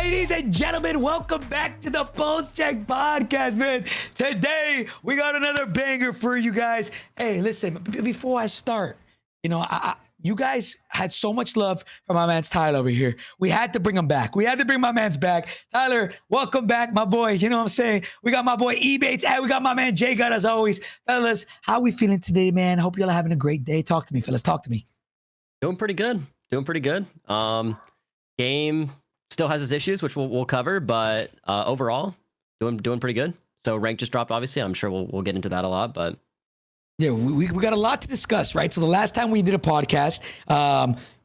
Ladies and gentlemen, welcome back to the Pullze Check podcast, man. Today, we got another banger for you guys. Hey, listen, before I start, you guys had so much love for my man's Tyler over here. We had to bring him back. We had to bring my man's back. Tyler, welcome back, my boy. You know what I'm saying? We got my boy Ebatez, and we got my man JGOD as always. Fellas, how we feeling today, man? Hope y'all are having a great day. Talk to me, fellas. Talk to me. Doing pretty good. Game still has its issues, which we'll cover, but overall, doing pretty good. So rank just dropped, obviously. I'm sure we'll get into that a lot, but yeah, we got a lot to discuss, right? So the last time we did a podcast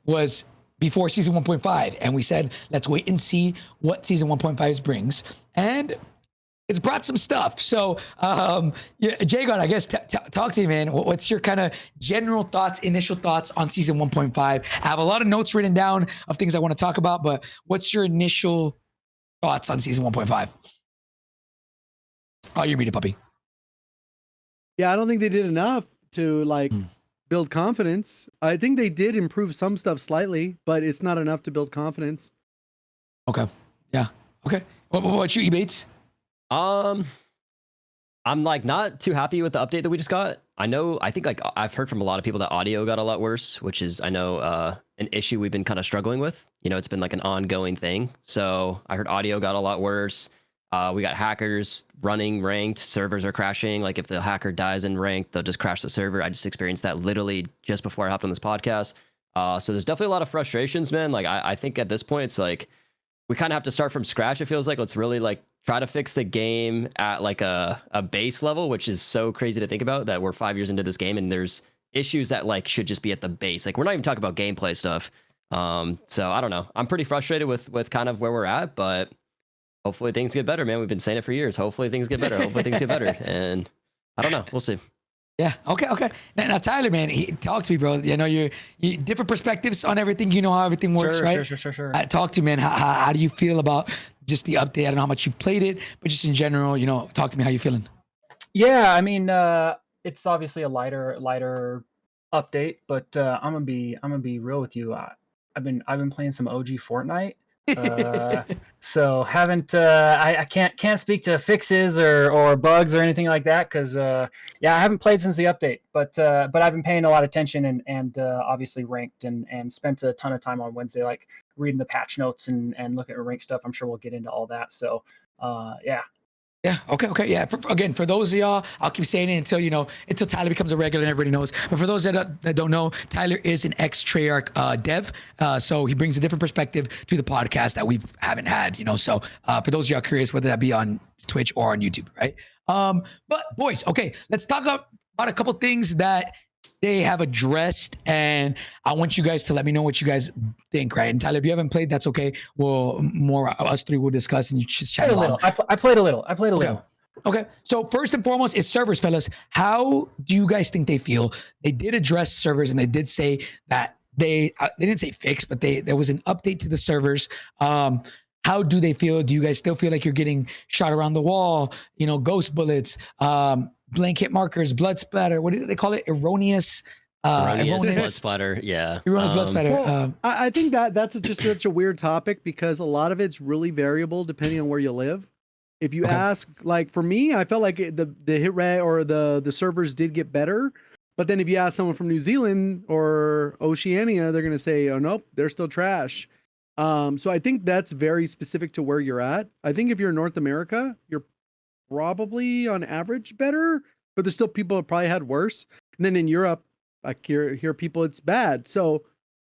was before season 1.5, and we said let's wait and see what season 1.5 brings, and it's brought some stuff. So, JGOD, I guess talk to you, man. What's your kind of general thoughts, initial thoughts on season 1.5? I have a lot of notes written down of things I want to talk about, but what's your initial thoughts on season 1.5? Oh, you read it, puppy. Yeah, I don't think they did enough to build confidence. I think they did improve some stuff slightly, but it's not enough to build confidence. Okay. Yeah. Okay. What about you, Ebatez? I'm not too happy with the update that we just got. I think I've heard from a lot of people that audio got a lot worse, which is an issue we've been kind of struggling with. It's been like an ongoing thing. So I heard audio got a lot worse. We got hackers running ranked, servers are crashing. Like if the hacker dies in ranked, they'll just crash the server. I just experienced that literally just before I hopped on this podcast. So there's definitely a lot of frustrations, man. Like I think at this point it's like we kind of have to start from scratch. It feels like let's really try to fix the game at like a base level, which is so crazy to think about that we're 5 years into this game and there's issues that should just be at the base. Like we're not even talking about gameplay stuff. So I don't know. I'm pretty frustrated with kind of where we're at, but hopefully things get better, man. We've been saying it for years. Hopefully things get better. Hopefully things get better. And I don't know. We'll see. Yeah. Okay. Now Tyler, man, talk to me, bro. You different perspectives on everything. You know how everything works, right? Sure. Talk to me, man. How do you feel about just the update? I don't know how much you've played it, but just in general, talk to me. How you feeling? Yeah, I mean, it's obviously a lighter update, but I'm gonna be real with you. I've been playing some OG Fortnite. So haven't I can't speak to fixes or bugs or anything like that because I haven't played since the update, but I've been paying a lot of attention and obviously ranked and spent a ton of time on Wednesday reading the patch notes and looking at ranked stuff. I'm sure we'll get into all that. So yeah. Yeah. Okay. Yeah. For those of y'all, I'll keep saying it until Tyler becomes a regular and everybody knows. But for those that don't know, Tyler is an ex-Treyach dev, so he brings a different perspective to the podcast that we haven't had. So for those of y'all curious, whether that be on Twitch or on YouTube, right? But boys, okay, let's talk about a couple things that they have addressed, and I want you guys to let me know what you guys think, right? And Tyler, if you haven't played, that's okay. Well, more us three will discuss, and you just chat along. I played a little. Okay. So first and foremost is servers, fellas. How do you guys think they feel? They did address servers, and they did say that they didn't say fix, but there was an update to the servers. How do they feel? Do you guys still feel like you're getting shot around the wall? Ghost bullets, blank hit markers, blood splatter. What do they call it? Erroneous blood splatter. Yeah. Erroneous blood splatter. Well, I think that's just such a weird topic because a lot of it's really variable depending on where you live. If you ask, for me, I felt like the hit rate or the servers did get better. But then if you ask someone from New Zealand or Oceania, they're going to say, oh, nope, they're still trash. So I think that's very specific to where you're at. I think if you're in North America, you're probably on average better, but there's still people that probably had worse. And then in Europe, I hear people it's bad. So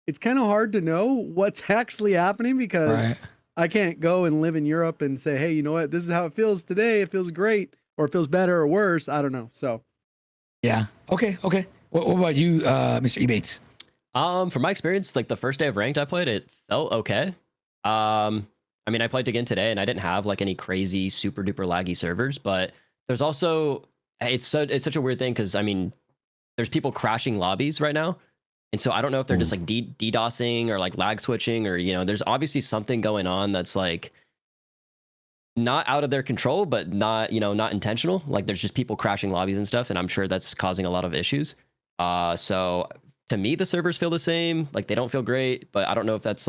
it's kind of hard to know what's actually happening because I can't go and live in Europe and say, hey, you know what? This is how it feels today. It feels great or it feels better or worse. I don't know. So. Yeah. Okay. What about you, Mr. Ebatez? From my experience, the first day of ranked I played, it felt okay. I mean, I played again today and I didn't have any crazy super duper laggy servers, but there's also, it's such a weird thing. Cause I mean, there's people crashing lobbies right now. And so I don't know if they're just DDoSing or lag switching or, there's obviously something going on that's not out of their control, but not, not intentional. There's just people crashing lobbies and stuff. And I'm sure that's causing a lot of issues. So to me, the servers feel the same. They don't feel great, but I don't know if that's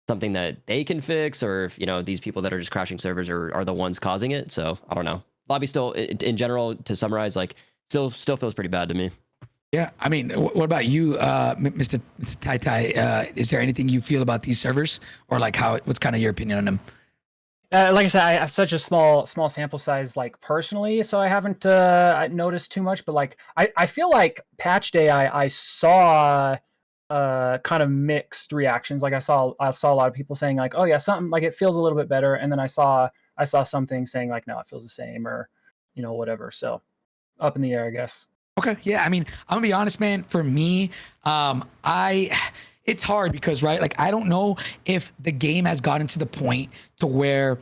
something that they can fix, or if these people that are just crashing servers are the ones causing it. So I don't know. Lobby still, in general, to summarize, like still feels pretty bad to me. Yeah, I mean, what about you, Mr. Tai Tai? Is there anything you feel about these servers, or like what's kind of your opinion on them? Like I said, I have such a small sample size, like personally, so I haven't noticed too much. But like, I feel like patch day, I saw kind of mixed reactions. Like I saw a lot of people saying like, oh yeah, something like it feels a little bit better, and then I saw something saying like, no, it feels the same, or whatever. So up in the air, I guess. Okay, yeah, I mean, I'm gonna be honest, man. For me, it's hard because, right, like I don't know if the game has gotten to the point to where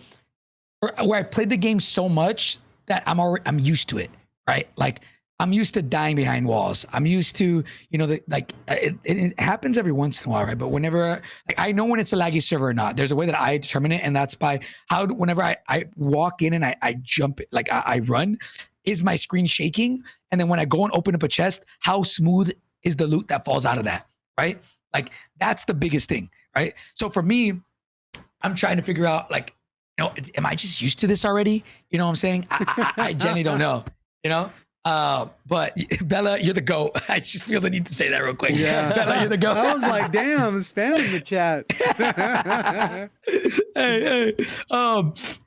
I played the game so much that I'm used to it, right? Like I'm used to dying behind walls. I'm used to, it happens every once in a while, right? But whenever, like, I know when it's a laggy server or not. There's a way that I determine it, and that's by whenever I walk in and I jump, like I run, is my screen shaking? And then when I go and open up a chest, how smooth is the loot that falls out of that, right? Like that's the biggest thing, right? So for me, I'm trying to figure out, like, am I just used to this already? You know what I'm saying? I genuinely don't know, but Bella, you're the GOAT. I just feel the need to say that real quick. Yeah. Bella, you're the GOAT. I was like, damn, spamming the chat. hey.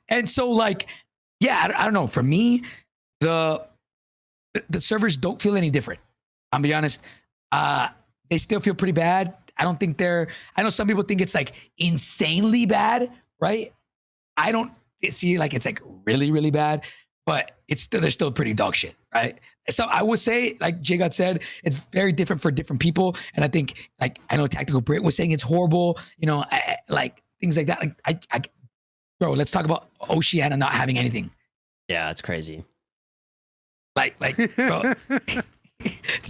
And so, like, yeah, I don't know. For me, the servers don't feel any different. I'll be honest. They still feel pretty bad. I don't think I know some people think it's like insanely bad, right? I don't see like it's like really, really bad, but they're still pretty dog shit, right? So I would say, like JGOD said, it's very different for different people. And I think, like, I know Tactical Brit was saying it's horrible, like things like that. Like, bro, let's talk about Oceania not having anything. Yeah, it's crazy. Like, bro.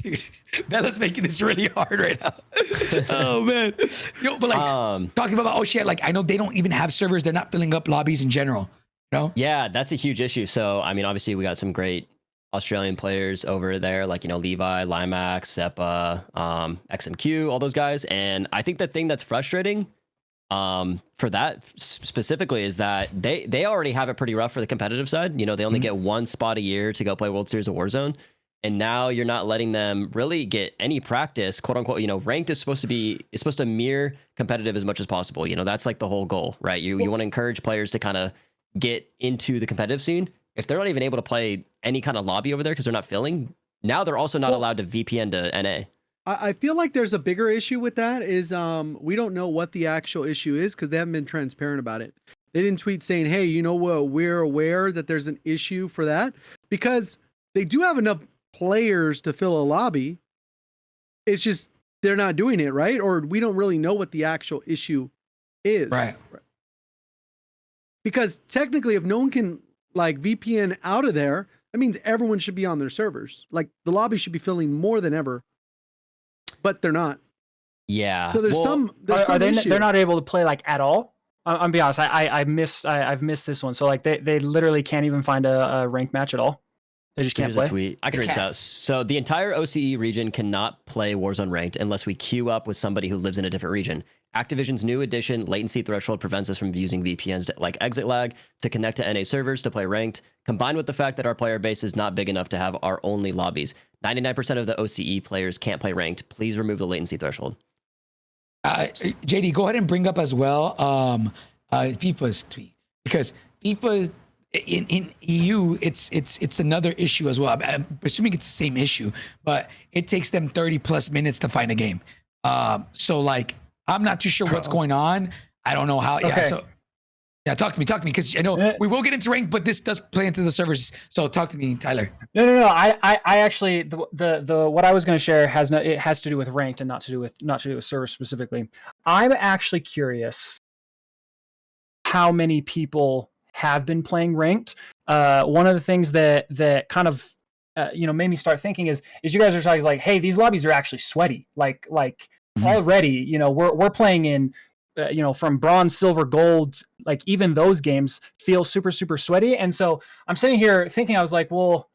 Dude, Bella's making this really hard right now. Oh man, but like talking about Oceania, like I know they don't even have servers; they're not filling up lobbies in general. Yeah, that's a huge issue. So I mean, obviously we got some great Australian players over there, like Levi, Limax, Seppa, XMQ, all those guys. And I think the thing that's frustrating for that specifically is that they already have it pretty rough for the competitive side. They only get one spot a year to go play World Series of Warzone. And now you're not letting them really get any practice, quote unquote. Ranked is supposed to mirror competitive as much as possible. That's like the whole goal, right? You want to encourage players to kind of get into the competitive scene. If they're not even able to play any kind of lobby over there because they're not filling, now they're also not allowed to VPN to NA. I feel like there's a bigger issue with that is we don't know what the actual issue is because they haven't been transparent about it. They didn't tweet saying, hey, you know what, we're aware that there's an issue for that, because they do have enough players to fill a lobby. It's just they're not doing it, right? Or we don't really know what the actual issue is. Right. Because technically, if no one can like VPN out of there, that means everyone should be on their servers. Like the lobby should be filling more than ever, but they're not. Yeah. So there's some issue. They're not able to play like at all. I'm be honest. I've missed this one. So like they literally can't even find a ranked match at all. They just can't play. Tweet. I can read this out. So the entire OCE region cannot play Warzone Ranked unless we queue up with somebody who lives in a different region. Activision's new addition, latency threshold, prevents us from using VPNs like exit lag to connect to NA servers to play Ranked, combined with the fact that our player base is not big enough to have our only lobbies. 99% of the OCE players can't play Ranked. Please remove the latency threshold. JD, go ahead and bring up as well FIFA's tweet, because FIFA in EU, it's another issue as well. I'm assuming it's the same issue, but it takes them 30 plus minutes to find a game. So like, I'm not too sure what's going on. I don't know how. Okay. Yeah. So yeah, talk to me, because I know we will get into ranked, but this does play into the servers. So talk to me, Tyler. No. I actually the what I was going to share it has to do with ranked and not to do with servers specifically. I'm actually curious how many people have been playing ranked. One of the things that kind of made me start thinking is you guys are talking like, hey, these lobbies are actually sweaty. Like already, we're playing in from bronze, silver, gold, like even those games feel super, super sweaty. And so I'm sitting here thinking, I was like, well,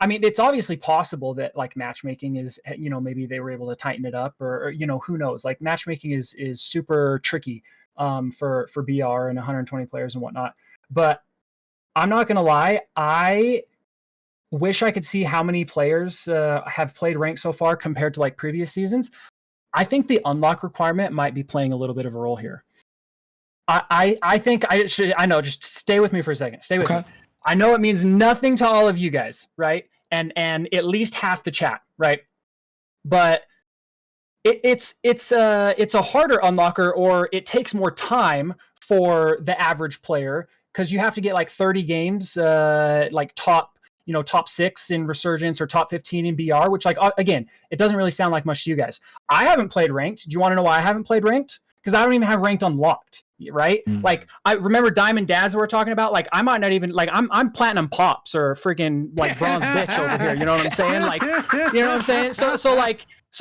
I mean, it's obviously possible that like matchmaking is, maybe they were able to tighten it up, or who knows? Like matchmaking is super tricky for BR and 120 players and whatnot. But I'm not gonna lie, I wish I could see how many players have played ranked so far compared to like previous seasons. I think the unlock requirement might be playing a little bit of a role here. I think I know, just stay with me for a second. Stay with me. I know it means nothing to all of you guys, right? And at least half the chat, right? But it's a harder unlocker, or it takes more time for the average player, because you have to get like 30 games, like top 6 in Resurgence or top 15 in BR, which like, again, it doesn't really sound like much to you guys. I haven't played ranked. Do you want to know why I haven't played ranked? Because I don't even have ranked unlocked, right? Like, I remember Diamond Dads that we're talking about. Like, I might not even, like, I'm platinum pops or freaking like bronze bitch over here. You know what I'm saying? Like, you know what I'm saying? So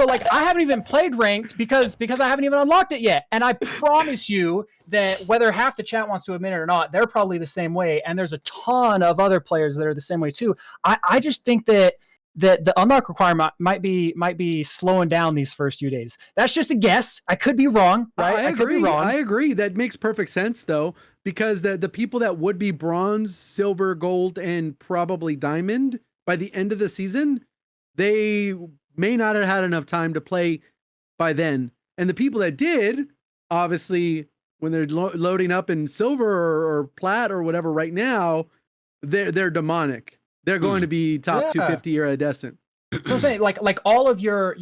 like I haven't even played ranked because I haven't even unlocked it yet. And I promise you that whether half the chat wants to admit it or not, they're probably the same way. And there's a ton of other players that are the same way too. I just think that the unlock requirement might be slowing down these first few days. That's just a guess. I could be wrong, right? I agree. I agree. That makes perfect sense though, because the people that would be bronze, silver, gold, and probably diamond by the end of the season, they may not have had enough time to play by then. And the people that did, obviously, when they're loading up in silver or plat or whatever right now, they're demonic. They're going to be top 250 iridescent. So I'm saying like all of your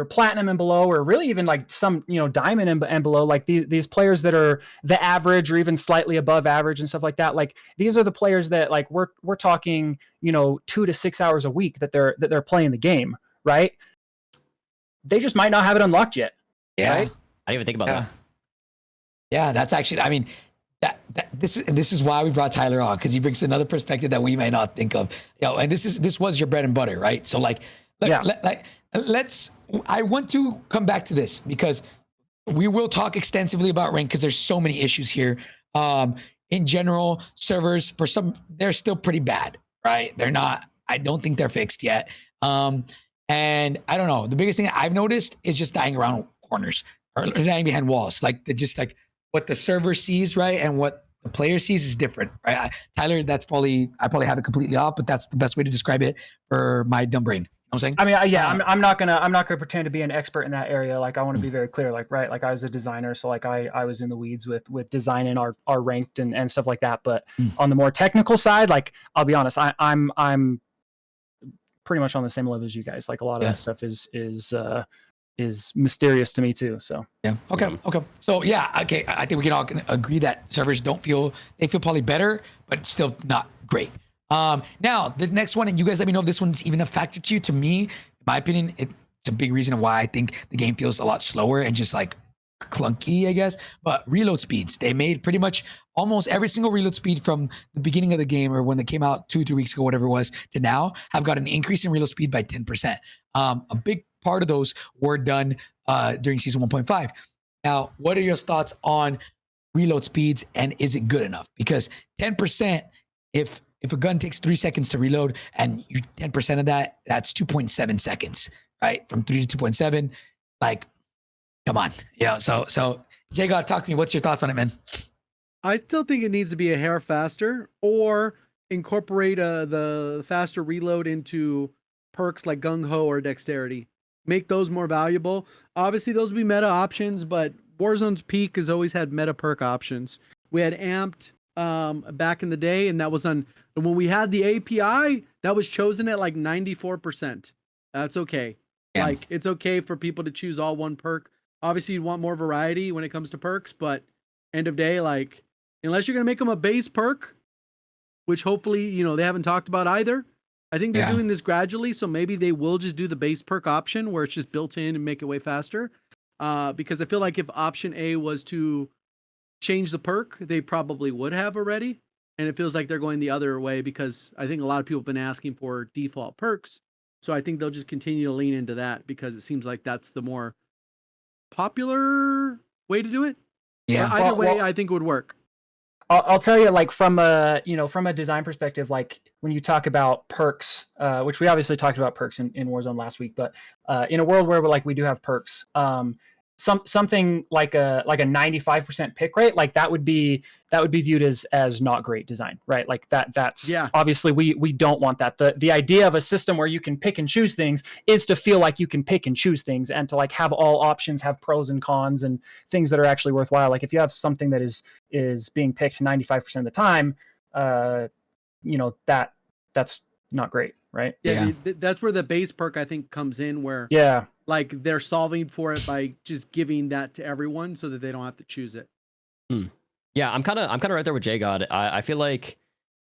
platinum and below, or really even like some diamond and below, like these players that are the average or even slightly above average and stuff like that. Like these are the players that like we're talking 2 to 6 hours a week that they're playing the game, right? They just might not have it unlocked yet. Yeah, right? I didn't even think about that. Yeah, that's actually, I mean, this is why we brought Tyler on, because he brings another perspective that we may not think of. And this was your bread and butter, right? So like I want to come back to this, because we will talk extensively about rank, because there's so many issues here. In general, servers, for some, they're still pretty bad, right? They're not, I don't think they're fixed yet. And I don't know, the biggest thing I've noticed is just dying around corners or dying behind walls. Like just like what the server sees, right, and what the player sees is different, right? Tyler, I probably have it completely off, but that's the best way to describe it for my dumb brain. You know what I'm saying? I mean, yeah, I'm not gonna pretend to be an expert in that area. Like, I want to be very clear. Like, right, like I was a designer, so like I was in the weeds with designing our ranked and stuff like that. But on the more technical side, like I'll be honest, I'm pretty much on the same level as you guys. Like a lot of that stuff is mysterious to me too. So yeah. Okay. So yeah. Okay. I think we can all agree that servers feel probably better, but still not great. Now the next one, and you guys let me know if this one's even a factor to you. To me, in my opinion, it's a big reason why I think the game feels a lot slower and just like clunky, I guess. But reload speeds, they made pretty much almost every single reload speed from the beginning of the game, or when they came out 2-3 weeks ago, whatever it was, to now have got an increase in reload speed by 10%. A big part of those were done during season 1.5. Now, what are your thoughts on reload speeds, and is it good enough? Because 10%, if a gun takes 3 seconds to reload, and you 10% of that, that's 2.7 seconds, right? From 3 to 2.7, like, come on. Yeah. So JGOD, talk to me. What's your thoughts on it, man? I still think it needs to be a hair faster, or incorporate the faster reload into perks like Gung Ho or Dexterity. Make those more valuable. Obviously, those would be meta options, but Warzone's peak has always had meta perk options. We had Amped back in the day, and that was on when we had the API, that was chosen at like 94%. That's okay. Yeah. Like, it's okay for people to choose all one perk. Obviously, you'd want more variety when it comes to perks, but end of day, like, unless you're gonna make them a base perk, which hopefully, they haven't talked about either. I think they're doing this gradually, so maybe they will just do the base perk option where it's just built in and make it way faster. Because I feel like if option A was to change the perk, they probably would have already. And it feels like they're going the other way, because I think a lot of people have been asking for default perks. So I think they'll just continue to lean into that, because it seems like that's the more popular way to do it. Yeah. Either way, I think it would work. I'll tell you, like from a design perspective, like when you talk about perks, which we obviously talked about perks in Warzone last week, but in a world where we do have perks, something like a 95% pick rate, like that would be viewed as not great design, right? Like that's obviously we don't want that. The idea of a system where you can pick and choose things is to feel like you can pick and choose things, and to like have all options have pros and cons and things that are actually worthwhile. Like if you have something that is being picked 95% of the time, that's not great, right? Yeah. That's where the base perk I think comes in, where like they're solving for it by just giving that to everyone so that they don't have to choose it. Yeah, I'm kind of right there with JGOD. I feel like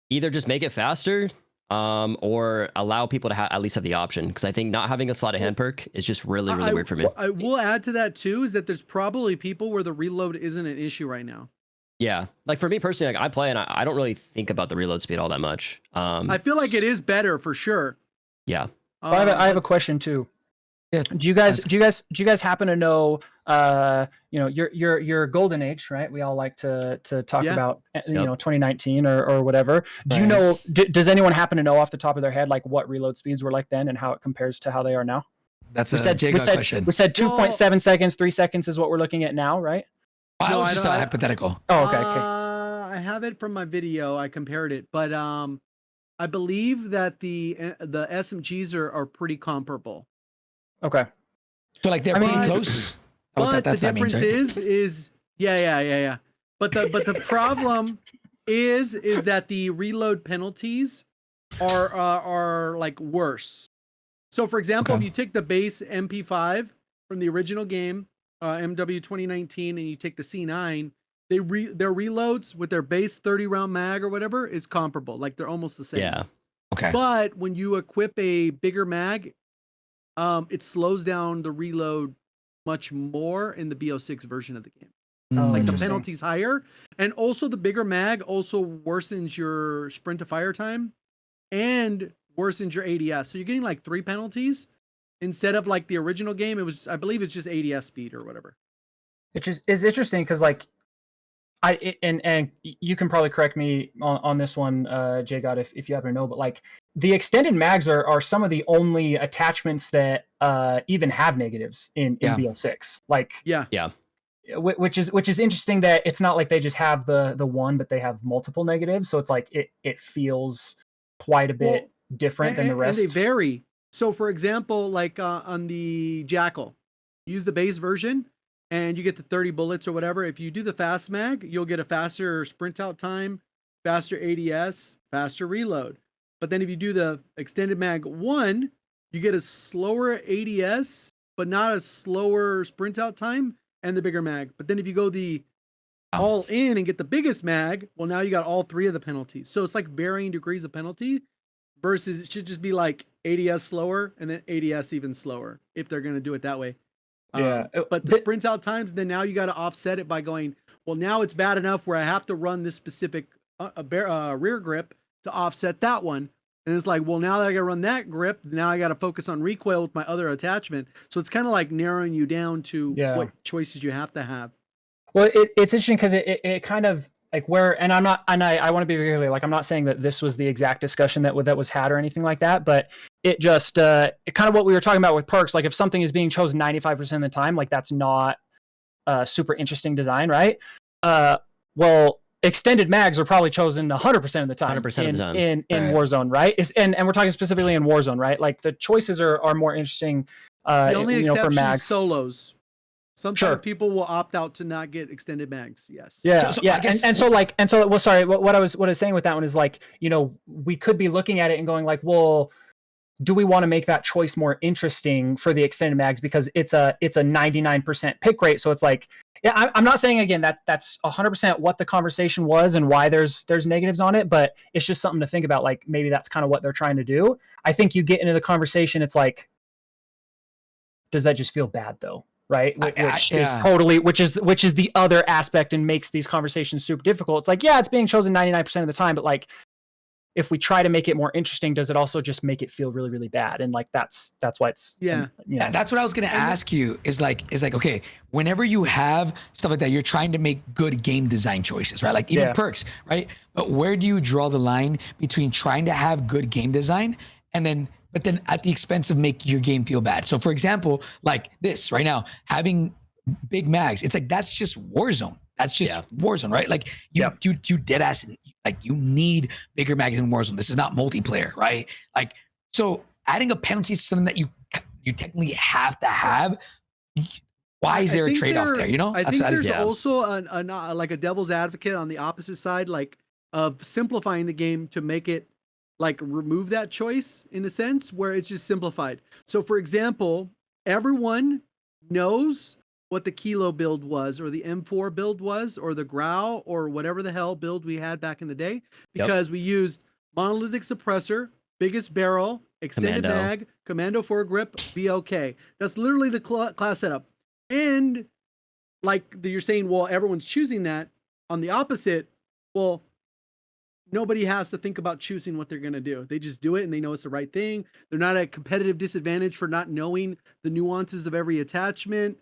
either just make it faster, or allow people to at least have the option, because I think not having a sleight of hand perk is just really weird for me. I will add to that too, is that there's probably people where the reload isn't an issue right now. Yeah, like for me personally, like I play and I don't really think about the reload speed all that much. I feel like it is better for sure. Yeah. I have a question too. Yeah. Do you guys happen to know your golden age, right? We all like to talk about 2019 or whatever. Do you know, does anyone happen to know off the top of their head like what reload speeds were like then and how it compares to how they are now? That's a JGOD question. We said 2.7 seconds, 3 seconds is what we're looking at now, right? I was just hypothetical. Oh, okay. I have it from my video. I compared it, but I believe that the SMGs are pretty comparable. Okay. So like they're pretty close. But the difference is yeah. But the problem is that the reload penalties are like worse. So for example, if you take the base MP5 from the original game, MW 2019, and you take the C9, their reloads with their base 30 round mag or whatever is comparable. Like they're almost the same. Yeah. Okay. But when you equip a bigger mag, it slows down the reload much more in the BO6 version of the game. Like the penalty's higher, and also the bigger mag also worsens your sprint to fire time and worsens your ADS. So you're getting like 3 penalties instead of like the original game. It was, I believe it's just ADS speed or whatever. Which is interesting because like and you can probably correct me on this one, JGOD, if you happen to know, but like the extended mags are some of the only attachments that even have negatives in BO6. Like which is interesting that it's not like they just have the one, but they have multiple negatives. So it's like it feels quite a bit different than the rest. And they vary. So for example, like on the Jackal, use the base version and you get the 30 bullets or whatever. If you do the fast mag, you'll get a faster sprint out time, faster ADS, faster reload. But then if you do the extended mag 1, you get a slower ADS, but not a slower sprint out time and the bigger mag. But then if you go the all in and get the biggest mag, well, now you got all 3 of the penalties. So it's like varying degrees of penalty versus it should just be like ADS slower and then ADS even slower if they're going to do it that way. But the sprint out times, then now you got to offset it by going, well, now it's bad enough where I have to run this specific rear grip to offset that one. And it's like, well, now that I got to run that grip, now I got to focus on recoil with my other attachment. So it's kind of like narrowing you down to what choices you have to have. Well, it's interesting because it kind of like where, and I want to be very clear, like I'm not saying that this was the exact discussion that was had or anything like that, but it just it kind of what we were talking about with perks. Like if something is being chosen 95% of the time, like that's not a super interesting design, right? Well, extended mags are probably chosen 100% of the time. 100% of the time in Warzone, right? And we're talking specifically in Warzone, right? Like the choices are more interesting. The only exception for mags. is solos. Sometimes people will opt out to not get extended mags. Yes. Yeah. What I was saying with that one is like, we could be looking at it and going like, well, do we want to make that choice more interesting for the extended mags because it's a 99% pick rate? So it's like, I'm not saying again that's 100% what the conversation was and why there's negatives on it, but it's just something to think about. Like maybe that's kind of what they're trying to do. I think you get into the conversation, it's like, does that just feel bad though? Right, which is the other aspect and makes these conversations super difficult. It's like, it's being chosen 99% of the time, but like if we try to make it more interesting, does it also just make it feel really, really bad? And like that's why it's Yeah. you know. That's what I was gonna ask you. Is like okay, whenever you have stuff like that, you're trying to make good game design choices, right? Like even Yeah. perks, right? But where do you draw the line between trying to have good game design and then at the expense of making your game feel bad? So for example, like this right now, having big mags, it's like that's just Warzone. That's just Warzone, right? Like you dead ass, like you need bigger mags in Warzone. This is not multiplayer, right? Like so adding a penalty to something that you technically have to have. Why is there a trade-off there? You know, I think there's also like a devil's advocate on the opposite side, like of simplifying the game to make it like remove that choice in a sense where it's just simplified. So for example, everyone knows what the Kilo build was or the M4 build was or the Grau or whatever the hell build we had back in the day because we used monolithic suppressor, biggest barrel, extended mag, commando foregrip, BOK. That's literally the class setup. And like you're saying, well, everyone's choosing that. On the opposite, well, nobody has to think about choosing what they're going to do. They just do it and they know it's the right thing. They're not at a competitive disadvantage for not knowing the nuances of every attachment.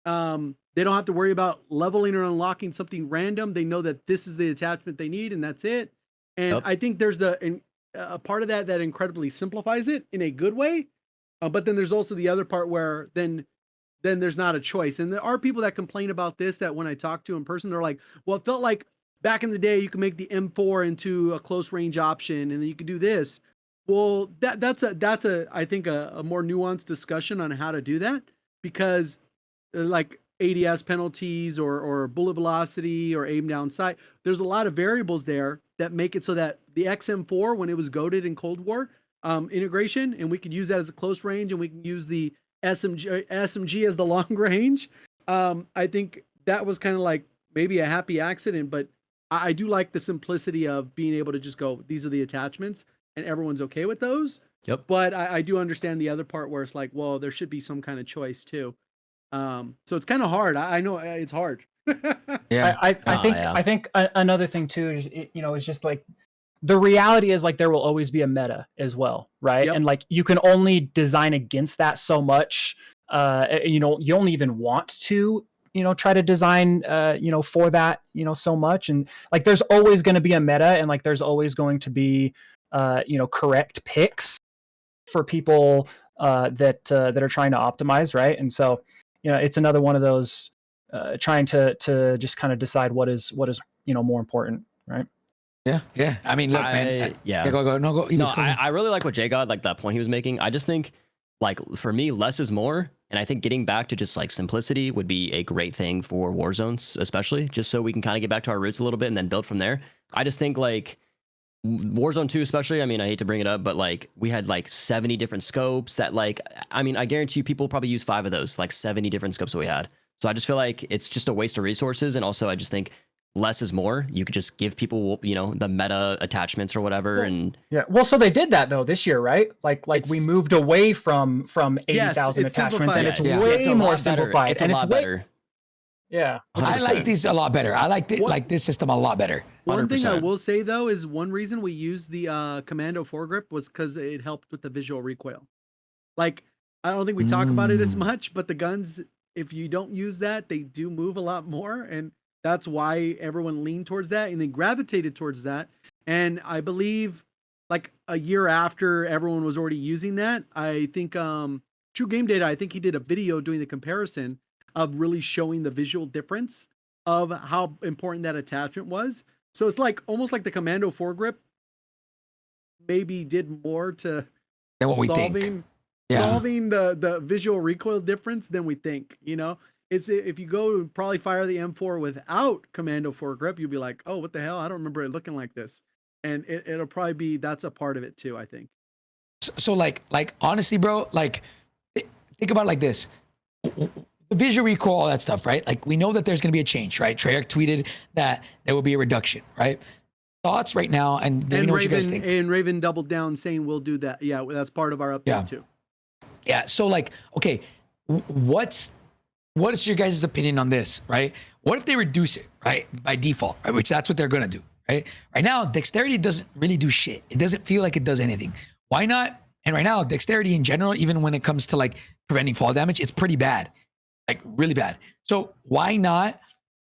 They don't have to worry about leveling or unlocking something random. They know that this is the attachment they need and that's it. And I think there's a part of that incredibly simplifies it in a good way. But then there's also the other part where then there's not a choice. And there are people that complain about this, that when I talk to in person, they're like, well, it felt like back in the day, you could make the M4 into a close range option and then you could do this. Well, that's I think a more nuanced discussion on how to do that, because like ADS penalties or bullet velocity or aim down sight, there's a lot of variables there that make it so that the XM4, when it was goated in Cold War integration, and we could use that as a close range and we can use the SMG as the long range. I think that was kind of like maybe a happy accident, but I do like the simplicity of being able to just go, these are the attachments and everyone's okay with those. Yep. But I do understand the other part where it's like, well, there should be some kind of choice too. So it's kind of hard. I know it's hard. I think another thing too is, is just like the reality is like there will always be a meta as well, right? And like you can only design against that so much. You only even want to try to design for that so much, and like there's always going to be a meta, and like there's always going to be correct picks for people that are trying to optimize, right? And so it's another one of those trying to just kind of decide what is more important, right? Yeah. I mean, look, man. Go. No, I really like what JGOD, like that point he was making. I just think, like, for me, less is more. And I think getting back to just like simplicity would be a great thing for Warzones, especially just so we can kind of get back to our roots a little bit and then build from there. I just think like Warzone 2 especially, I mean, I hate to bring it up, but like we had like 70 different scopes that like, I mean, I guarantee you people probably use 5 of those, like 70 different scopes that we had. So I just feel like it's just a waste of resources. And also I just think less is more. You could just give people, the meta attachments or whatever. Well, so they did that though this year, right? Like we moved away from 80,000 attachments, and it's way more simplified. It's a lot better. Yeah, 100%. I like these a lot better. I like this system a lot better. 100%. One thing I will say though is one reason we used the commando foregrip was because it helped with the visual recoil. Like I don't think we talk about it as much, but the guns, if you don't use that, they do move a lot more, and that's why everyone leaned towards that and then gravitated towards that. And I believe like a year after everyone was already using that, I think True Game Data, I think he did a video doing the comparison of really showing the visual difference of how important that attachment was. So it's like almost like the commando foregrip maybe did more to than what we think. Solving the visual recoil difference than we think, It's if you go to probably fire the M4 without commando foregrip, you'll be like, oh, what the hell? I don't remember it looking like this. And it'll probably be, that's a part of it too, I think. So like honestly, bro, like think about it like this. The visual recoil, all that stuff, right? Like we know that there's going to be a change, right? Treyach tweeted that there will be a reduction, right? Thoughts right now, and let me know what you guys think. And Raven doubled down saying we'll do that. Yeah, that's part of our update too. Yeah, so like, okay, what is your guys' opinion on this, right? What if they reduce it, right, by default, right? Which that's what they're going to do, right? Right now, dexterity doesn't really do shit. It doesn't feel like it does anything. Why not? And right now, dexterity in general, even when it comes to like preventing fall damage, it's pretty bad, like really bad. So why not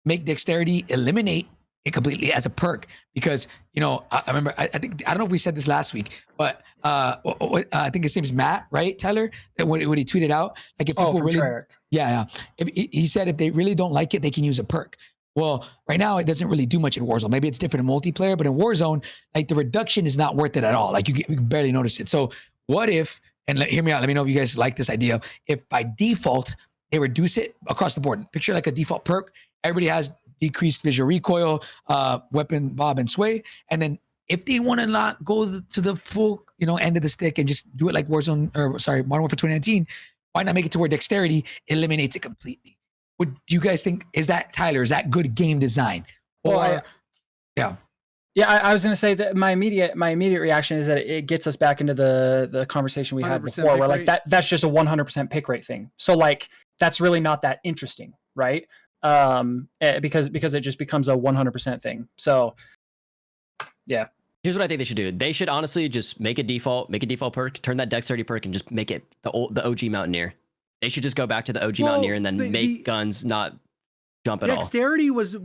make dexterity eliminate it completely as a perk? Because I remember, I think, I don't know if we said this last week, but I think his name is Matt, right, Tyler? That when he tweeted out, like if people really, Treyach. yeah, he said if they really don't like it, they can use a perk. Well, right now it doesn't really do much in Warzone. Maybe it's different in multiplayer, but in Warzone, like the reduction is not worth it at all. Like you can barely notice it. So what if, and hear me out, let me know if you guys like this idea. If by default they reduce it across the board, picture like a default perk, everybody has decreased visual recoil, weapon bob and sway, and then if they want to not go to the full end of the stick and just do it like Modern Warfare 2019, why not make it to where dexterity eliminates it completely? What do you guys think? Is that, Tyler, is that good game design? Or yeah. Yeah, I was gonna say that my immediate reaction is that it gets us back into the conversation we had before, where like that's just a 100% pick rate thing. So like that's really not that interesting, right? Because it just becomes a 100% thing. So yeah. Here's what I think they should do. They should honestly just make a default perk, turn that dexterity perk, and just make it the OG Mountaineer. They should just go back to the OG Mountaineer and then make guns not jump at all. Dexterity was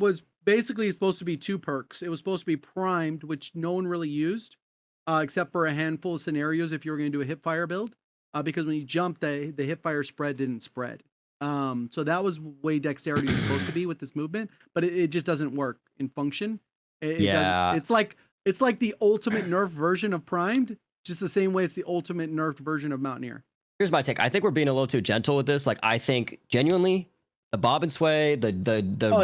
basically supposed to be 2 perks. It was supposed to be primed, which no one really used, except for a handful of scenarios if you were going to do a hip fire build, because when you jump, the hip fire spread didn't spread. So that was way dexterity was supposed to be with this movement, but it just doesn't work in function. It's like the ultimate nerf version of primed, just the same way it's the ultimate nerfed version of Mountaineer. Here's my take. I think we're being a little too gentle with this. Like, I think genuinely the bob and sway, it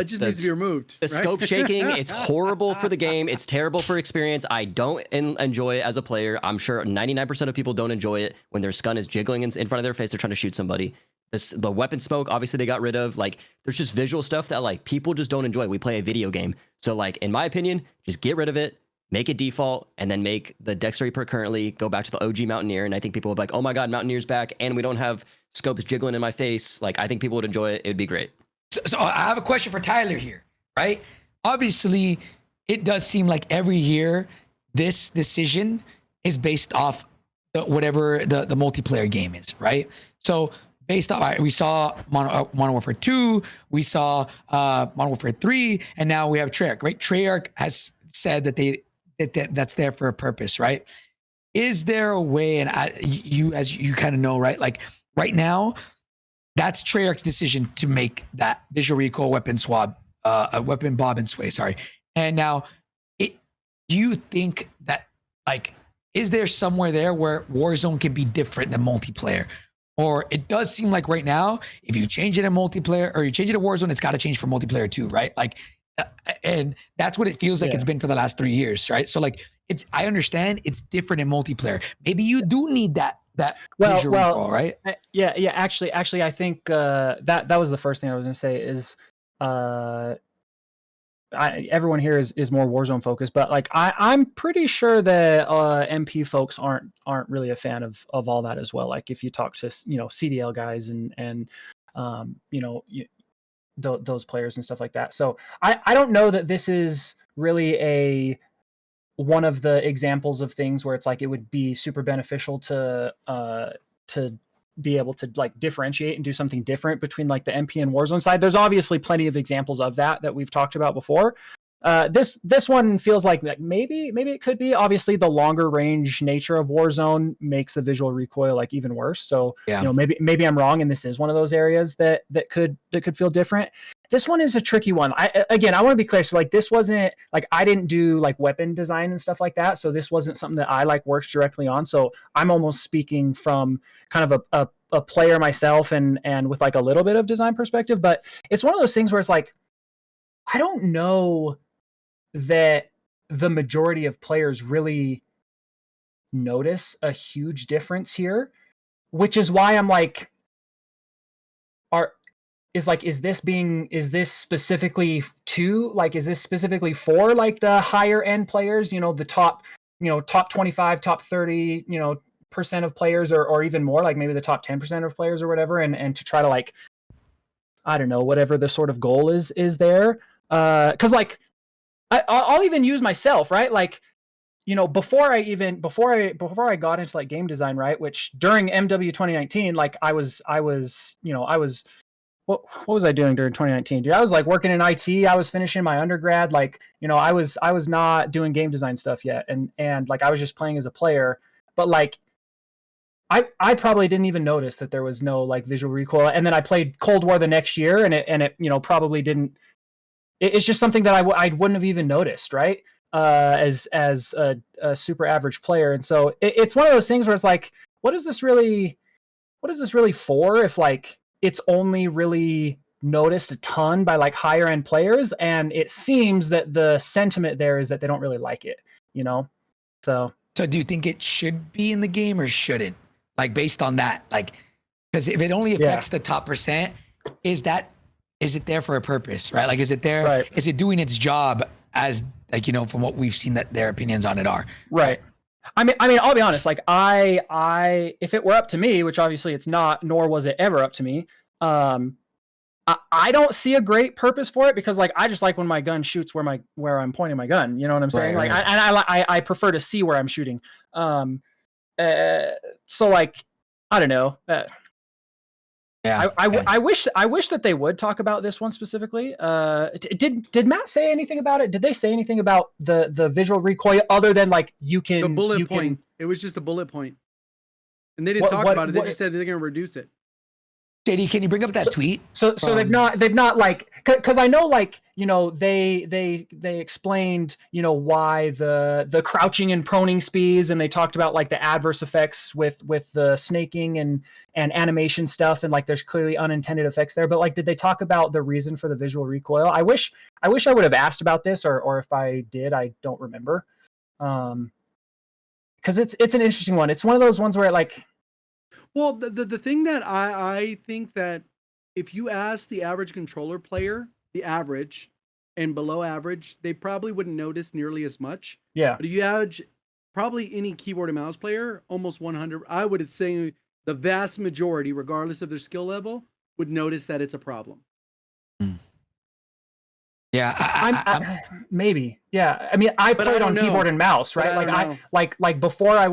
just needs to be removed. The scope shaking, it's horrible for the game. It's terrible for experience. I don't enjoy it as a player. I'm sure 99% of people don't enjoy it when their stun is jiggling in front of their face. They're trying to shoot somebody. The weapon smoke, obviously they got rid of. Like, there's just visual stuff that like people just don't enjoy. We play a video game. So like, in my opinion, just get rid of it. Make it default, and then make the dexterity perk currently go back to the OG Mountaineer. And I think people would be like, oh my God, Mountaineer's back, and we don't have scopes jiggling in my face. Like, I think people would enjoy it. It would be great. So I have a question for Tyler here, right? Obviously, it does seem like every year this decision is based off whatever the multiplayer game is, right? So based on, we saw Modern Warfare 2, we saw Modern Warfare 3, and now we have Treyach, right? Treyach has said that that's there for a purpose, right? Is there a way, and as you kind of know, right? Like right now, that's Treyach's decision to make that visual recoil weapon swab, a weapon bob and sway, sorry. And now, do you think that, like, is there somewhere there where Warzone can be different than multiplayer? Or it does seem like right now, if you change it in multiplayer or you change it in Warzone, it's got to change for multiplayer too, right? Like, and that's what it feels like it's been for the last 3 years, right? So like, I understand it's different in multiplayer. Maybe you do need that visual recall, right? Yeah. Actually, I think that was the first thing I was going to say is everyone here is more Warzone focused, but like I'm pretty sure that MP folks aren't really a fan of all that as well. Like if you talk to CDL guys and those players and stuff like that. So I don't know that this is really one of the examples of things where it's like it would be super beneficial to be able to like differentiate and do something different between like the MP and Warzone side. There's obviously plenty of examples of that we've talked about before. This one feels like maybe it could be. Obviously, the longer range nature of Warzone makes the visual recoil like even worse. So maybe I'm wrong, and this is one of those areas that could feel different. This one is a tricky one. I want to be clear. So like this wasn't like I didn't do like weapon design and stuff like that. So this wasn't something that I like worked directly on. So I'm almost speaking from kind of a player myself and with like a little bit of design perspective. But it's one of those things where it's like I don't know that the majority of players really notice a huge difference here, which is why I'm like, is this specifically is this specifically for like the higher end players, the top 25, top 30, % of players or even more, like maybe the top 10% of players or whatever. And to try to like, I don't know, whatever the sort of goal is there. 'Cause like, I'll even use myself, right? Like, you know, before I got into like game design, right? Which during MW 2019, like I was, what was I doing during 2019? Dude, I was like working in IT. I was finishing my undergrad. Like, you know, I was not doing game design stuff yet. And like, I was just playing as a player, but like, I probably didn't even notice that there was no like visual recoil. And then I played Cold War the next year and it, you know, probably didn't, it's just something that I wouldn't have even noticed, right? As a super average player. And so it's one of those things where it's like, what is this really for if like it's only really noticed a ton by like higher end players? And it seems that the sentiment there is that they don't really like it, you know? So do you think it should be in the game or shouldn't? Like based on that, like, because if it only affects the top percent, is it there for a purpose, right? Like, is it there? Right. Is it doing its job as like, you know, from what we've seen that their opinions on it are? Right. I mean, I'll be honest. Like, if it were up to me, which obviously it's not, nor was it ever up to me, I don't see a great purpose for it because, like, I just like when my gun shoots where I'm pointing my gun. You know what I'm saying? Right, like, I prefer to see where I'm shooting. So like, I don't know. Yeah. I wish that they would talk about this one specifically. Did Matt say anything about it? Did they say anything about the visual recoil other than like the bullet point? It was just a bullet point, and they didn't talk about it. They just said they're going to reduce it. JD, can you bring up that tweet? So they've not like, because I know, like, you know, they explained, you know, why the crouching and proning speeds, and they talked about like the adverse effects with the snaking and animation stuff, and like there's clearly unintended effects there. But like, did they talk about the reason for the visual recoil? I wish I would have asked about this, or if I did, I don't remember. Because it's an interesting one. It's one of those ones where like. Well, the thing that I think that if you ask the average controller player, the average and below average, they probably wouldn't notice nearly as much. Yeah. But if you average probably any keyboard and mouse player, almost 100, I would say the vast majority, regardless of their skill level, would notice that it's a problem. Yeah, maybe. Yeah, I mean, I played on keyboard and mouse, right? Like before I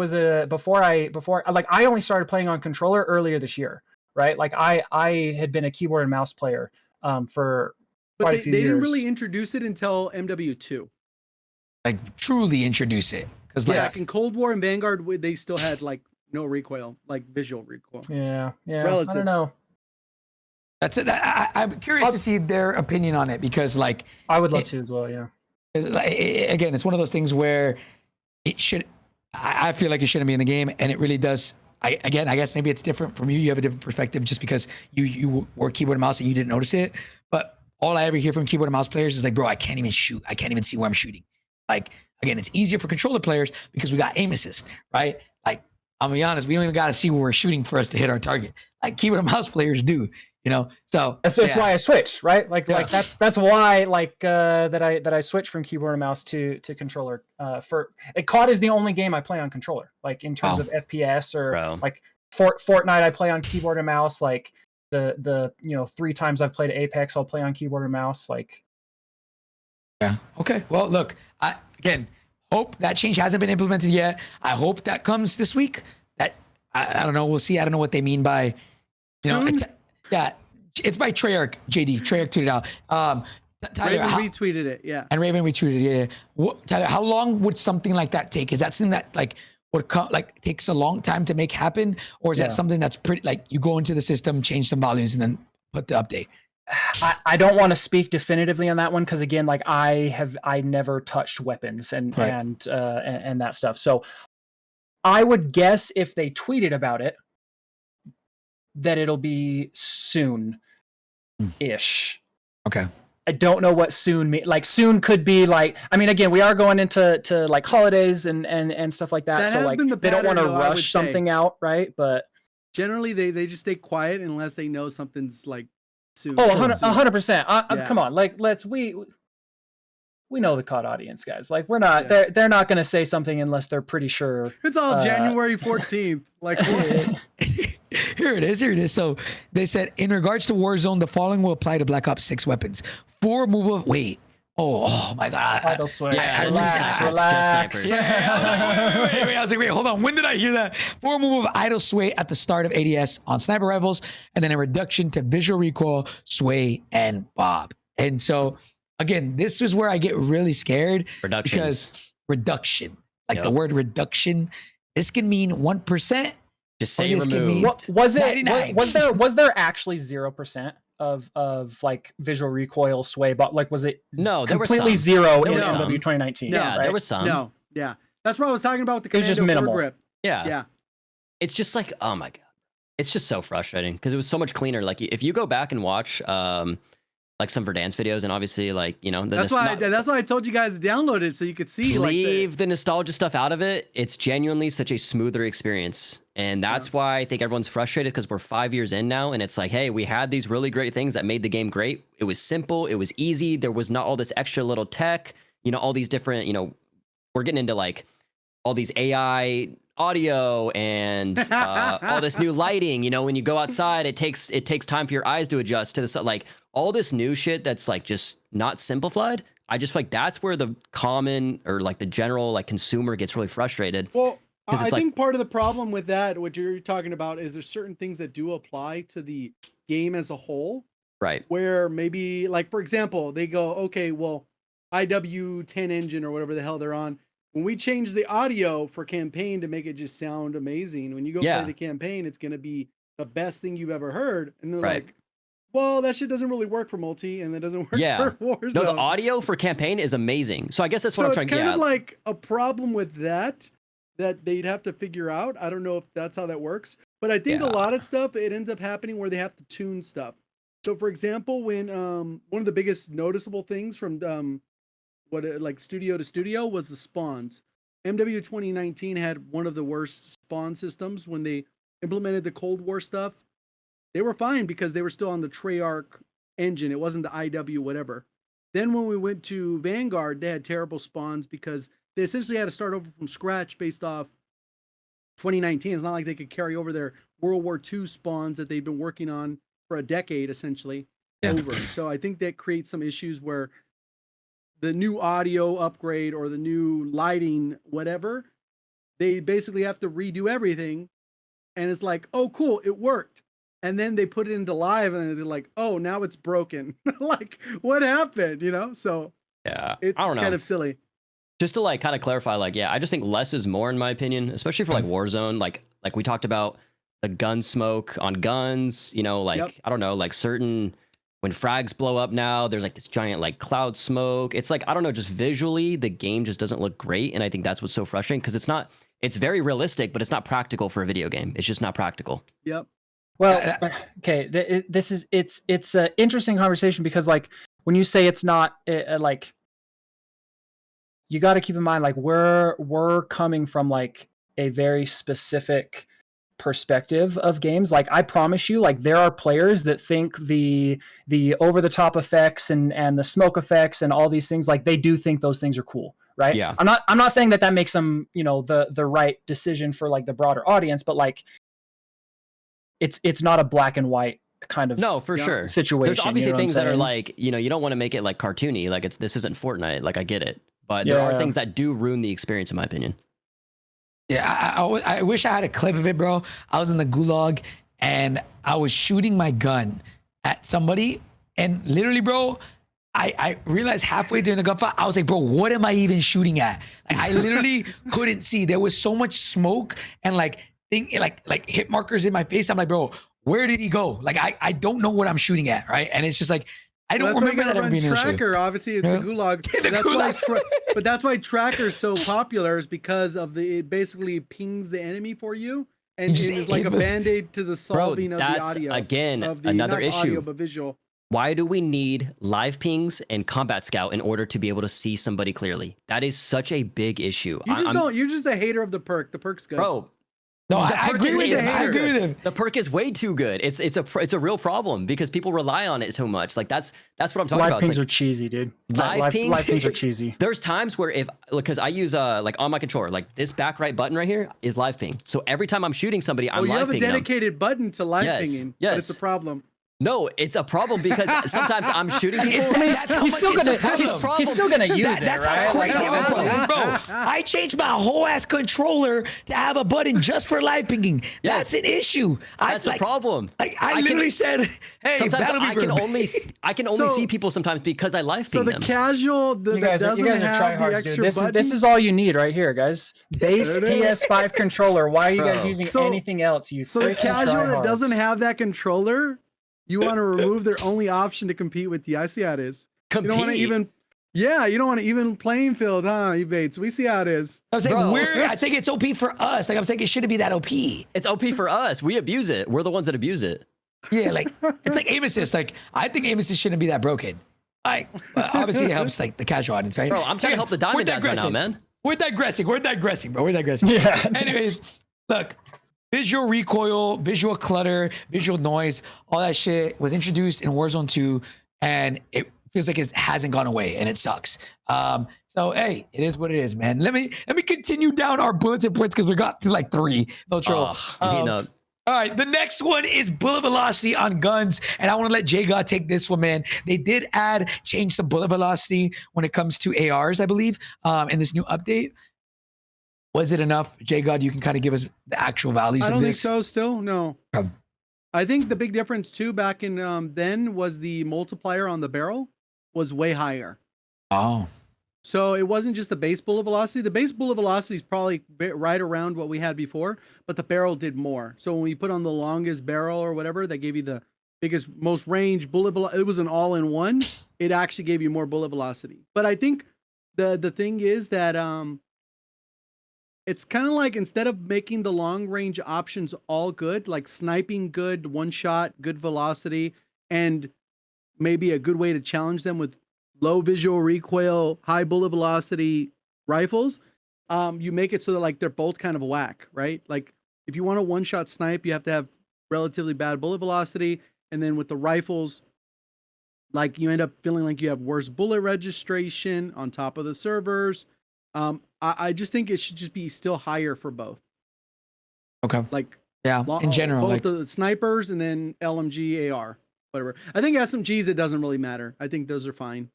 only started playing on controller earlier this year, right? Like I had been a keyboard and mouse player for quite a few years. They didn't really introduce it until MW2. Like truly introduce it, because like in Cold War and Vanguard, they still had like no recoil, like visual recoil. Yeah. Relative. I don't know. That's it. I'm curious to see their opinion on it because, like, I would love to as well. Yeah. Again, it's one of those things where it should. I feel like it shouldn't be in the game, and it really does. I guess maybe it's different from you. You have a different perspective just because you were keyboard and mouse and you didn't notice it. But all I ever hear from keyboard and mouse players is like, bro, I can't even shoot. I can't even see where I'm shooting. Like, again, it's easier for controller players because we got aim assist, right? Like, I'm gonna be honest, we don't even got to see where we're shooting for us to hit our target. Like keyboard and mouse players do. You know, so that's why I switched, right? Like that's why that I switched from keyboard and mouse to controller. For COD is the only game I play on controller. Like in terms of FPS or like Fortnite, I play on keyboard and mouse. Like the 3 times I've played Apex, I'll play on keyboard and mouse. Like, yeah, okay. Well, look, I hope that change hasn't been implemented yet. I hope that comes this week. That I don't know. We'll see. I don't know what they mean by yeah, it's by Treyach, JD. Treyach tweeted out. Tyler, Raven retweeted it, yeah. And Raven retweeted it, yeah. Tyler, how long would something like that take? Is that something that like would takes a long time to make happen, or is that something that's pretty like you go into the system, change some values, and then put the update? I don't want to speak definitively on that one because again, like I never touched weapons and that stuff. So I would guess if they tweeted about it, that it'll be soon-ish. Okay. I don't know what soon mean. Like soon could be like, I mean, again, we are going into like holidays and stuff like that. So like they don't want to rush something out, right? But generally they just stay quiet unless they know something's like soon. Oh, 100%. Come on. Like we know the COD audience, guys. Like we're not, they're not going to say something unless they're pretty sure. It's all January 14th. Like what? Here it is. So they said, in regards to Warzone, the following will apply to Black Ops 6 weapons. 4 removal. Wait, Oh my God. Idle Sway. Yeah, relax. just Relax. snipers. I was like, wait, hold on. When did I hear that? Forward move of idle sway at the start of ADS on sniper rifles, and then a reduction to visual recoil, sway, and bob. And so, again, this is where I get really scared Reductions. because reduction, like the Yep. word reduction, this can mean 1%. Just Or say this could remove. be- What was it? 99. Was there actually 0% of like visual recoil sway, but like was it No, there was completely some. zero There in was some. MW 2019? Yeah, right? there was some. No, yeah, that's what I was talking about with the It was just commando minimal. foregrip. Yeah. Yeah, It's just like, oh my God. It's just so frustrating because it was so much cleaner. Like if you go back and watch like some Verdansk videos, and obviously like, you know, that's why I told you guys to download it so you could see. leave the nostalgia stuff out of it. It's genuinely such a smoother experience. And that's why I think everyone's frustrated because we're 5 years in now. And it's like, hey, we had these really great things that made the game great. It was simple. It was easy. There was not all this extra little tech, you know, all these different, you know, we're getting into like all these AI audio and all this new lighting. You know, when you go outside, it takes time for your eyes to adjust to this, like all this new shit that's like just not simplified. I just feel like that's where the common or like the general like consumer gets really frustrated. Well, 'Cause I it's like- think part of the problem with that, what you're talking about, is there's certain things that do apply to the game as a whole, Right. where maybe, like, for example, they go, okay, well, IW10 engine or whatever the hell they're on. When we change the audio for campaign to make it just sound amazing, when you go Yeah. play the campaign, it's going to be the best thing you've ever heard. And they're Right. like, well, that shit doesn't really work for multi, and that doesn't work Yeah. for Warzone. No, the audio for campaign is amazing. So I guess that's what So I'm it's trying. kind Yeah. of like a problem with that they'd have to figure out. I don't know if that's how that works, but I think a Yeah. lot of stuff, it ends up happening where they have to tune stuff. So for example, when one of the biggest noticeable things from like studio to studio was the spawns. MW 2019 had one of the worst spawn systems. When they implemented the Cold War stuff, they were fine because they were still on the Treyach engine. It wasn't the IW whatever. Then when we went to Vanguard, they had terrible spawns because they essentially had to start over from scratch based off 2019. It's not like they could carry over their World War II spawns that they've been working on for a decade, essentially, over. So I think that creates some issues where the new audio upgrade or the new lighting, whatever, they basically have to redo everything. And it's like, oh, cool, it worked. And then they put it into live and it's like, oh, now it's broken. Like, what happened? You know? So Yeah. it's I don't know. kind of silly. Just to like kind of clarify, like, yeah, I just think less is more in my opinion, especially for like Warzone. Like we talked about the gun smoke on guns, you know, like, Yep. I don't know, like certain, when frags blow up now, there's like this giant like cloud smoke. It's like, I don't know, just visually, the game just doesn't look great. And I think that's what's so frustrating because it's very realistic, but it's not practical for a video game. It's just not practical. Yep. Well, okay, it's an interesting conversation because like when you say it's not like, you got to keep in mind like we're coming from like a very specific perspective of games. Like I promise you, like there are players that think the over the top effects and the smoke effects and all these things, like they do think those things are cool, right? Yeah. I'm not saying that makes them, you know, the right decision for like the broader audience, but like it's not a black and white kind of No, for sure. situation. There's obviously you know what I'm things that are saying? like, you know, you don't want to make it like cartoony. Like this isn't Fortnite. Like I get it, but there are Yeah. things that do ruin the experience, in my opinion. Yeah, I wish I had a clip of it, bro. I was in the gulag and I was shooting my gun at somebody, and literally, bro, I realized halfway during the gunfight, I was like, bro, what am I even shooting at? Like, I literally couldn't see. There was so much smoke and like hit markers in my face. I'm like, bro, where did he go? Like, I don't know what I'm shooting at, right? And it's just like, I don't That's why you remember gotta that ever run being an issue. Tracker. Obviously, it's Yeah. the gulag. The That's why gulag. but that's why Tracker's so popular, is because of it basically pings the enemy for you, and You just it is like a aim it. band-aid to the solving of the that's audio. again of the, another not audio, issue. but visual. Why do we need live pings and combat scout in order to be able to see somebody clearly? That is such a big issue. You just I'm- don't. You're just a hater of the perk. The perk's good. bro. No, the I perk agree is- with is him. too I agree good. with him. The perk is way too good. It's a real problem because people rely on it so much. Like that's what I'm talking live about. pings It's are like, cheesy, dude. Live pings? Live pings are cheesy. there's times where because I use like on my controller, like this back right button right here is live ping. So every time I'm shooting somebody, I'm you live have a pinging them. dedicated button to live Yes, pinging. yes. But it's a problem. No, it's a problem because sometimes I'm shooting people. That's how he's much still it's a gonna problem. he's still gonna use it, That's right? how crazy Like, I'm obviously. bro. I changed my whole ass controller to have a button just for live pinging. That's an issue. That's the problem. Like I literally said, hey, Sometimes that'll be I can only So- see people sometimes because I live So ping the them. casual that You guys are doesn't have the tryhards, extra dude. button. This is all you need right here, guys. Base There it is. PS5 controller. Why are you guys Bro. using So- anything else? You So the freaking casual that tryhards. doesn't have that controller, you want to remove their only option to compete with you. I see how it is. You don't want to even, you don't want to even playing field, huh, Ebatez? We see how it is. I'm saying Bro. I think it's OP for us. Like I'm saying it shouldn't be that OP. It's OP for us. We abuse it. We're the ones that abuse it. Yeah, like it's like aim assist. Like I think aim assist shouldn't be that broken. Like obviously it helps like the casual audience, right? Bro, I'm trying to help the We're diamond guys right now, digressing. man. We're digressing, bro. We're digressing. Yeah. Anyways, look, visual recoil, visual clutter, visual noise, all that shit was introduced in Warzone 2, and it feels like it hasn't gone away, and it sucks. So hey, it is what it is, man. Let me continue down our bullets and points because we got to like 3. No troll. All right, the next one is bullet velocity on guns, and I want to let JGOD take this one, man. They did change some bullet velocity when it comes to ARs, I believe, in this new update. Was it enough, JGOD? You can kind of give us the actual values I of don't think this. so. Still, no. I think the big difference too back in then was the multiplier on the barrel was way higher. Oh, So it wasn't just the base bullet velocity. The base bullet velocity is probably right around what we had before, but the barrel did more. So when we put on the longest barrel or whatever, that gave you the biggest, most range bullet velocity. It was an all-in-one. It actually gave you more bullet velocity. But I think the thing is that it's kind of like instead of making the long range options all good, like sniping good, one shot, good velocity, and maybe a good way to challenge them with low visual recoil, high bullet velocity rifles, you make it so that like they're both kind of whack, right? Like if you want a one-shot snipe, you have to have relatively bad bullet velocity, and then with the rifles, like you end up feeling like you have worse bullet registration on top of the servers. I just think it should just be still higher for both. okay. Like Yeah, in general, both like the snipers and then LMG, AR, whatever. I think SMGs, it doesn't really matter. I think those are fine.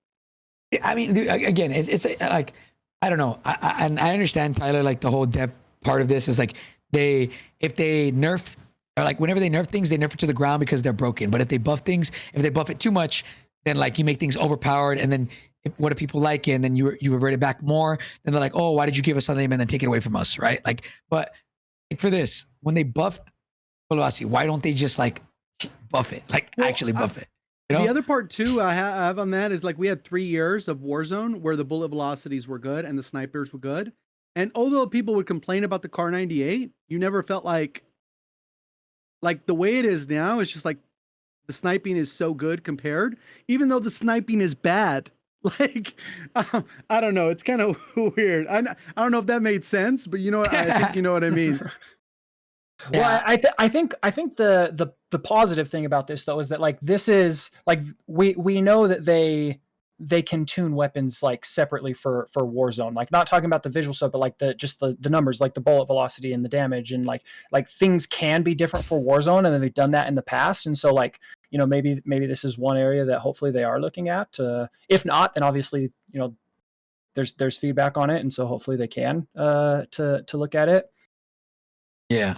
I mean, dude, again, it's like I don't know. I understand, Tyler. Like the whole dev part of this is like if they nerf or like whenever they nerf things, they nerf it to the ground because they're broken. But if they buff things, if they buff it too much, then like you make things overpowered, and then what if people like it, and then you revert it back more? Then they're like, oh, why did you give us something and then take it away from us, right? Like, but like for this, when they buffed velocity, why don't they just like buff it, like actually buff it? You know? The other part too I have on that is like we had 3 years of Warzone where the bullet velocities were good and the snipers were good. And although people would complain about the Car 98, you never felt like the way it is now, it's just like the sniping is so good compared, even though the sniping is bad. Like, I don't know. It's kind of weird. I don't know if that made sense, but you know what? I think you know what I mean. Well, I think the positive thing about this though is that like this is like we know that they can tune weapons like separately for Warzone, like not talking about the visual stuff, but like the numbers, like the bullet velocity and the damage, and like things can be different for Warzone, and then they've done that in the past, and so like you know maybe this is one area that hopefully they are looking at. If not, then obviously you know there's feedback on it, and so hopefully they can to look at it. Yeah.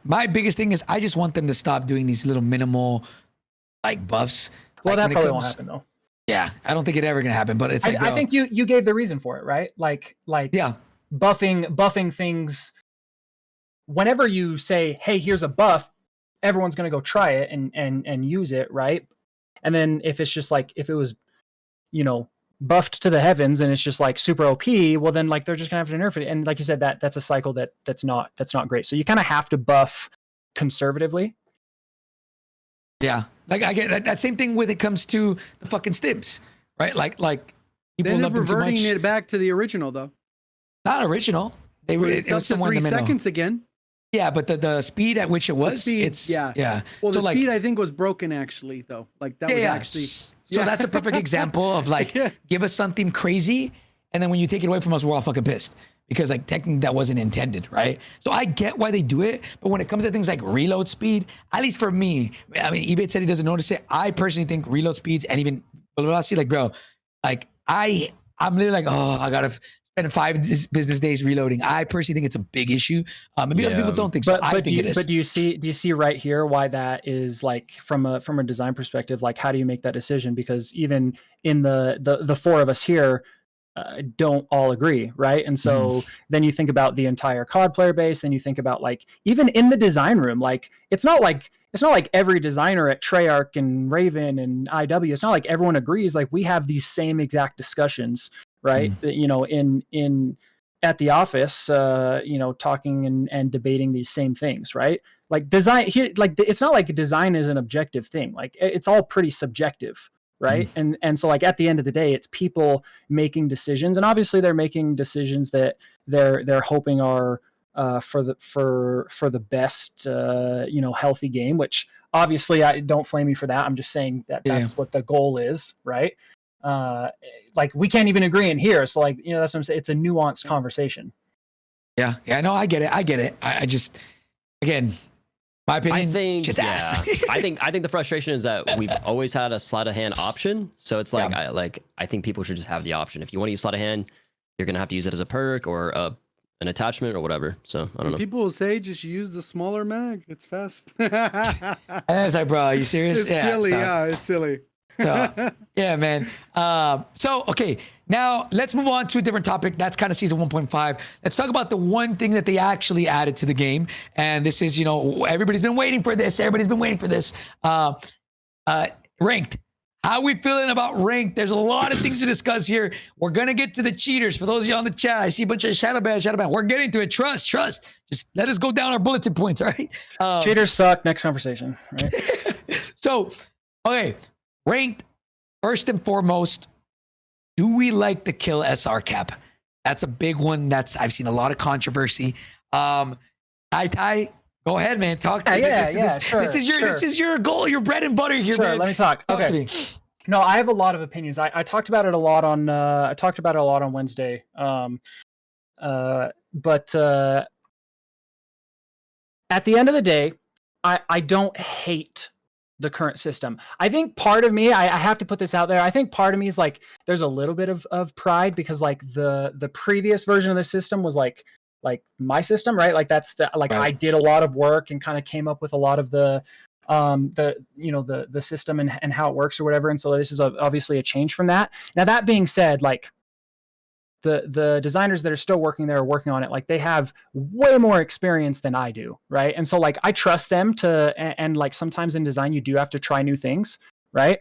My biggest thing is I just want them to stop doing these little minimal like buffs. Well, like, that when it probably won't comes- happen though. Yeah, I don't think it ever gonna happen. But it's like I think you gave the reason for it, right? Like yeah, buffing things. Whenever you say, "Hey, here's a buff," everyone's gonna go try it and use it, right? And then if it's just like if it was, you know, buffed to the heavens and it's just like super OP, well then like they're just gonna have to nerf it. And like you said, that's a cycle that's not great. So you kind of have to buff conservatively. yeah. Like I get that same thing when it comes to the fucking stims, right? Like They people ended love up them too reverting much. it back to the original though. Not original. They were It's it up was to somewhere in 3 the middle. seconds again. Yeah, but the speed at which it was, speed, it's yeah. yeah. Well, so the like, speed I think was broken actually though. Like that was actually. So Yeah. that's a perfect example of like Yeah. give us something crazy, and then when you take it away from us, we're all fucking pissed. because like technically that wasn't intended, right? So I get why they do it, but when it comes to things like reload speed, at least for me, I mean, Ebatez said he doesn't notice it. I personally think reload speeds and even velocity, like bro, like I'm literally like, oh, I gotta spend 5 business days reloading. I personally think it's a big issue. Maybe other people don't think so. I think it is. But do you see right here why that is, like from a design perspective? Like, how do you make that decision? Because even in the 4 of us here don't all agree, right? And so then you think about the entire COD player base. Then you think about like even in the design room, like it's not like every designer at Treyarch and Raven and IW. It's not like everyone agrees. Like we have these same exact discussions, right? You know, in at the office, you know, talking and debating these same things, right? Like design here, like it's not like design is an objective thing. Like it's all pretty subjective, right? And so like at the end of the day, it's people making decisions, and obviously they're making decisions that they're hoping are for the best, you know, healthy game. Which obviously I don't flame you for that. I'm just saying that that's what the goal is, right? Like we can't even agree in here. So like, you know, that's what I'm saying. It's a nuanced conversation. Yeah. No, I get it. I just, again, my opinion. I think, shit's ass. I think the frustration is that we've always had a sleight of hand option. So it's like, I think people should just have the option. If you want to use sleight of hand, you're gonna have to use it as a perk or an attachment or whatever. So I don't know. People will say just use the smaller mag. It's fast. And I was like, bro, are you serious? It's silly. So, Yeah, it's silly. so, yeah, man. So, okay, now let's move on to a different topic. That's kind of season 1.5. Let's talk about the one thing that they actually added to the game. And this is, you know, everybody's been waiting for this. Ranked. How we feeling about ranked? There's a lot of things to discuss here. We're going to get to the cheaters. For those of you on the chat, I see a bunch of shadow ban. We're getting to it. Trust. Just let us go down our bulletin points, all right? Cheaters suck. Next conversation, right? So, okay. Ranked, first and foremost, do we like the kill SR cap? That's a big one. I've seen a lot of controversy. Ty, go ahead, man. Talk to me. This is your goal, your bread and butter here, man. Let me talk. Okay. No, I have a lot of opinions. I talked about it a lot on Wednesday. But at the end of the day, I don't hate the current system. I think part of me, I have to put this out there. I think part of me is like, there's a little bit of pride because like the previous version of the system was like my system, right? Like that's right. I did a lot of work and kind of came up with a lot of the system and how it works or whatever. And so this is obviously a change from that. Now that being said, like the designers that are still working there are working on it. Like they have way more experience than I do. Right. And so like, I trust them and like sometimes in design, you do have to try new things. Right.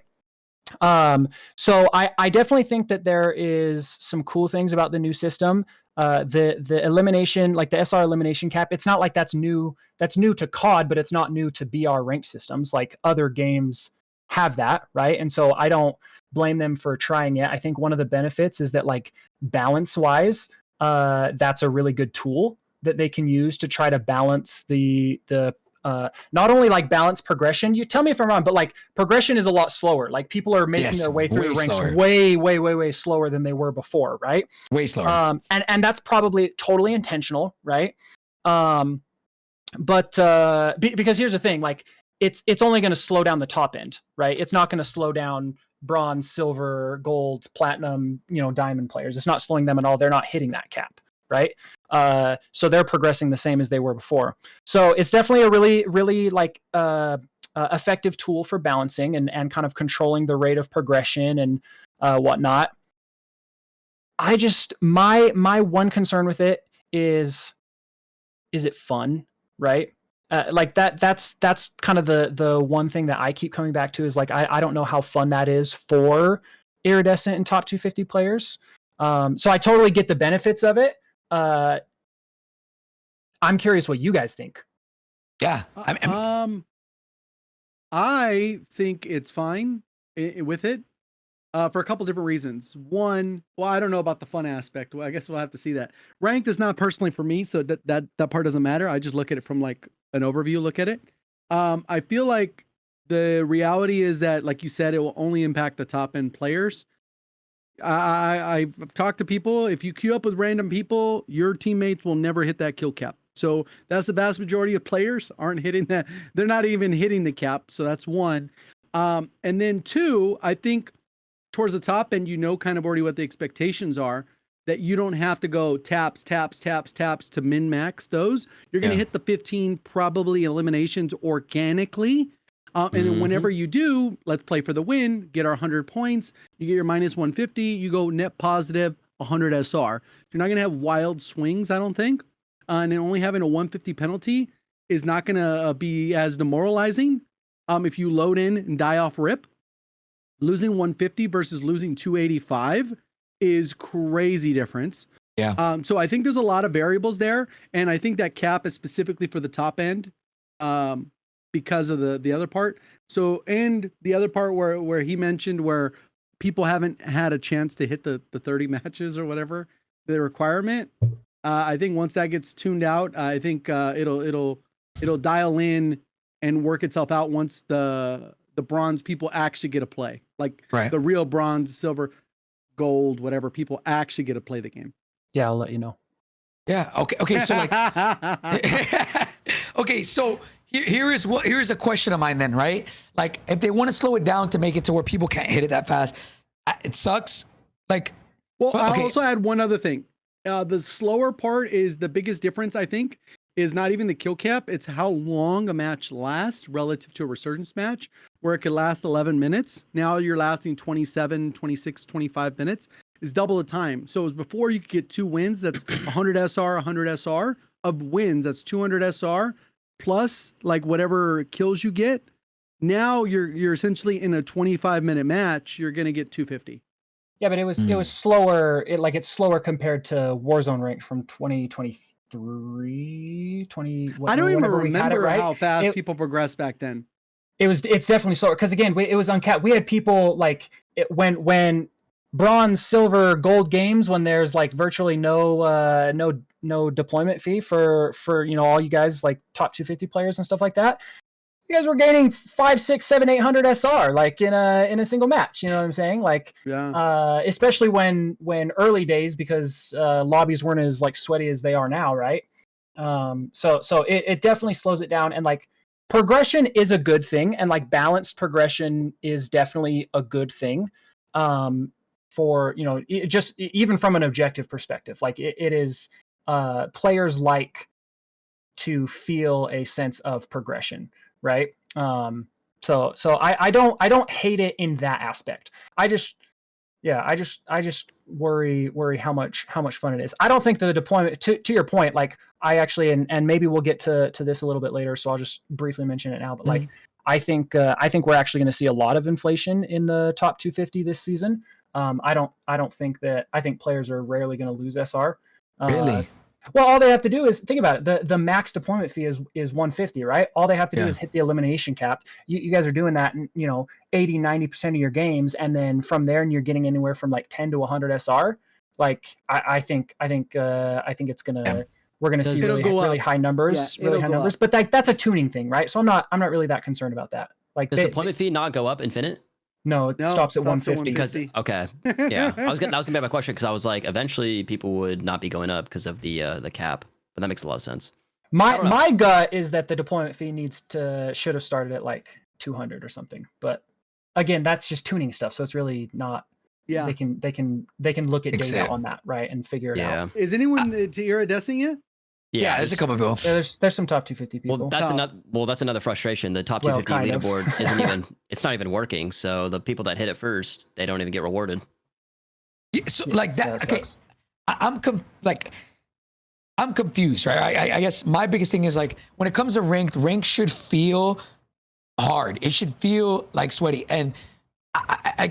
So I definitely think that there is some cool things about the new system. The elimination, like the SR elimination cap, it's not like that's new to COD, but it's not new to BR ranked systems. Like other games have that. Right. And so I don't blame them for trying it. I think one of the benefits is that like balance wise, that's a really good tool that they can use to try to balance the not only like balance progression. You tell me if I'm wrong, but like progression is a lot slower. Like people are making their way through the ranks way slower than they were before, right? Way slower. And that's probably totally intentional, right? But because here's the thing, like it's only going to slow down the top end, right? It's not going to slow down bronze, silver, gold, platinum, diamond players. It's not slowing them at all. They're not hitting that cap, right? So they're progressing the same as they were before. So it's definitely a really, really like effective tool for balancing and kind of controlling the rate of progression and whatnot. I just my one concern with it is it fun, right? Like that's kind of the one thing that I keep coming back to is like I don't know how fun that is for iridescent and top 250 players. So I totally get the benefits of it. I'm curious what you guys think. Yeah. I think it's fine with it for a couple different reasons. One, well, I don't know about the fun aspect. Well, I guess we'll have to see that. Ranked is not personally for me, so that part doesn't matter. I just look at it from like an overview look at it. I feel like the reality is that, like you said, it will only impact the top end players. I've talked to people. If you queue up with random people, your teammates will never hit that kill cap. So that's the vast majority of players aren't hitting that. They're not even hitting the cap. So that's one. And then two, I think towards the top end, kind of already what the expectations are, that you don't have to go taps to min max those. You're going to hit the 15 probably eliminations organically. And then whenever you do, let's play for the win, get our 100 points, you get your minus 150, you go net positive 100 SR. You're not going to have wild swings, I don't think. And then only having a 150 penalty is not going to be as demoralizing. If you load in and die off rip, losing 150 versus losing 285 is crazy difference. Yeah. So I think there's a lot of variables there. And I think that cap is specifically for the top end. Because of the other part. So, and the other part where he mentioned where people haven't had a chance to hit the 30 matches or whatever, the requirement. I think once that gets tuned out, I think it'll dial in and work itself out once the bronze people actually get to play. Like the real bronze, silver, gold, whatever people actually get to play the game. Yeah, I'll let you know. Yeah. Okay. So like, okay. So here's a question of mine then, right? Like, if they want to slow it down to make it to where people can't hit it that fast, it sucks. Like, well, I also add one other thing. The slower part is the biggest difference, I think, is not even the kill cap. It's how long a match lasts relative to a resurgence match, where it could last 11 minutes. Now you're lasting 27, 26, 25 minutes. It's double the time. So it was before you could get 2 wins. That's 100 SR, 100 SR of wins. That's 200 SR plus like whatever kills you get. Now you're essentially in a 25-minute match. You're going to get 250. Yeah, but it was slower. It's slower compared to Warzone Ranked from 2023, 20. I don't even remember how fast people progressed back then. It's definitely slower because again, it was uncapped. We had people like when bronze, silver, gold games, when there's like virtually no deployment fee for all you guys like top 250 players and stuff like that. You guys were gaining 5, 6, 7, 800 SR like in a single match. You know what I'm saying? Like, especially when early days, because lobbies weren't as like sweaty as they are now, right? So it definitely slows it down, and like progression is a good thing, and like balanced progression is definitely a good thing. For just even from an objective perspective, like it is players like to feel a sense of progression, right? So I don't hate it in that aspect. I just worry how much fun it is. I don't think the deployment, to your point, like I actually, and maybe we'll get to this a little bit later, so I'll just briefly mention it now, but like I think we're actually going to see a lot of inflation in the top 250 this season. I think players are rarely going to lose SR. Really? Well, all they have to do is think about it. The max deployment fee is 150, right? All they have to do is hit the elimination cap. You guys are doing that in 80, 90% of your games, and then from there, and you're getting anywhere from like 10 to 100 SR. Like I think it's gonna we're gonna see really high numbers, numbers. But that's a tuning thing, right? So I'm not really that concerned about that. Like, does deployment fee not go up infinite? No, it stops at 150. Because okay, yeah, that was gonna be my question, because I was like, eventually people would not be going up because of the cap, but that makes a lot of sense. My gut is that the deployment fee should have started at like 200 or something, but again, that's just tuning stuff, so it's really not. Yeah, they can look at data on that, right, and figure it out. Is anyone to Ebatezing yet? Yeah, there's a couple people. There's some top 250 people. That's another frustration. The top 250 leaderboard isn't even. It's not even working. So the people that hit it first, they don't even get rewarded. Yeah, so like that. Okay, I'm confused, right? I guess my biggest thing is like when it comes to ranked should feel hard. It should feel like sweaty. And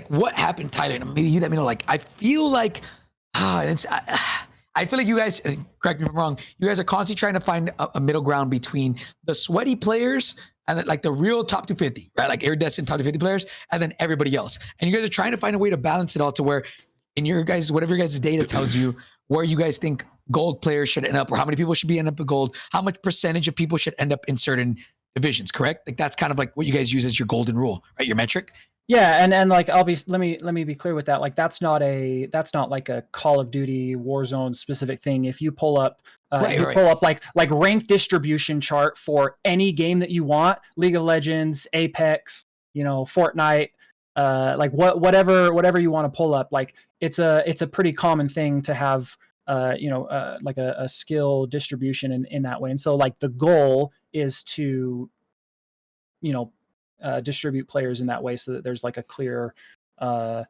what happened, Tyler? Maybe you let me know. Like I feel like I feel like you guys, correct me if I'm wrong, you guys are constantly trying to find a middle ground between the sweaty players and like the real top 250, right? Like iridescent top 250 players, and then everybody else. And you guys are trying to find a way to balance it all to where in your guys, whatever your guys' data tells you, where you guys think gold players should end up, or how many people should end up at gold, how much percentage of people should end up in certain divisions, correct? Like that's kind of like what you guys use as your golden rule, right? Your metric. Yeah, and like let me be clear with that. Like that's not like a Call of Duty Warzone specific thing. If you pull up pull up like rank distribution chart for any game that you want, League of Legends, Apex, Fortnite, like whatever you want to pull up, like it's a pretty common thing to have like a skill distribution in that way. And so like the goal is to distribute players in that way so that there's like a clear like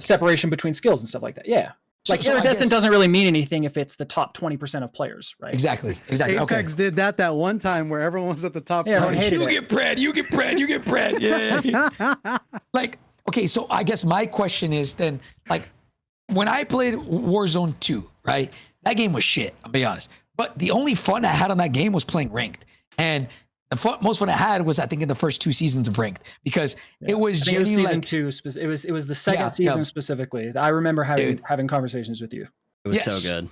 separation between skills and stuff like that. Yeah. Like iridescent doesn't really mean anything if it's the top 20% of players, right? Exactly. Apex did that one time where everyone was at the top. Yeah, you get bread. Yeah. Like, okay, so I guess my question is then, like, when I played Warzone 2, right? That game was shit, I'll be honest. But the only fun I had on that game was playing ranked. And the most fun I had was, I think, in the first 2 seasons of ranked, because it was genuinely season 2. It was the second season specifically. I remember having conversations with you. It was so good.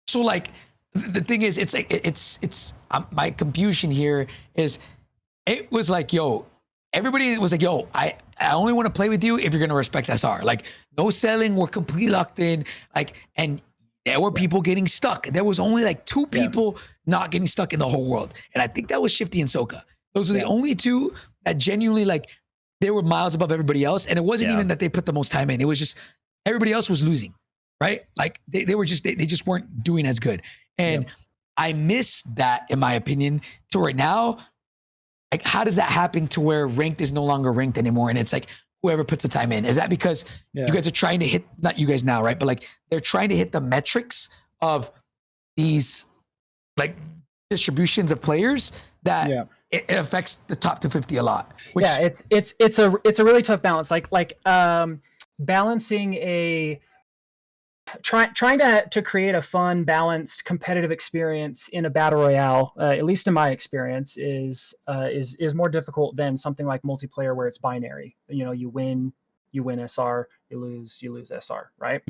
So like, the thing is, it's like it's my confusion here is, it was like, yo, everybody was like, yo, I only want to play with you if you're gonna respect SR. Like, no selling, we're completely locked in. Like, and there were people getting stuck. There was only like 2 people not getting stuck in the whole world. And I think that was Shifty and Soka. Those were the only 2 that genuinely, like, they were miles above everybody else. And it wasn't even that they put the most time in. It was just everybody else was losing, right? Like they just weren't doing as good. And I miss that, in my opinion, to right now. Like, how does that happen to where ranked is no longer ranked anymore? And it's like, whoever puts the time in? Is that because you guys are trying to hit, not you guys now, right? But like, they're trying to hit the metrics of these like distributions of players that it affects the top 250 a lot. Which, it's a really tough balance. Like balancing trying to create a fun, balanced, competitive experience in a battle royale, at least in my experience, is more difficult than something like multiplayer where it's binary. You win SR, you lose SR, right?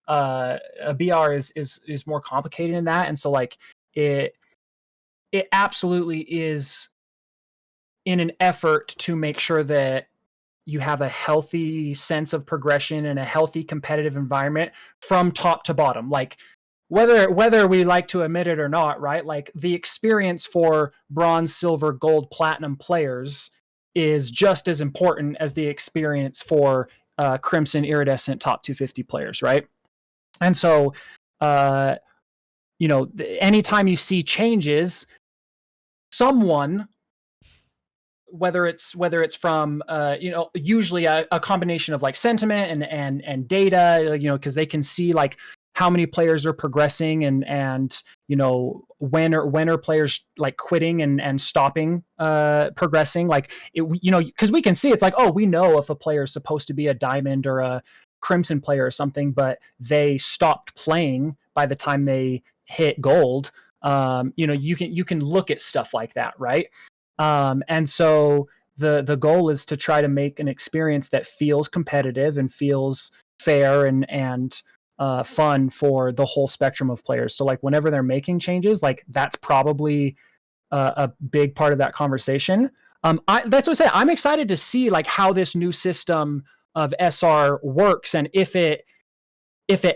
A BR is more complicated in that, and so like it absolutely is in an effort to make sure that you have a healthy sense of progression and a healthy competitive environment from top to bottom. Like whether we like to admit it or not, right? Like the experience for bronze, silver, gold, platinum players is just as important as the experience for crimson, iridescent top 250 players, right? And so, anytime you see changes, someone, whether it's from usually a combination of like sentiment and data, because they can see like how many players are progressing and when are players like quitting and stopping progressing, like because we can see it's like, oh, we know if a player is supposed to be a diamond or a crimson player or something, but they stopped playing by the time they hit gold. You can look at stuff like that, right? And so the goal is to try to make an experience that feels competitive and feels fair and fun for the whole spectrum of players. So like whenever they're making changes, like that's probably a big part of that conversation. That's what I said. I'm excited to see like how this new system of SR works, and if it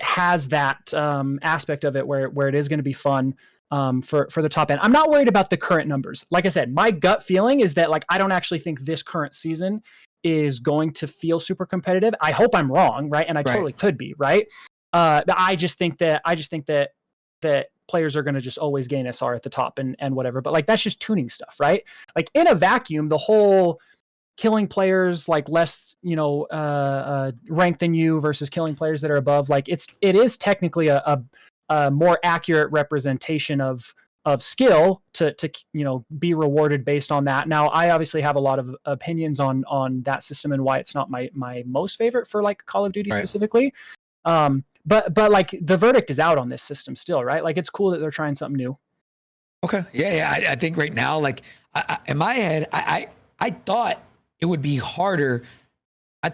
has that aspect of it where it is going to be fun for the top end. I'm not worried about the current numbers. Like I said, my gut feeling is that like I don't actually think this current season is going to feel super competitive. I hope I'm wrong, right? And I totally could be, right? I just think that players are going to just always gain SR at the top and whatever. But like that's just tuning stuff, right? Like in a vacuum, the whole killing players like less, ranked than you versus killing players that are above, like it is technically a more accurate representation of skill to be rewarded based on that. Now, I obviously have a lot of opinions on that system and why it's not my most favorite for like Call of Duty specifically. But like the verdict is out on this system still, right? Like it's cool that they're trying something new. Okay. Yeah. I think right now, like in my head, I thought it would be harder. I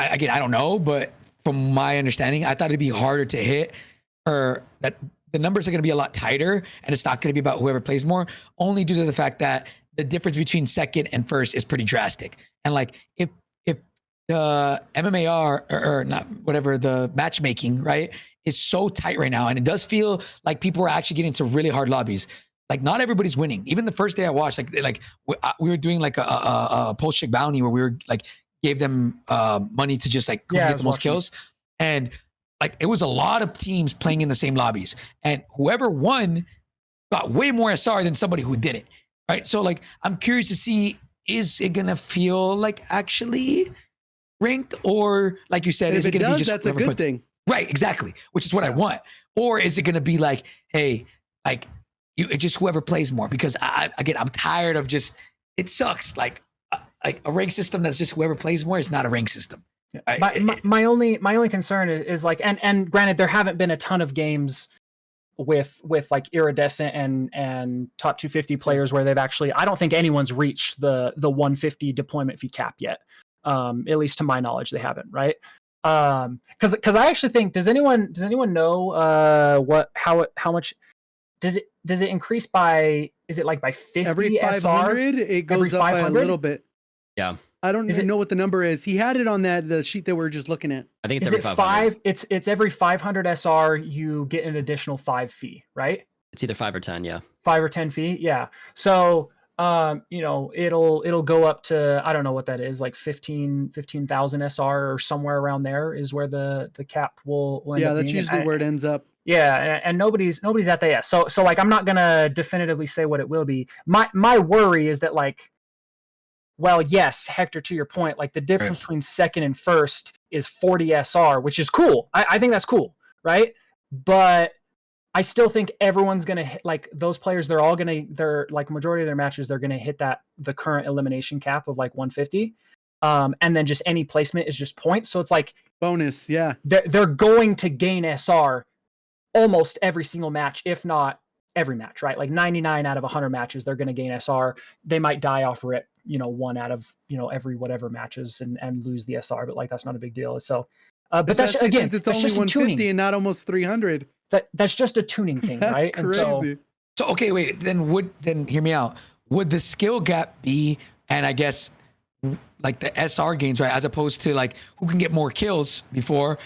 don't know, but from my understanding, I thought it'd be harder to hit, or that the numbers are going to be a lot tighter and it's not going to be about whoever plays more, only due to the fact that the difference between second and first is pretty drastic. And like if the MMAR or not whatever the matchmaking, right, is so tight right now, and it does feel like people are actually getting into really hard lobbies. Like not everybody's winning. Even the first day I watched, like we were doing like a Pullze Check bounty where we were like gave them money to just like get the most kills, and like it was a lot of teams playing in the same lobbies, and whoever won got way more SR than somebody who didn't. Right. So like I'm curious to see, is it gonna feel like actually ranked, or like you said, is it gonna be just that's a good thing? Right, exactly. Which is what I want. Or is it gonna be like, hey, like it's just whoever plays more? Because I'm tired of just, it sucks. Like a rank system that's just whoever plays more is not a rank system. My only concern is like, and granted, there haven't been a ton of games with like iridescent and top 250 players where they've actually, I don't think anyone's reached the 150 deployment fee cap yet. At least to my knowledge, they haven't, right? Because I actually think, does anyone know how much does it increase by? Is it like by 50 every 500? SR? It goes up by a little bit. Yeah. I don't even know what the number is. He had it on the sheet that we were just looking at. I think it's is every it 500. It's every 500 SR you get an additional 5 fee, right? It's either 5 or 10, yeah. 5 or 10 fee, yeah. So it'll go up to, I don't know what that is, like 15,000 SR or somewhere around there is where the cap will end up that's being. usually where it ends up. Yeah, and nobody's at that yet. So like I'm not gonna definitively say what it will be. My worry is that like, well, yes, Hector, to your point, like the difference between second and first is 40 SR, which is cool. I think that's cool, right? But I still think everyone's gonna hit, like those players. They're like majority of their matches, they're gonna hit the current elimination cap of like 150, and then just any placement is just points. So it's like bonus, yeah. They're going to gain SR almost every single match, if not every match, right? Like 99 out of 100 matches, they're gonna gain SR. They might die off rip, 1 out of every whatever matches and lose the SR, but like that's not a big deal. So, but that's again, it's that's only just 150 and not almost 300. That's just a tuning thing, That's right? crazy. And so okay, wait. Then hear me out. Would the skill gap be, and I guess like the SR gains, right, as opposed to like who can get more kills before?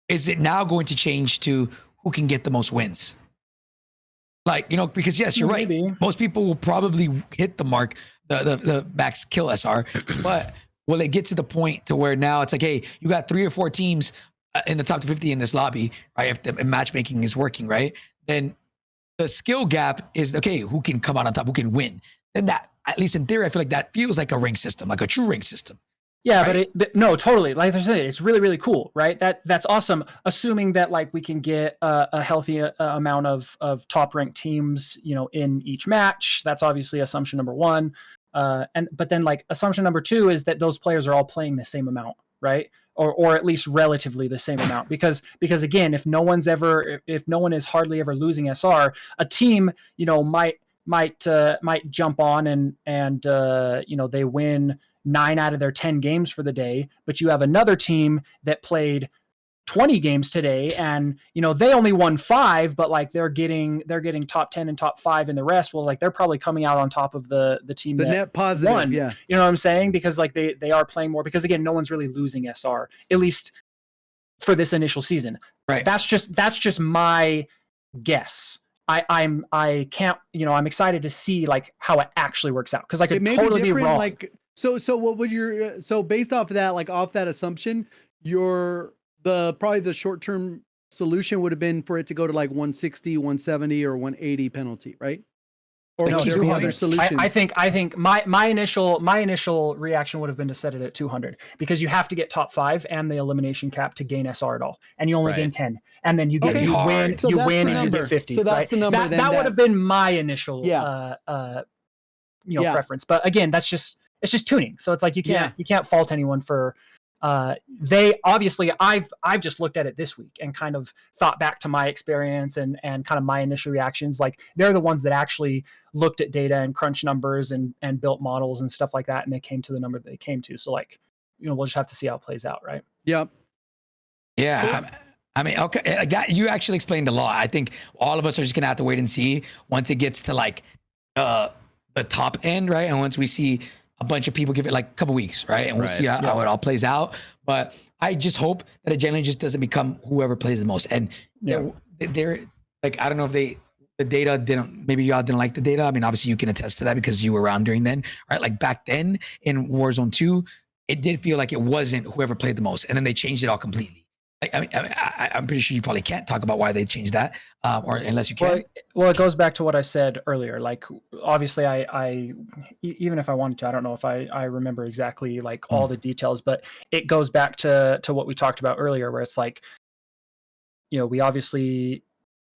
Is it now going to change to who can get the most wins? Like because yes, you're right. Most people will probably hit the mark, the max kill SR, but will it get to the point to where now it's like, hey, you got 3 or 4 teams in the top 50 in this lobby, right? If the matchmaking is working, right? Then the skill gap is, okay, who can come out on top, who can win? Then that, at least in theory, I feel like that feels like a ring system, like a true ring system. Yeah, right? but no, totally. Like I said, it's really, really cool, right? That's awesome. Assuming that like we can get a healthy amount of top ranked teams, in each match. That's obviously assumption number 1. But then like assumption number 2 is that those players are all playing the same amount, right? Or at least relatively the same amount, because again, if no one is hardly ever losing SR, a team might jump on and they win 9 out of their 10 games for the day, but you have another team that played 20 games today and they only won 5, but like they're getting top 10 and top 5 in the rest. Well, like they're probably coming out on top of the team the that net positive won. Yeah, you know what I'm saying? Because like they are playing more, because again, no one's really losing SR, at least for this initial season. Right. That's just my guess. I can't, I'm excited to see like how it actually works out, because I could totally be wrong. Like so what would your so based off of that, like off that assumption, probably the short-term solution would have been for it to go to like 160, 170 or 180 penalty, right? Or No, would there be other solutions? I think my initial reaction would have been to set it at 200, because you have to get top 5 and the elimination cap to gain SR at all, and you only gain 10, and then you get you win and you get 50. So that's the number. That would have been my initial Yeah. preference. But again, it's just tuning. So it's like you can't fault anyone for. They obviously, I've just looked at it this week and kind of thought back to my experience and kind of my initial reactions. Like they're the ones that actually looked at data and crunched numbers and built models and stuff like that, and they came to the number that they came to. So like, we'll just have to see how it plays out, right? Yep. Yeah. I mean, okay, you actually explained a lot. I think all of us are just gonna have to wait and see once it gets to like the the top end, right? And once we see a bunch of people give it like a couple weeks, right? And we'll see how it all plays out. But I just hope that it generally just doesn't become whoever plays the most. And they're like, I don't know if the data maybe y'all didn't like the data. I mean, obviously you can attest to that because you were around during then, right? Like back then in Warzone 2, it did feel like it wasn't whoever played the most. And then they changed it all completely. I'm pretty sure you probably can't talk about why they changed that, or unless you can. Well, it goes back to what I said earlier. Like, obviously, I even if I wanted to, I don't know if I remember exactly like all the details, but it goes back to what we talked about earlier, where it's like, you know, we obviously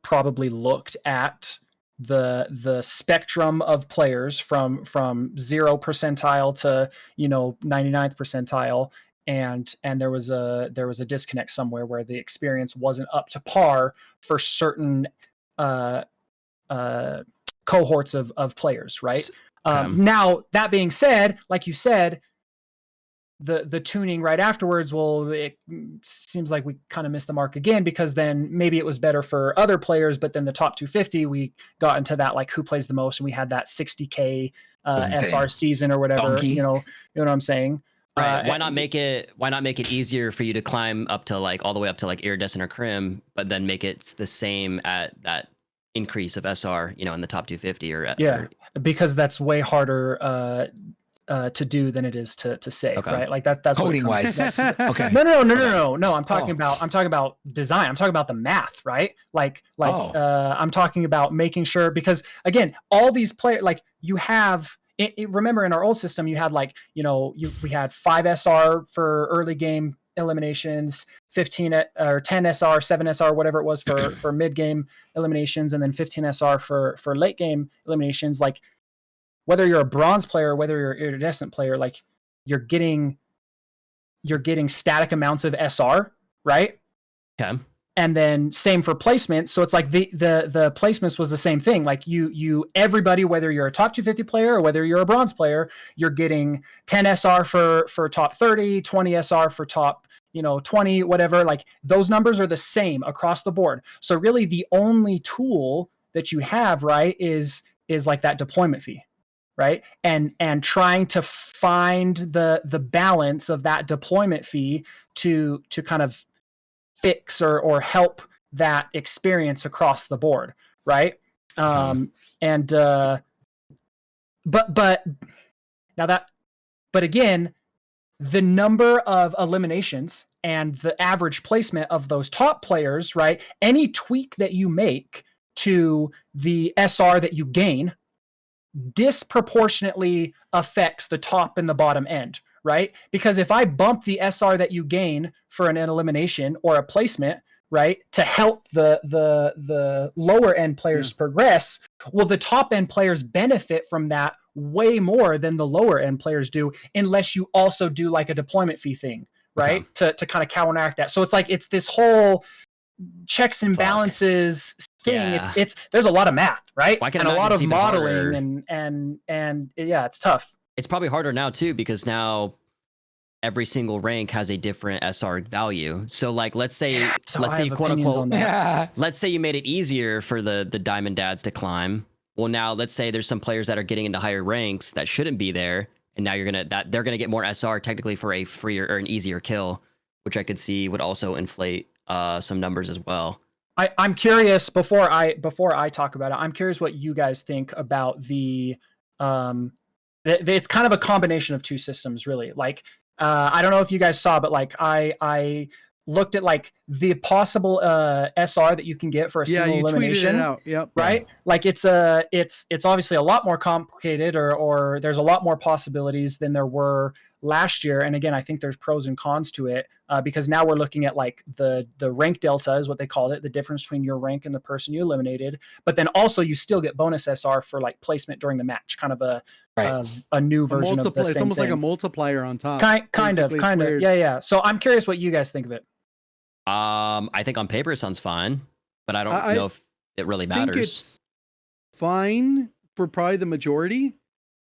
probably looked at the spectrum of players from 0 percentile to 99th percentile. And there was a disconnect somewhere where the experience wasn't up to par for certain cohorts of players, right? Now that being said, like you said, the tuning right afterwards, well, it seems like we kind of missed the mark again, because then maybe it was better for other players, but then the top 250, we got into that like who plays the most, and we had that 60K SR season or whatever. Donkey. You know what I'm saying? Right. Why not make it easier for you to climb up to like all the way up to like iridescent or crim, but then make it the same at that increase of SR, in the top 250 because that's way harder to do than it is to say, right? Like that's coding wise. Okay. No. I'm talking about design. I'm talking about the math, right? I'm talking about making sure, because again, all these players, like you have. Remember in our old system, you had like, we had 5 SR for early game eliminations, 15 or 10 SR, 7 SR, whatever it was for mid game eliminations, and then 15 SR for late game eliminations. Like whether you're a bronze player, whether you're an iridescent player, like you're getting static amounts of SR, right? Okay. And then same for placement. So it's like the placements was the same thing. Like everybody, whether you're a top 250 player or whether you're a bronze player, you're getting 10 SR for top 30, 20 SR for top, 20, whatever. Like those numbers are the same across the board. So really the only tool that you have, right, is like that deployment fee, right? And trying to find the balance of that deployment fee to kind of fix or help that experience across the board, right? But again, the number of eliminations and the average placement of those top players, right? Any tweak that you make to the SR that you gain disproportionately affects the top and the bottom end, right? Because if I bump the SR that you gain for an elimination or a placement, right, to help the lower end players progress, well, the top end players benefit from that way more than the lower end players do, unless you also do like a deployment fee thing, right? To kind of counteract that. So it's like, it's this whole checks and balances thing. It's there's a lot of math, right? And a lot of modeling and it's tough. It's probably harder now too, because now every single rank has a different SR value. So like, let's say quote unquote, let's say you made it easier for the diamond dads to climb. Well, now let's say there's some players that are getting into higher ranks that shouldn't be there, and now they're gonna get more SR technically for a freer or an easier kill, which I could see would also inflate some numbers as well. I'm curious, before I talk about it, I'm curious what you guys think about the it's kind of a combination of two systems, really. Like, I don't know if you guys saw, but like I looked at like the possible SR that you can get for a single elimination. Tweeted it out. Yep. Right? Like it's obviously a lot more complicated, or there's a lot more possibilities than there were last year. And again, I think there's pros and cons to it, because now we're looking at like the rank delta is what they called it, the difference between your rank and the person you eliminated. But then also you still get bonus SR for like placement during the match, kind of a new version of the same It's almost thing. like a multiplier on top. Kind of. Yeah. So I'm curious what you guys think of it. I think on paper it sounds fine, but I don't know if it really matters. I think it's fine for probably the majority.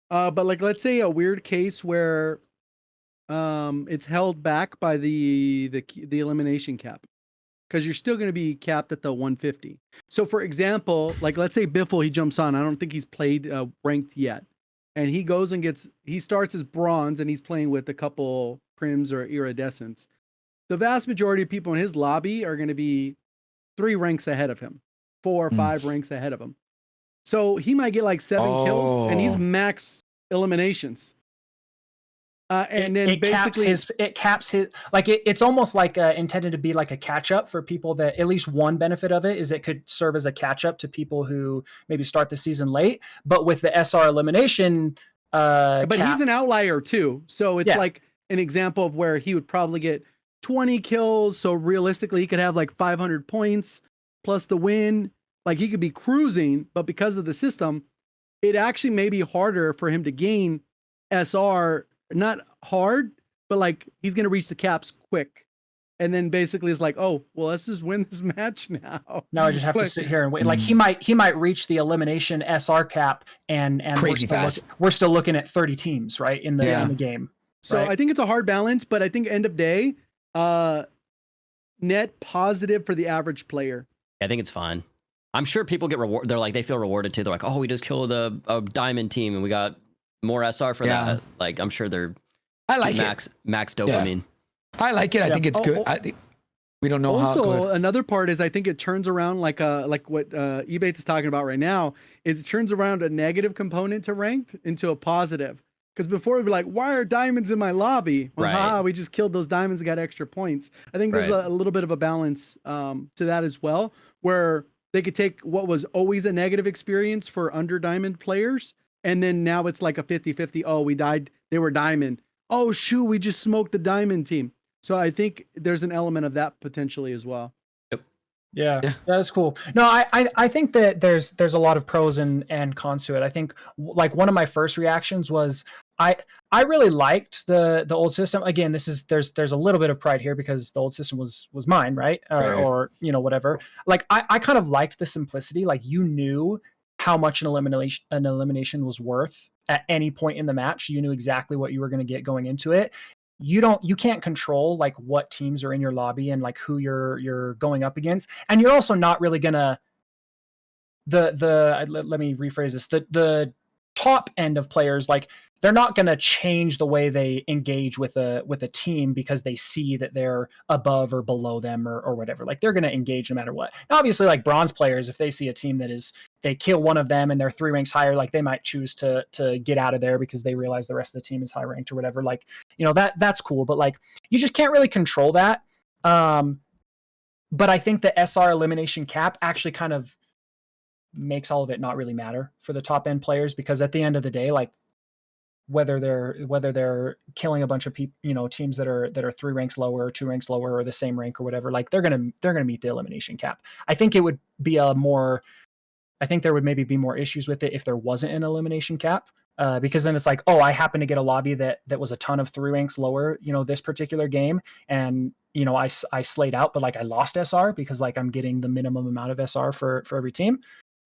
But like, let's say a weird case where it's held back by the elimination cap, because you're still going to be capped at the 150. So for example, like let's say Biffle, he jumps on. I don't think he's played ranked yet. and he goes and he starts as bronze and he's playing with a couple prims or iridescents, the vast majority of people in his lobby are going to be 3 ranks ahead of him, 4 or 5 ranks ahead of him. So he might get like 7 kills and he's max eliminations. And then basically it caps his like it's almost like intended to be like a catch up for people that at least one benefit of it is it could serve as a catch up to people who maybe start the season late. But with the SR elimination, but he's an outlier too. So it's like an example of where he would probably get 20 kills. So realistically, he could have like 500 points plus the win. Like he could be cruising, but because of the system, it actually may be harder for him to gain SR. Not hard, but like he's gonna reach the caps quick, and then basically it's like, oh well, let's just win this match now. Now I just have to sit here and wait. Like he might reach the elimination SR cap, and crazy fast. We're still looking at 30 teams, right, in the game. So right? I think it's a hard balance, but I think end of day, net positive for the average player. I think it's fine. I'm sure people get rewarded. They're like, they feel rewarded too. They're like, oh, we just killed a diamond team and we got more SR for that. Like, I'm sure they're max dopamine. I like it. I think it's good. I think we don't know also, another part is I think it turns around like what Ebatez is talking about right now is it turns around a negative component to ranked into a positive. Because before we'd be like, why are diamonds in my lobby? Well, we just killed those diamonds and got extra points. I think there's a little bit of a balance to that as well, where they could take what was always a negative experience for under diamond players. And then now it's like a 50-50. Oh, we died. They were diamond. Oh, shoot. We just smoked the diamond team. So I think there's an element of that potentially as well. Yep. Yeah, that's cool. No, I think that there's a lot of pros and cons to it. I think like one of my first reactions was I really liked the old system. Again, there's a little bit of pride here because the old system was mine, right? Or you know, whatever. Like I kind of liked the simplicity. Like you knew how much an elimination was worth at any point in the match. You knew exactly what you were going to get going into it. You can't control like what teams are in your lobby and like who you're going up against. And you're also not really gonna let me rephrase this. The top end of players, like they're not going to change the way they engage with a team because they see that they're above or below them or whatever. Like they're going to engage no matter what. Now, obviously, like bronze players, if they see a team they kill one of them and they're 3 ranks higher, like they might choose to get out of there because they realize the rest of the team is high ranked or whatever. Like, you know, that's cool, but like you just can't really control that. But I think the SR elimination cap actually kind of makes all of it not really matter for the top end players, because at the end of the day, like whether they're killing a bunch of people, you know, teams that are 3 ranks lower or 2 ranks lower or the same rank or whatever, like they're gonna meet the elimination cap. I think there would maybe be more issues with it if there wasn't an elimination cap, because then it's like, oh, I happen to get a lobby that was a ton of 3 ranks lower, you know, this particular game, and you know, I slayed out, but like I lost SR because like I'm getting the minimum amount of SR for every team,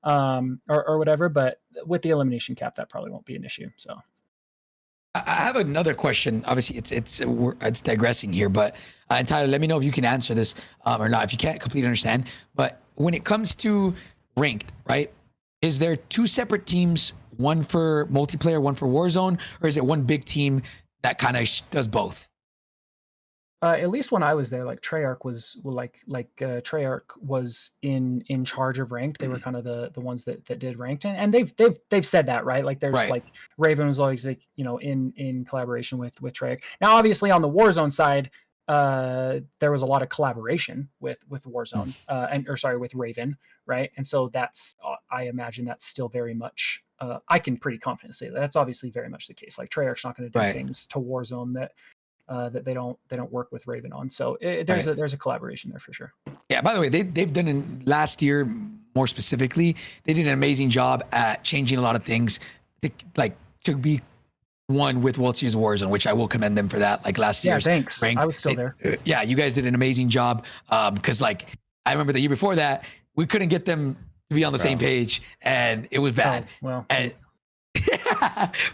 or whatever. But with the elimination cap, that probably won't be an issue. So I have another question. Obviously, it's digressing here, but and Tyler, let me know if you can answer this or not. If you can't completely understand, but when it comes to ranked, right? Is there 2 separate teams, one for multiplayer, one for Warzone, or is it one big team that kind of does both? At least when I was there, like Treyach was Treyach was in charge of ranked. They were kind of the ones that did ranked, and they've said that, right? Like there's like Raven was always like, you know, in collaboration with Treyach. Now, obviously on the Warzone side, there was a lot of collaboration with Warzone with Raven, right? And so that's I imagine that's still very much I can pretty confidently say that's obviously very much the case. Like Treyach's not going to do things to Warzone that they don't work with Raven on. So there's a collaboration there for sure. Yeah. By the way, they've done in last year more specifically. They did an amazing job at changing a lot of things to be one with World Series Warzone, which I will commend them for that. Like last year's thanks. ranked, I was still there. Yeah, you guys did an amazing job. Because like I remember the year before that, we couldn't get them to be on the same page, and it was bad. Oh, well, and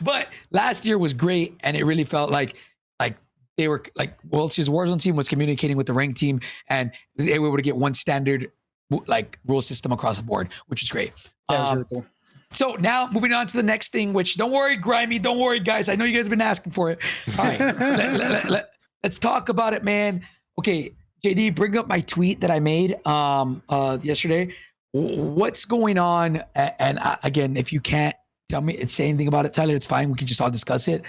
but last year was great, and it really felt like they were like World Series Warzone team was communicating with the ranked team, and they were able to get one standard like rule system across the board, which is great. That was really cool. So now moving on to the next thing, which don't worry, Grimy, don't worry, guys. I know you guys have been asking for it. All right, let's talk about it, man. Okay, JD, bring up my tweet that I made yesterday. What's going on? And again, if you can't tell me, say anything about it, Tyler, it's fine. We can just all discuss it.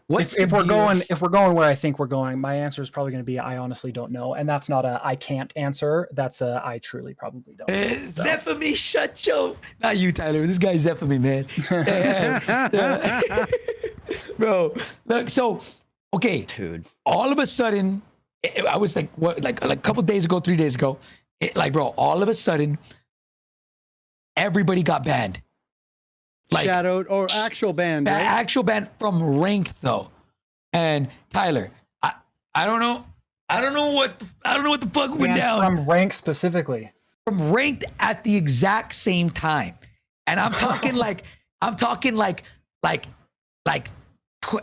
If we're going where I think we're going, my answer is probably going to be I honestly don't know, and that's not a I can't answer. That's a I truly probably don't. Zephamy, shut your. Not you, Tyler. This guy's Zephamy, man. Bro, look. So, okay, Dude. all of a sudden, I was like, what? Like a couple days ago, 3 days ago, bro. All of a sudden, everybody got banned. Like shadowed or actual ban, right? Actual ban from ranked though. And Tyler, I don't know. I don't know what the fuck went down. From ranked specifically. From ranked at the exact same time. And I'm talking like 10 to 20 of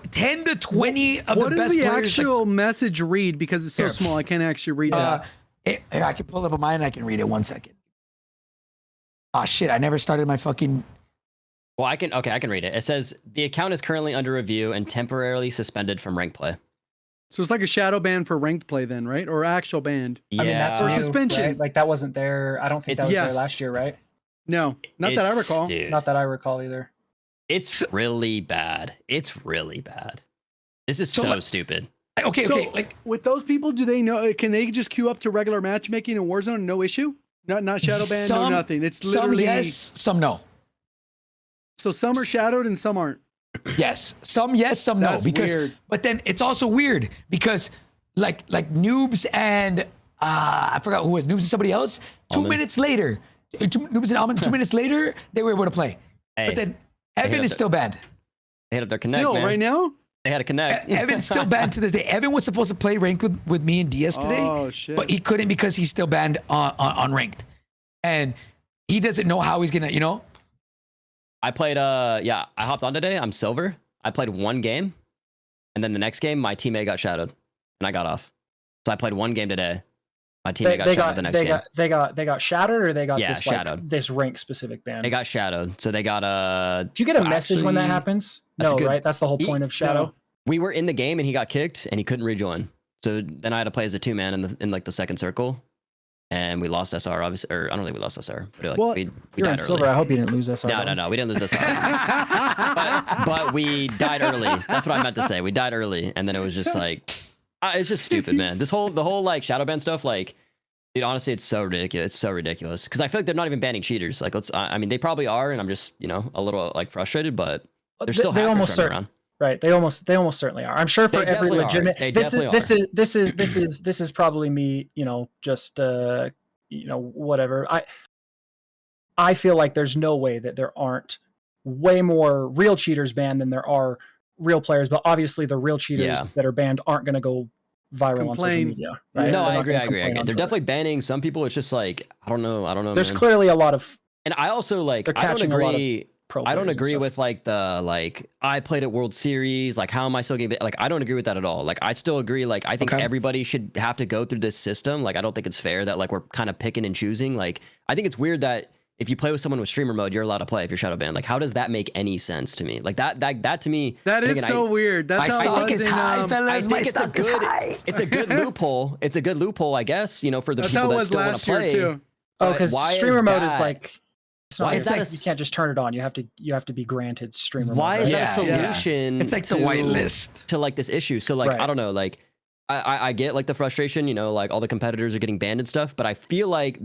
the best players. What does the actual message read? Because it's so small, I can't actually read that. I can pull up a mine and I can read it 1 second. Oh shit, I never started my fucking. Well, I can read it. It says the account is currently under review and temporarily suspended from ranked play. So it's like a shadow ban for ranked play then, right? Or actual banned. Yeah. I mean, that's or new, suspension. Right? Like that wasn't there. I don't think that was there last year, right? No, not that I recall. Dude, Not that I recall either. it's really bad. It's really bad. This is so stupid. Okay, So, like with those people, do they know? Can they just queue up to regular matchmaking in Warzone? No issue. Not shadow ban, no nothing. It's literally some yes, some no. So some are shadowed and some aren't. Yes, some yes, some That's no. Because weird. but then it's also weird because like noobs and I forgot who was noobs and somebody else. 2 Almond. minutes later, noobs and Almond. 2 minutes later, they were able to play. Hey, But then Evan is still banned. they hit up their connect, Still, man. right now? They had to connect. Evan's still banned to this day. Evan was supposed to play ranked with me and Diaz today, Oh, shit. but he couldn't because he's still banned on ranked, and he doesn't know how he's gonna, I played I hopped on today. I'm silver. I played one game, and then the next game my teammate got shadowed and I got off. So I played one game today. My teammate got shadowed the next game. They got shadowed, or they got this shadowed. this rank specific ban. They got shadowed. So they got Do you get a message when that happens? That's No, good. right? That's the whole point of shadow. No. We were in the game and he got kicked and he couldn't rejoin. So then I had to play as a 2-man in like the second circle. And we lost SR, obviously. Or I don't think we lost SR. But Well, we You're in died silver. early. I hope you didn't lose SR. No, we didn't lose SR. but we died early. That's what I meant to say. We died early, and then it was just like, it's just stupid, man. The whole like shadow ban stuff, like, dude, honestly, it's so ridiculous. It's so ridiculous because I feel like they're not even banning cheaters. Like, I mean, they probably are, and I'm just a little like frustrated, but they're still They almost hackers running around. Right. They almost certainly are. I'm sure for They every definitely are. legitimate. They This definitely is probably me. Just whatever. I feel like there's no way that there aren't way more real cheaters banned than there are real players. But obviously, the real cheaters that are banned aren't going to go viral on social media. Right? No, They're I not agree. gonna They're complain on definitely Twitter. banning some people. It's just like I don't know. There's man. clearly a lot of. And I also like They're I don't catching a lot of agree. pro I don't players and agree stuff. with like the I played at World Series. Like, how am I still getting like? I don't agree with that at all. Like, I still agree. Like, I think everybody should have to go through this system. Like, I don't think it's fair that like we're kind of picking and choosing. Like, I think it's weird that if you play with someone with streamer mode, you're allowed to play if you're shadow banned. Like, how does that make any sense to me? Like that to me. That is so weird. That's my how stock it was is in, high, fellas. I My think stock is high. it's a good loophole. It's a good loophole, I guess. For the That's people how it that was still want last to year play. too. Oh, But because why is streamer mode is that- like. Why is that you can't just turn it on. You have to be granted streamer. Why mode, is right? that a Yeah. solution? It's like the white list to like this issue. So like Right. I don't know. Like I get like the frustration. Like all the competitors are getting banned and stuff. But I feel like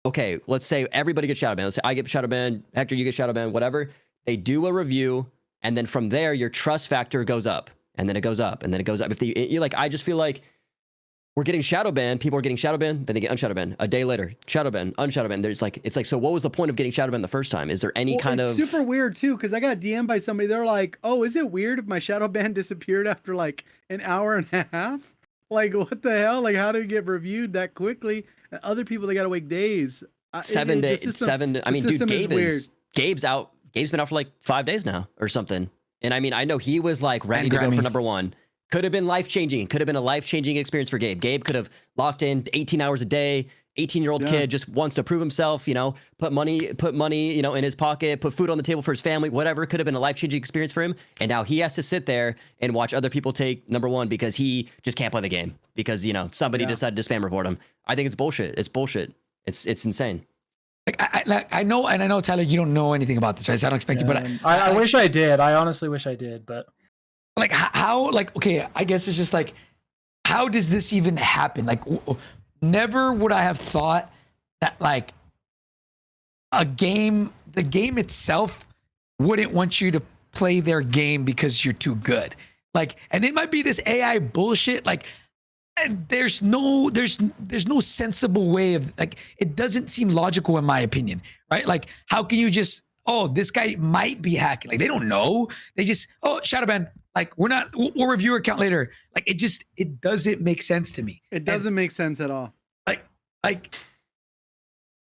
okay, let's say everybody gets shadow banned. Let's say I get shadow banned. Hector, you get shadow banned. Whatever. They do a review, and then from there your trust factor goes up, and then it goes up, and then it goes up. If you like, I just feel like. We're getting shadow banned. People are getting shadow banned. Then they get unshadow banned. A day later, shadow banned, unshadow banned. It's like, so what was the point of getting shadow banned the first time? Is there any kind it's of super weird too? Because I got DM'd by somebody. They're like, "Oh, is it weird if my shadow ban disappeared after like an hour and a half? Like, what the hell? Like, how did it get reviewed that quickly? And other people, they got to wait days. 7 days? I mean, dude, Gabe's out. Gabe's been out for like 5 days now or something. And I mean, I know he was like ready to go for number one. Could have been life-changing. Could have been a life-changing experience for Gabe. Gabe could have locked in 18 hours a day, 18-year-old Yeah. kid just wants to prove himself, put money, in his pocket, put food on the table for his family, whatever. Could have been a life-changing experience for him. And now he has to sit there and watch other people take number one because he just can't play the game because, somebody decided to spam report him. I think it's bullshit. It's bullshit. It's insane. I know, and I know, Tyler, you don't know anything about this, right? So I don't expect you, but I wish I did. I honestly wish I did, but like how, like, okay, I guess it's just like, how does this even happen? Like, never would I have thought that like the game itself wouldn't want you to play their game because you're too good. Like, and it might be this AI bullshit. Like, there's no sensible way of, like, it doesn't seem logical in my opinion, right? Like, how can you just, oh, this guy might be hacking? Like, they don't know. They just, oh, shadow ban. Like, we'll review your account later. Like, it doesn't make sense to me. It doesn't make sense at all. Like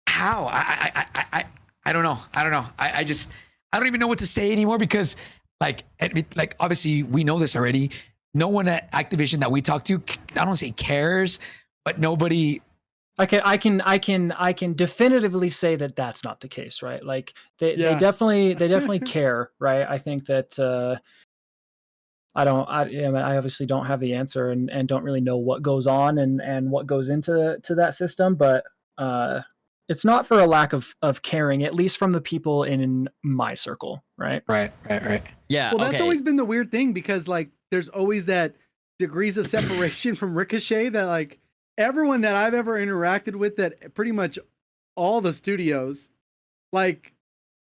how? I don't know. I don't even know what to say anymore because like obviously we know this already. No one at Activision that we talk to, I don't say cares, but nobody. I can definitively say that that's not the case, right? Like they definitely care, right? I think that I obviously don't have the answer and don't really know what goes on and what goes into that system, but it's not for a lack of caring, at least from the people in my circle, right? Right. Yeah. Well, that's always been the weird thing because like there's always that degrees of separation from Ricochet that like everyone that I've ever interacted with, that pretty much all the studios like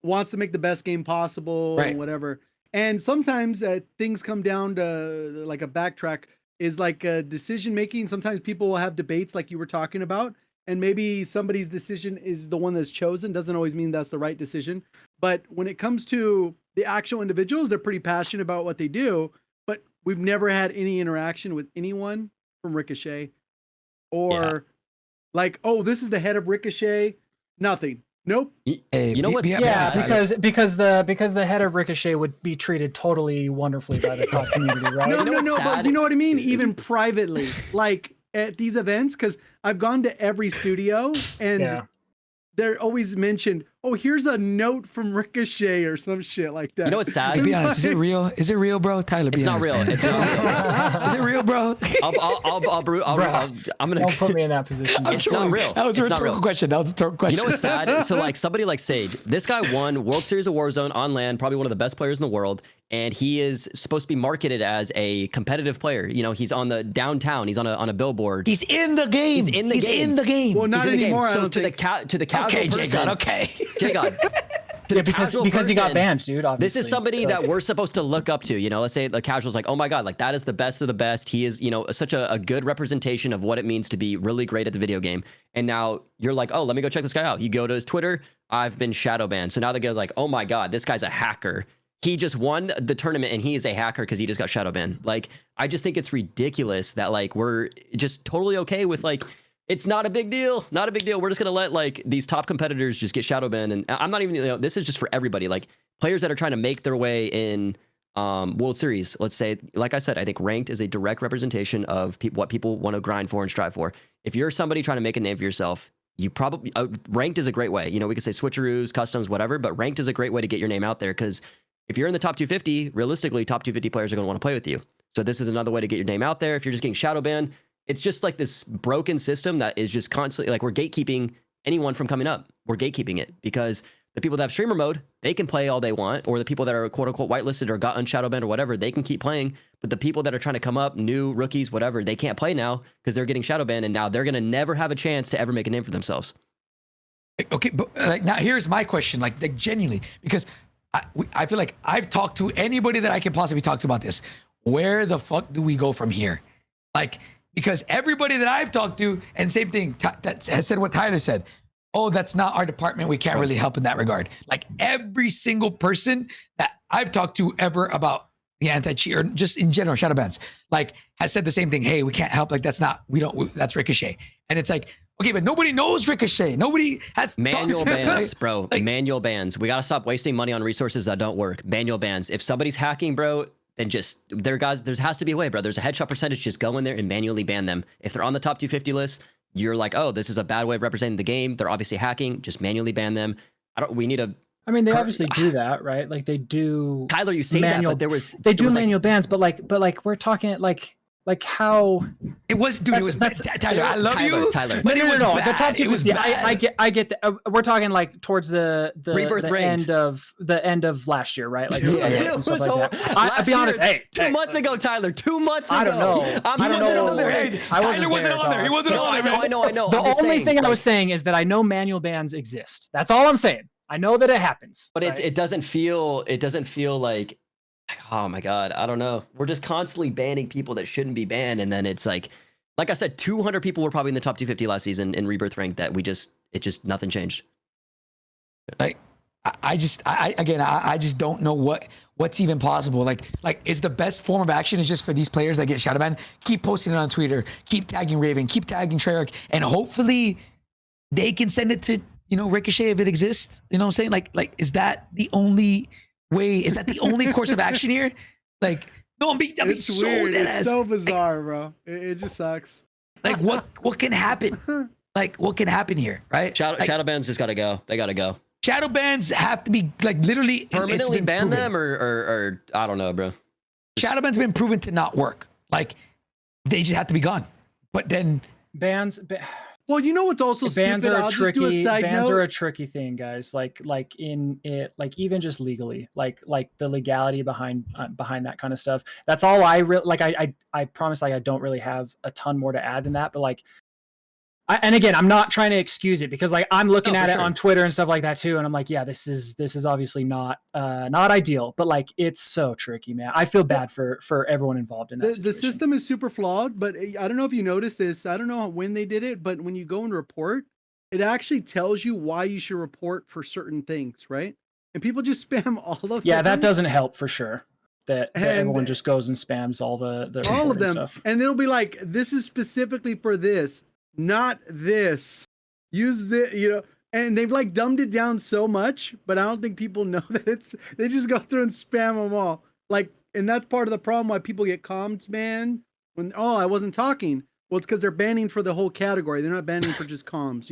wants to make the best game possible and whatever. And sometimes things come down to like a backtrack is like decision making. Sometimes people will have debates like you were talking about, and maybe somebody's decision is the one that's chosen. Doesn't always mean that's the right decision. But when it comes to the actual individuals, they're pretty passionate about what they do. But we've never had any interaction with anyone from Ricochet or like, oh, this is the head of Ricochet. Nothing. Nope. Hey, you know what's because the head of Ricochet would be treated totally wonderfully by the COD community, right? No, but you know what I mean? Even privately, like at these events, because I've gone to every studio and they're always mentioned, oh, here's a note from Ricochet or some shit like that. You know what's sad? To be honest, is it real? Is it real, bro? Tyler, it's not real. It's not real. Is it real, bro? I'm gonna don't put me in that position. It's not real. That was a rhetorical question. You know what's sad? So like somebody like Sage, this guy won World Series of Warzone on LAN, probably one of the best players in the world, and he is supposed to be marketed as a competitive player. He's on the downtown. He's on a billboard. He's in the game. He's in the game. Well, not anymore. So to the casual person, okay. JGOD. Because he got banned, dude. Obviously. This is somebody that we're supposed to look up to. Let's say the casual's like, oh my god, like that is the best of the best. He is, such a good representation of what it means to be really great at the video game. And now you're like, oh, let me go check this guy out. You go to his Twitter. I've been shadow banned. So now the guy's like, oh my god, this guy's a hacker. He just won the tournament and he is a hacker because he just got shadow banned. Like, I just think it's ridiculous that like we're just totally okay with like, it's not a big deal. Not a big deal. We're just going to let like these top competitors just get shadow banned. And I'm not even, this is just for everybody. Like players that are trying to make their way in World Series, let's say, like I said, I think ranked is a direct representation of what people want to grind for and strive for. If you're somebody trying to make a name for yourself, you probably, ranked is a great way. We could say switcheroos, customs, whatever, but ranked is a great way to get your name out there because if you're in the top 250, realistically, top 250 players are going to want to play with you. So this is another way to get your name out there. If you're just getting shadow banned, it's just like this broken system that is just constantly like we're gatekeeping anyone from coming up. We're gatekeeping it because the people that have streamer mode, they can play all they want, or the people that are quote unquote whitelisted or got unshadow banned or whatever, they can keep playing. But the people that are trying to come up, new rookies, whatever, they can't play now because they're getting shadow banned, and now they're going to never have a chance to ever make a name for themselves. Okay, but like now here's my question, like genuinely, because I feel like I've talked to anybody that I can possibly talk to about this. Where the fuck do we go from here? Like, because everybody that I've talked to, and same thing, that has said what Tyler said. Oh, that's not our department. We can't really help in that regard. Like every single person that I've talked to ever about the anti-cheat or just in general shadow bans, like has said the same thing. Hey, we can't help. Like that's Ricochet. And it's like, okay, but nobody knows Ricochet. Nobody has manual bans, bro. Like, manual bans. We gotta stop wasting money on resources that don't work. Manual bans. If somebody's hacking, bro, then just there has to be a way, bro. There's a headshot percentage. Just go in there and manually ban them. If they're on the top 250 list, you're like, oh, this is a bad way of representing the game. They're obviously hacking. Just manually ban them. We need a. I mean, they obviously do that, right? Like they do. Tyler, you say manual, that, but there was manual bans, but we're talking like how it was, dude. It was Tyler. I love you, Tyler. but it was no. bad. The top 250. I get that. We're talking like towards the end of last year, right? Like and stuff like that. I'll be honest. Hey, 2 months ago, Tyler. 2 months ago. I don't know. I wasn't on there. Hey, Tyler wasn't on there. He wasn't on there. I know. The only thing I was saying is that I know manual bans exist. That's all I'm saying. I know that it happens. But right? it doesn't feel like, oh my God, I don't know. We're just constantly banning people that shouldn't be banned. And then it's like I said, 200 people were probably in the top 250 last season in Rebirth Ranked that nothing changed. Like, I just don't know what's even possible. Like is the best form of action is just for these players that get shadow banned, keep posting it on Twitter, keep tagging Raven, keep tagging Treyach, and hopefully they can send it to, Ricochet if it exists. You know what I'm saying? Like, is that the only way? Is that the only course of action here? Like, no, I'm being It's so weird. dead It's ass. so bizarre, bro. It just sucks. Like, what can happen? Like, what can happen here, right? Shadow bans just gotta go. They gotta go. Shadow bans have to be like literally Permanently ban them or I don't know, bro. Shadow bans been proven to not work. Like, they just have to be gone. But then bans. Well, you know what's also bans stupid? are I'll a just do a tricky. side Bans note. are a tricky thing, guys. Like in it, like even just legally, like the legality behind that kind of stuff. That's all I I promise, like I don't really have a ton more to add than that. But like, and again, I'm not trying to excuse it because like I'm looking at it on Twitter and stuff like that too, and I'm like, yeah, this is obviously not ideal, but like it's so tricky, man. I feel bad for everyone involved in that. The system is super flawed, but I don't know if you noticed this. I don't know when they did it, but when you go and report, it actually tells you why you should report for certain things, right? And people just spam all of them. Yeah, that doesn't help for sure. That everyone just goes and spams all the all of them stuff. And it'll be like, this is specifically for this, not this. Use the, and they've like dumbed it down so much, but I don't think people know that they just go through and spam them all. Like, and that's part of the problem why people get comms banned when, I wasn't talking. Well, it's because they're banning for the whole category. They're not banning for just comms,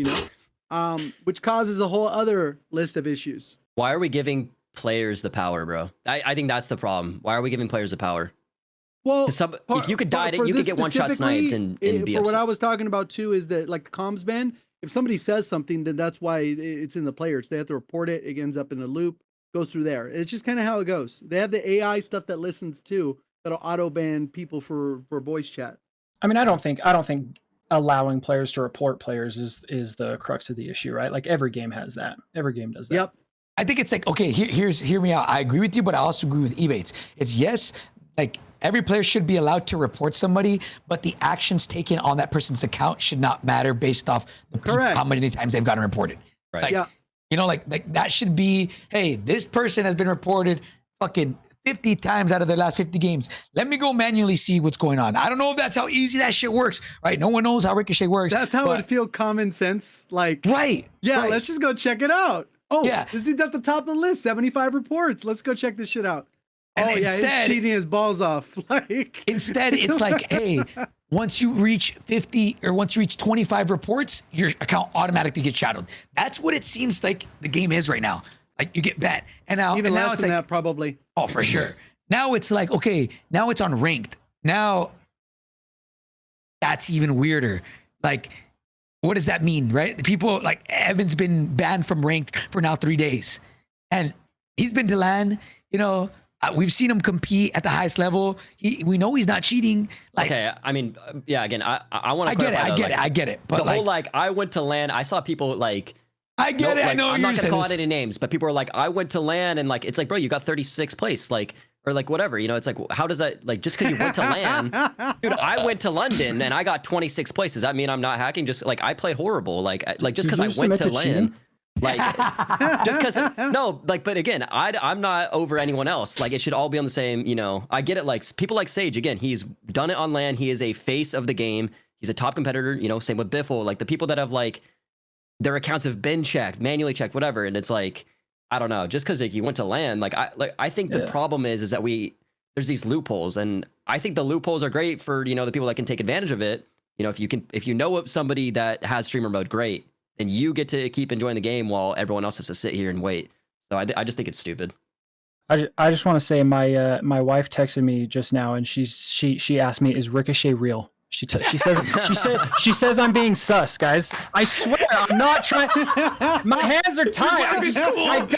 which causes a whole other list of issues. Why are we giving players the power, bro? I think that's the problem. Why are we giving players the power? Well, if you could die, you could get one shot sniped and be for upset. what I was talking about too is that like the comms ban, if somebody says something, then that's why it's in the players. They have to report it. It ends up in a loop, goes through there. It's just kind of how it goes. They have the AI stuff that listens too, that'll auto ban people for voice chat. I mean, I don't think allowing players to report players is the crux of the issue, right? Like every game has that. Every game does that. Yep. I think it's like, okay, hear me out. I agree with you, but I also agree with Ebatez. It's yes, like every player should be allowed to report somebody, but the actions taken on that person's account should not matter based off how many times they've gotten reported. Right. Like, yeah. Like that should be, hey, this person has been reported fucking 50 times out of their last 50 games. Let me go manually see what's going on. I don't know if that's how easy that shit works, right? No one knows how Ricochet works. That's how it feel common sense. Like, right. Let's just go check it out. Oh, yeah. This dude's at the top of the list, 75 reports. Let's go check this shit out. And he's cheating his balls off. Like instead, it's like, hey, once you reach 50 or once you reach 25 reports, your account automatically gets shadowed. That's what it seems like the game is right now. Like you get banned. And now, even less than that, probably. Oh, for sure. Now it's like, okay, now it's on ranked. Now that's even weirder. Like, what does that mean, right? The people like Evan's been banned from ranked for now 3 days, and he's been to LAN. We've seen him compete at the highest level. We know he's not cheating. Like, okay, I mean, yeah. Again, I want to. I get it. But the whole I went to LAN. I saw people like. I get it. I know I'm you're not gonna call out any names, but people are like, I went to LAN and like, it's like, bro, you got 36th place, like, or like whatever. It's like, how does that like just because you went to LAN, dude? I went to London and I got 26th place. Does that mean I'm not hacking? Just like I played horrible. Like just because I went to LAN. Like just because no, like, but again, I'm not over anyone else. Like it should all be on the same, I get it. Like people like Sage, again, he's done it on LAN. He is a face of the game. He's a top competitor, same with Biffle. Like the people that have like their accounts have been checked, manually checked, whatever. And it's like, I don't know, just because like you went to LAN, I think the problem is that there's these loopholes, and I think the loopholes are great for, the people that can take advantage of it. you know, if you know somebody that has streamer mode, great, then you get to keep enjoying the game while everyone else has to sit here and wait. So I just think it's stupid. I just want to say my wife texted me just now, and she asked me, is Ricochet real? She says I'm being sus, guys. I swear I'm not trying. My hands are tied. I just don't want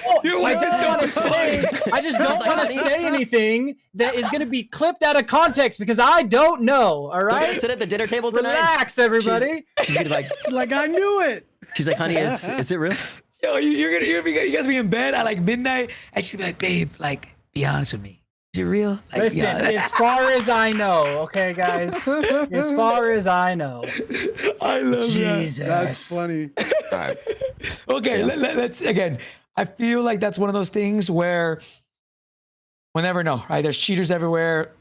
to say anything that is going to be clipped out of context because I don't know. All right. Sit at the dinner table tonight. Relax, everybody. She's gonna be Like I knew it. she's like, honey, is it real? Yo, you guys be in bed at like midnight, and she'd be like, babe, like, be honest with me. Is it real? Like, Listen, as far as I know, okay, guys. As far as I know. I love Jesus. That's funny. All right. Okay, let's again. I feel like that's one of those things where we'll never know, right? There's cheaters everywhere.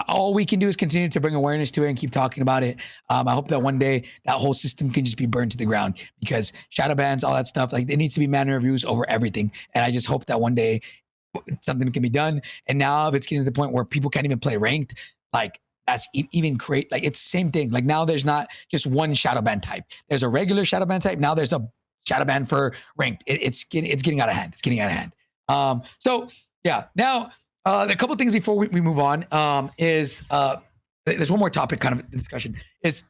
All we can do is continue to bring awareness to it and keep talking about it. I hope that one day that whole system can just be burned to the ground because shadow bans, all that stuff, like there needs to be man reviews over everything. And I just hope that one day something can be done. And now if it's getting to the point where people can't even play ranked, like that's even create, like it's the same thing. Like now there's not just one shadow ban type. There's a regular shadow ban type. Now there's a shadow ban for ranked. It's getting out of hand. It's getting out of hand. So yeah, now a couple of things before we move on is there's one more topic kind of discussion is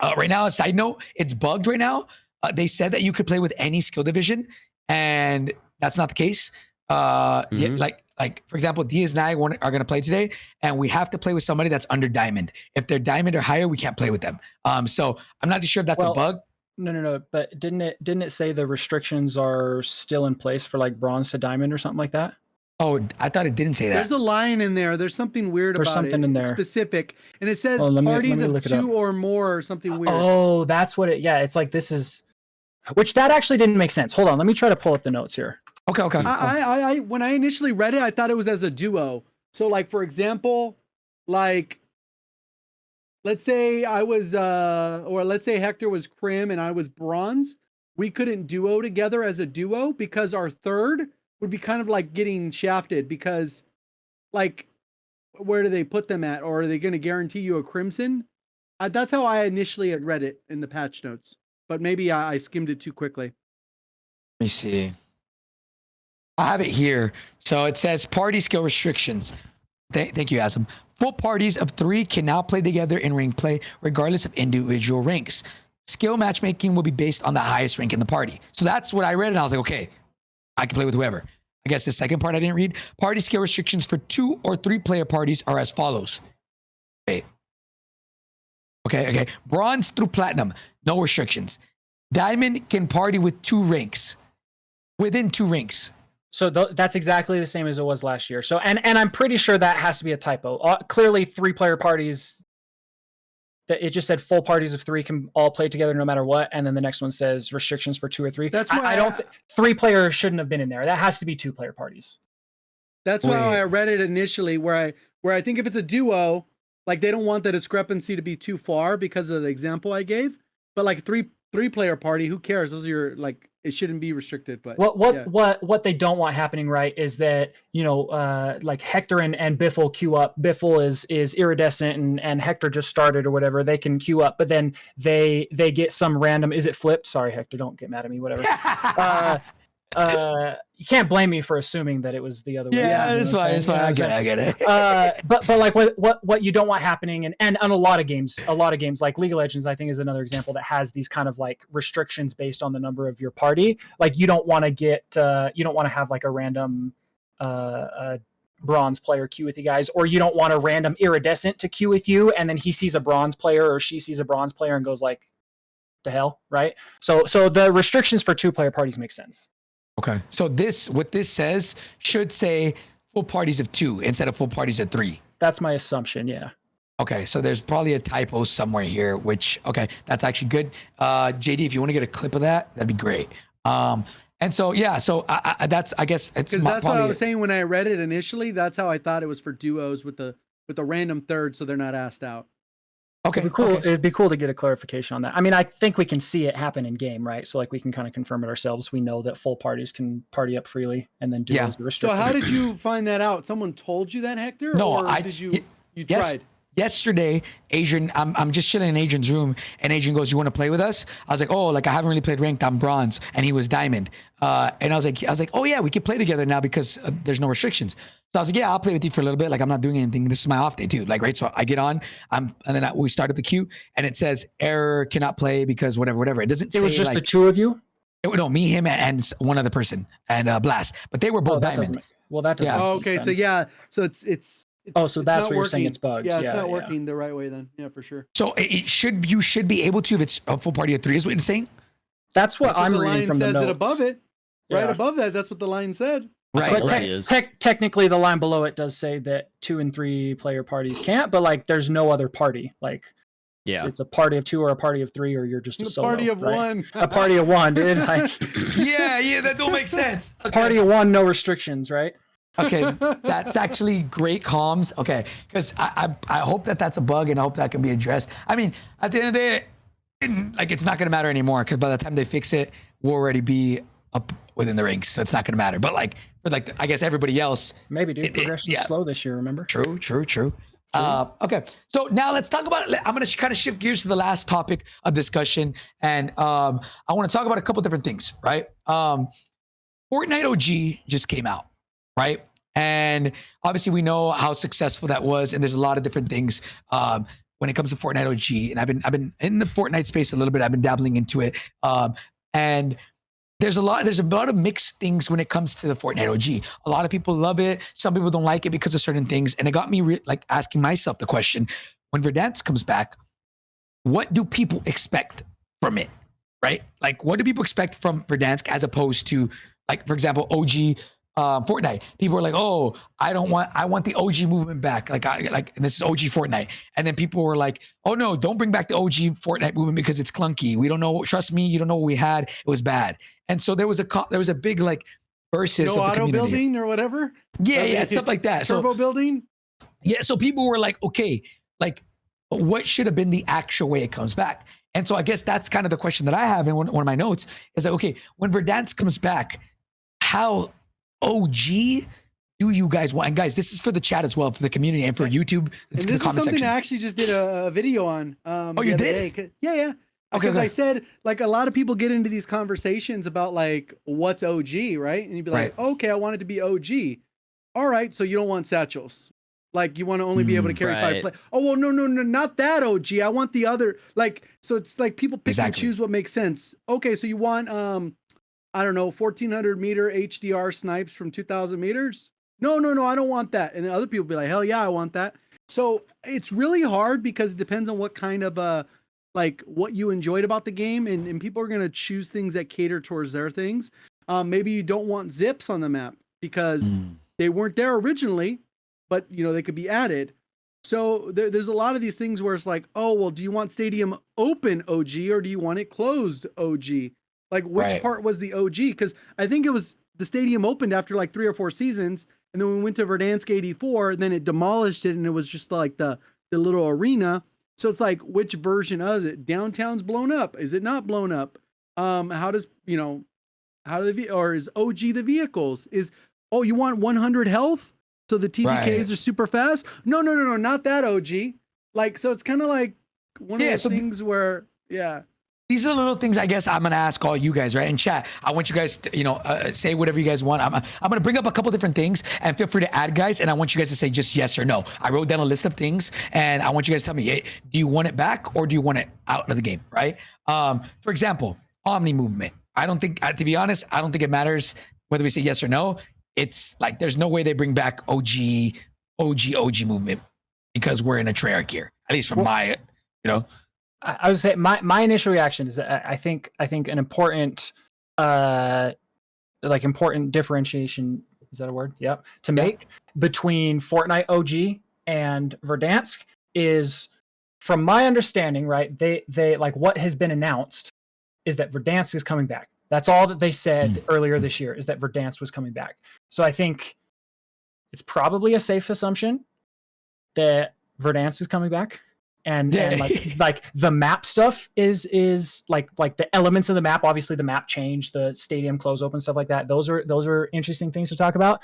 right now, a side note, it's bugged right now. They said that you could play with any skill division and that's not the case. Yeah, like for example, Diaz and I are going to play today, and we have to play with somebody that's under diamond. If they're diamond or higher, we can't play with them. So I'm not too sure if that's a bug. No. But didn't it say the restrictions are still in place for like bronze to diamond or something like that? Oh, I thought it didn't say that. There's a line in there. There's something weird about it. There's something in there. Specific. And it says let parties me of look it up. 2 or more or something weird. Oh, that's what it. Yeah, it's like this is, which that actually didn't make sense. Hold on, let me try to pull up the notes here. Okay. I when I initially read it, I thought it was as a duo. So like for example, like let's say I was or let's say Hector was Crim and I was bronze. We couldn't duo together as a duo because our third would be kind of like getting shafted because like where do they put them at, or are they going to guarantee you a crimson? That's how I initially had read it in the patch notes, but maybe I skimmed it too quickly. Let me see. I have it here. So it says party skill restrictions. Thank you, Asim. Full parties of 3 can now play together in rank play, regardless of individual ranks. Skill matchmaking will be based on the highest rank in the party. So that's what I read, and I was like, okay, I can play with whoever. I guess the second part I didn't read. Party skill restrictions for 2 or 3 player parties are as follows. Wait. Okay. Bronze through platinum, no restrictions. Diamond can party with 2 ranks. Within 2 ranks. So that's exactly the same as it was last year. So and I'm pretty sure that has to be a typo. Clearly, 3-player parties. That it just said full parties of 3 can all play together no matter what, and then the next one says restrictions for 2 or 3. That's why I don't. 3-player shouldn't have been in there. That has to be 2-player parties. That's why I read it initially, where I think if it's a duo, like they don't want the discrepancy to be too far because of the example I gave. But like 3-player party, who cares? Those are your like. It shouldn't be restricted, but what they don't want happening, right, is that like Hector and Biffle queue up. Biffle is iridescent and Hector just started or whatever. They can queue up, but then they get some random. Is it flipped? Sorry, Hector, don't get mad at me. Whatever. You can't blame me for assuming that it was the other way. Yeah, it's fine. It's fine. I get it. But like what you don't want happening, and on a lot of games like League of Legends, I think is another example that has these kind of like restrictions based on the number of your party. Like you don't want to have like a random bronze player queue with you guys, or you don't want a random iridescent to queue with you, and then he sees a bronze player or she sees a bronze player and goes like, the hell, right? So the restrictions for 2-player parties make sense. Okay. So what this says should say full parties of 2 instead of full parties of 3. That's my assumption. Yeah. Okay. So there's probably a typo somewhere here, which, okay, that's actually good. JD, if you want to get a clip of that, that'd be great. And so, yeah, so that's, I guess it's because that's what I was saying when I read it initially. That's how I thought it was for duos with the random third. So they're not asked out. Okay. It'd be cool. It'd be cool to get a clarification on that. I mean, I think we can see it happen in game, right? So like we can kind of confirm it ourselves. We know that full parties can party up freely, and then duos are restricted. So how did you find that out? Someone told you that, Hector? No, or did you tried? yesterday, Adrian, I'm just chilling in Adrian's room, and Adrian goes, "You want to play with us?" I was like, "Oh, like I haven't really played ranked. I'm bronze," and he was diamond. And I was like, "Oh yeah, we could play together now because there's no restrictions." So I was like, "Yeah, I'll play with you for a little bit. Like I'm not doing anything. This is my off day too. Like right." So I get on, and then we started the queue, and it says error, cannot play because whatever. It doesn't say It was just like the two of you. no, me, him, and one other person, and Blast. But they were both That diamond. doesn't. Well, that doesn't. Yeah. Oh, make okay, sense so then. yeah, so it's Oh, so it's that's not what you're saying. working. It's bugs. Yeah, it's Yeah, not yeah. working the right way then. Yeah, for sure. So you should be able to if it's a full party of 3 is what you're saying, That's what That's what I'm the reading line from the says notes. it above it. Right Yeah. above that, that's what the line said. That's right? what But it is. technically, the line below it does say that 2 and 3 player parties can't, but like there's no other party. Like Yeah. it's a party of 2 or a party of 3, or you're just a The solo. party of right? one. A party of 1, dude. Like Yeah, that don't make sense. a party of 1, no restrictions, right? Okay, that's actually great comms. Okay, because I hope that's a bug, and I hope that can be addressed. I mean, at the end of the day, like it's not gonna matter anymore because by the time they fix it, we'll already be up within the ranks, so it's not gonna matter. But like for like I guess everybody else, Maybe, dude. Progression's yeah. slow this year. Remember? True. Okay, so now let's talk about. I'm gonna kind of shift gears to the last topic of discussion, and I want to talk about a couple different things. Right? Fortnite OG just came out, right? And obviously we know how successful that was, and there's a lot of different things when it comes to Fortnite OG. And I've been in the Fortnite space a little bit. I've been dabbling into it, and there's a lot of mixed things when it comes to the Fortnite OG. A lot of people love it. Some people don't like it because of certain things, and it got me like asking myself the question: when Verdansk comes back, what do people expect from it? Right? Like, what do people expect from Verdansk as opposed to, like, for example, OG Fortnite? People are like, "Oh, I want the OG movement back." And this is OG Fortnite. And then people were like, "Oh no, don't bring back the OG Fortnite movement because it's clunky. We don't know. Trust me, you don't know what we had. It was bad." And so there was a big like versus No of the auto community. building or whatever. Yeah, stuff like that. Turbo So building. yeah, so people were like, "Okay, like what should have been the actual way it comes back?" And so I guess that's kind of the question that I have in one of my notes is like, okay, when Verdansk comes back, how OG do you guys want? And guys, this is for the chat as well, for the community and for YouTube, And the this is comment something section. I actually just did a video on. Oh, you the other did? day. Yeah. Okay, Because I okay. said, like, a lot of people get into these conversations about, like, what's OG, right? And you'd be like, okay, I want it to be OG. All right, so you don't want satchels. Like, you want to only be able to carry Right. 5 play. Oh, well, no, not that OG. I want the other. Like, so it's like people pick and Exactly. choose what makes sense. Okay, so you want, I don't know, 1,400 meter HDR snipes from 2,000 meters? No, I don't want that. And then other people be like, hell yeah, I want that. So it's really hard because it depends on what kind of like what you enjoyed about the game, and people are going to choose things that cater towards their things. Maybe you don't want zips on the map because they weren't there originally, but you know they could be added. So there's a lot of these things where it's like, oh well, do you want stadium open OG or do you want it closed OG? Like which Right. part was the OG? Because I think it was the stadium opened after like 3 or 4 seasons, and then we went to Verdansk 84, and then it demolished it, and it was just like the little arena. So it's like, which version of it? Downtown's blown up. Is it not blown up? How does, or is OG the vehicles? Oh, you want 100 health? So the TTKs Right. are super fast? No, not that OG. Like, so it's kind of like one of Yeah, those so things where, yeah. These are the little things I guess I'm gonna ask all you guys, right? In chat, I want you guys to, say whatever you guys want. I'm gonna bring up a couple different things, and feel free to add, guys. And I want you guys to say just yes or no. I wrote down a list of things, and I want you guys to tell me, hey, do you want it back or do you want it out of the game, right? For example, Omni movement. I don't think, to be honest, I don't think it matters whether we say yes or no. It's like there's no way they bring back OG movement because we're in a Treyarch here. At least from my, I would say my initial reaction is that I think an important important differentiation, is that a word? Yep. To make between Fortnite OG and Verdansk is, from my understanding, right? They like what has been announced is that Verdansk is coming back. That's all that they said earlier this year, is that Verdansk was coming back. So I think it's probably a safe assumption that Verdansk is coming back. And like the map stuff is like the elements of the map. Obviously, the map change, the stadium close open, stuff like that. Those are interesting things to talk about.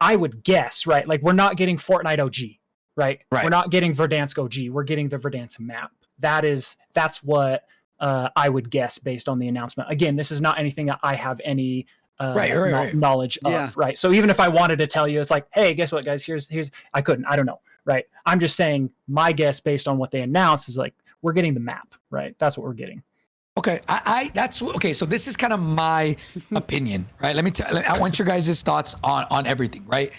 I would guess, right? Like we're not getting Fortnite OG. right? Right. We're not getting Verdansk OG. We're getting the Verdansk map. That's what I would guess based on the announcement. Again, this is not anything that I have any knowledge Yeah. of, right? So even if I wanted to tell you, it's like, hey, guess what, guys? Here's I couldn't. I don't know, right? I'm just saying my guess based on what they announced is like we're getting the map, right? That's what we're getting. Okay, that's okay. So this is kind of my opinion, right? I want your guys' thoughts on everything, right?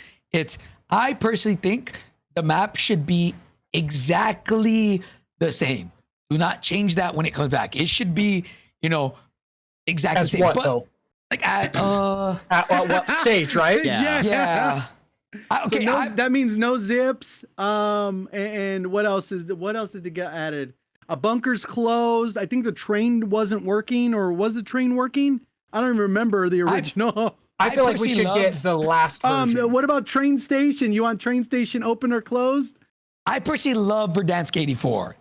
I personally think the map should be exactly the same. Do not change that when it comes back. It should be, exactly As the same. what, but though? like at what stage, right? yeah. Okay, that means no zips. And what else did they get added? A bunker's closed. I think the train wasn't working, or was the train working? I don't even remember the original. I feel like we should get the last version. What about train station? You want train station open or closed? I personally love Verdansk 84.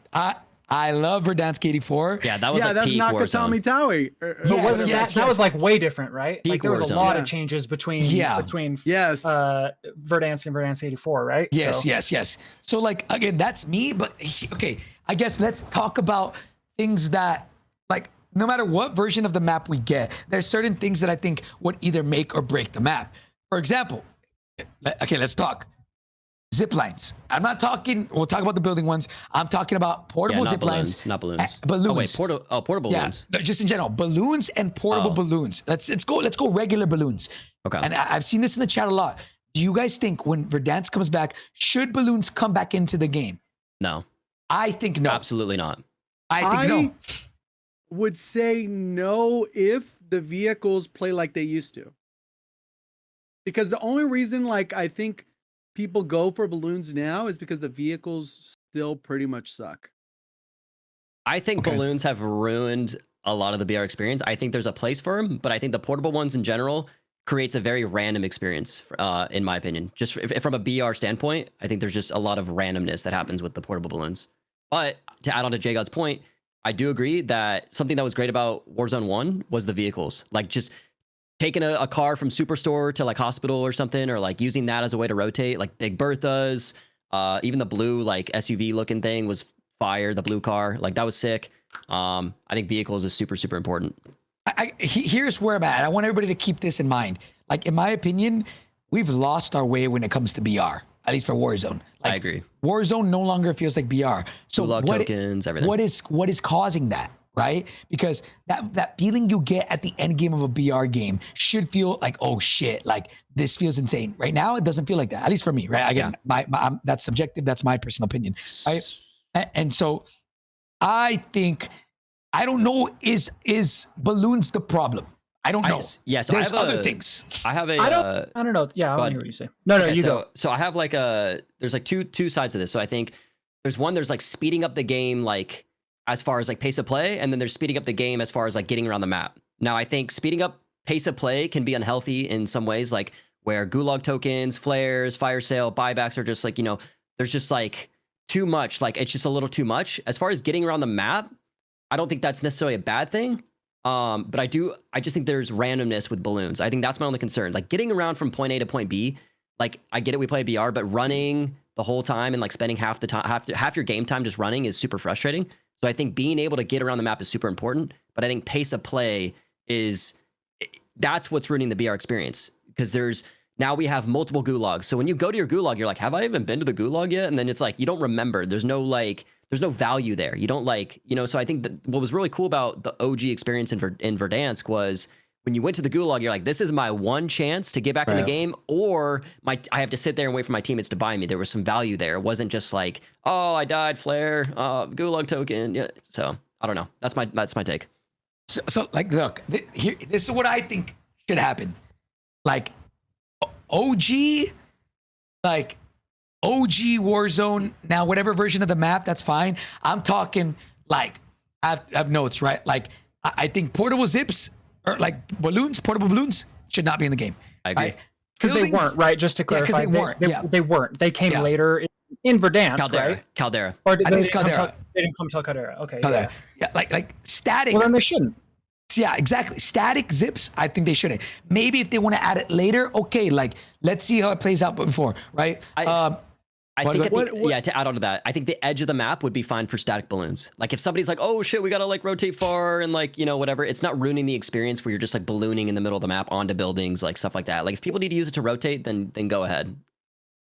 I love Verdansk 84. Yeah, that was like that's peak Nakatomi Warzone. Towie. Wasn't that was like way different, right? Peak Like there was a Warzone. lot of changes between Yes. Verdansk and Verdansk 84, right? Yes. So like again, that's me. But okay, I guess let's talk about things that like no matter what version of the map we get, there's certain things that I think would either make or break the map. For example, okay, let's talk. Zip lines. I'm not talking. We'll talk about the building ones. I'm talking about portable zip lines, not balloons. Balloons. Oh wait, portable balloons. No, just in general, balloons and portable balloons. Let's go regular balloons. Okay. And I've seen this in the chat a lot. Do you guys think when Verdansk comes back, should balloons come back into the game? No. I think no. Absolutely not. I think no. Would say no if the vehicles play like they used to. Because the only reason, like, I think people go for balloons now is because the vehicles still pretty much suck. I think balloons have ruined a lot of the BR experience. I think there's a place for them, but I think the portable ones in general creates a very random experience, in my opinion. Just from a BR standpoint, I think there's just a lot of randomness that happens with the portable balloons. But to add on to JGOD's point, I do agree that something that was great about Warzone 1 was the vehicles. Like just taking a car from Superstore to like hospital or something, or like using that as a way to rotate, like Big Berthas, even the blue like SUV looking thing was fire, the blue car, like that was sick. I think vehicles is super, super important. Here's where I'm at. I want everybody to keep this in mind. Like, in my opinion, we've lost our way when it comes to BR, at least for Warzone. Like, I agree. Warzone no longer feels like BR. So Gulag tokens, everything. What is causing that, right? Because that feeling you get at the end game of a BR game should feel like, oh shit, like this feels insane. Right now, it doesn't feel like that, at least for me, right? Again, that's subjective. That's my personal opinion, right? And so I think, I don't know, is balloons the problem? I don't know. So there's other things. I have a. I don't know. Yeah, I want to hear what you say. No, okay, you go. So I have like there's like two sides to this. So I think there's like speeding up the game, like as far as like pace of play, and then there's speeding up the game as far as like getting around the map. Now I think speeding up pace of play can be unhealthy in some ways, like where gulag tokens, flares, fire sale, buybacks are just like, there's just like too much. Like it's just a little too much. As far as getting around the map, I don't think that's necessarily a bad thing. But I just think there's randomness with balloons. I think that's my only concern. Like getting around from point A to point B, like I get it, we play BR, but running the whole time and like spending half your game time just running is super frustrating. So I think being able to get around the map is super important, but I think pace of play that's what's ruining the BR experience, because now we have multiple gulags. So when you go to your gulag, you're like, have I even been to the gulag yet? And then it's like, you don't remember. There's no value there. You don't so I think that what was really cool about the OG experience in Verdansk was when you went to the gulag, you're like, this is my one chance to get back in the game, or I have to sit there and wait for my teammates to buy me. There was some value there. It wasn't just like, oh, I died, flare, gulag token. Yeah. So I don't know. That's my take. So like, look, here, this is what I think should happen. Like OG Warzone, now whatever version of the map, that's fine. I'm talking like, I have notes, right? Like I think portable zips or like portable balloons should not be in the game. I agree. Right? Because they weren't, right? Just to clarify, they weren't. They came later in Verdansk, right? Caldera. Or I think it's Caldera. They didn't come till Caldera. Okay. Caldera. Yeah, like static. Well, then they shouldn't. Yeah, exactly. Static zips, I think they shouldn't. Maybe if they want to add it later, okay, like let's see how it plays out before, right? I What- think what- yeah, to add on to that, I think the edge of the map would be fine for static balloons. Like if somebody's like, oh shit, we gotta like rotate far and like, whatever, it's not ruining the experience where you're just like ballooning in the middle of the map onto buildings, like stuff like that. Like if people need to use it to rotate, then go ahead.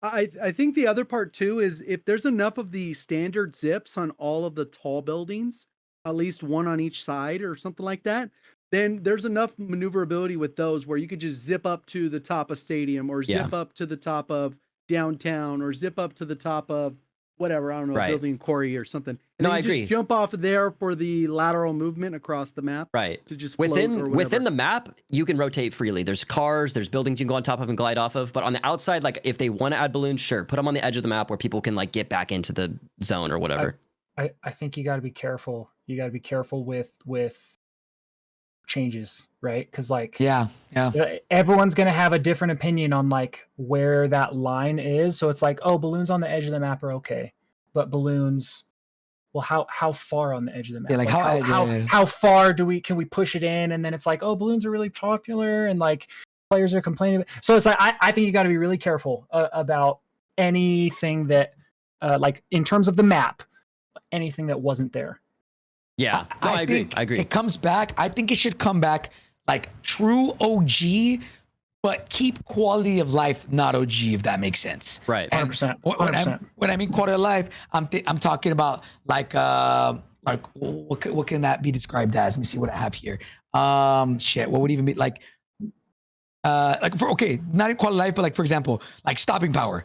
I think the other part too is if there's enough of the standard zips on all of the tall buildings, at least one on each side or something like that, then there's enough maneuverability with those where you could just zip up to the top of stadium or zip up to the top of downtown or zip up to the top of whatever, I don't know, Right. building quarry or something. And No, then I you just agree. jump off of there for the lateral movement across the map Right. to just float or Within whatever. the map, you can rotate freely. There's cars, there's buildings you can go on top of and glide off of. But on the outside, like if they want to add balloons, sure, put them on the edge of the map where people can like get back into the zone or whatever. I think you got to be careful. You got to be careful with changes, right? Because like Yeah. everyone's gonna have a different opinion on like where that line is. So it's like, oh, balloons on the edge of the map are okay, but balloons, well, how far on the edge of the map? Yeah, like how far can we push it in? And then it's like, oh, balloons are really popular, and like players are complaining. So it's like I think you got to be really careful about anything that, like in terms of the map, anything that wasn't there. Yeah, no, I agree. think I agree. It comes back. I think it should come back like true OG, but keep quality of life not OG, if that makes sense. Right. And 100%. when I mean quality of life, I'm talking about like what can that be described as? Let me see what I have here. Shit, what would even be like not quality of life, but like for example, like stopping power.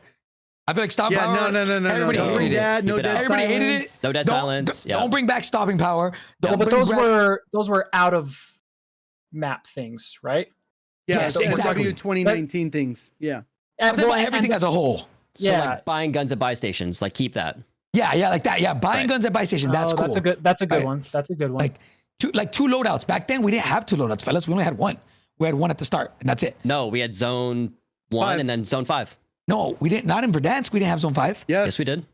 I feel like stopping power. No. Everybody no. hated it. No Keep it dead out. Everybody hated it. silence. No dead silence. Yeah. Don't bring back stopping power. Well, Don't but bring those were out of map things, right? Yeah, Yes, so we're exactly. talking 2019 things. Yeah. I'm talking about everything as a whole. So Yeah. like buying guns at buy stations, like keep that. Yeah, like that. Yeah, buying Right. guns at buy station. That's cool. Oh, That's a good Right. one. That's a good one. Like two loadouts. Back then, we didn't have two loadouts, fellas. We only had one. We had one at the start, and that's it. No, we had zone 1 5. and then zone 5. No, we didn't. Not in Verdansk. We didn't have zone 5. Yes, we did.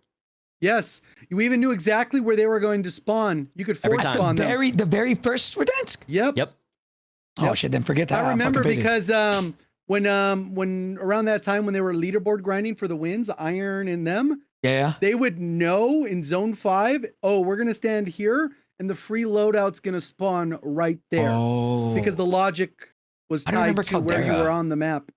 Yes. You even knew exactly where they were going to spawn. You could Every force time. spawn them. The very first Verdansk. Yep. Oh Yep. shit! Then forget that. I remember fucking faded. because when around that time when they were leaderboard grinding for the wins, Iron and them, Yeah. they would know in zone 5, oh, we're gonna stand here and the free loadout's gonna spawn right there. Oh. Because the logic was I don't tied remember to where you Caldera. were on the map.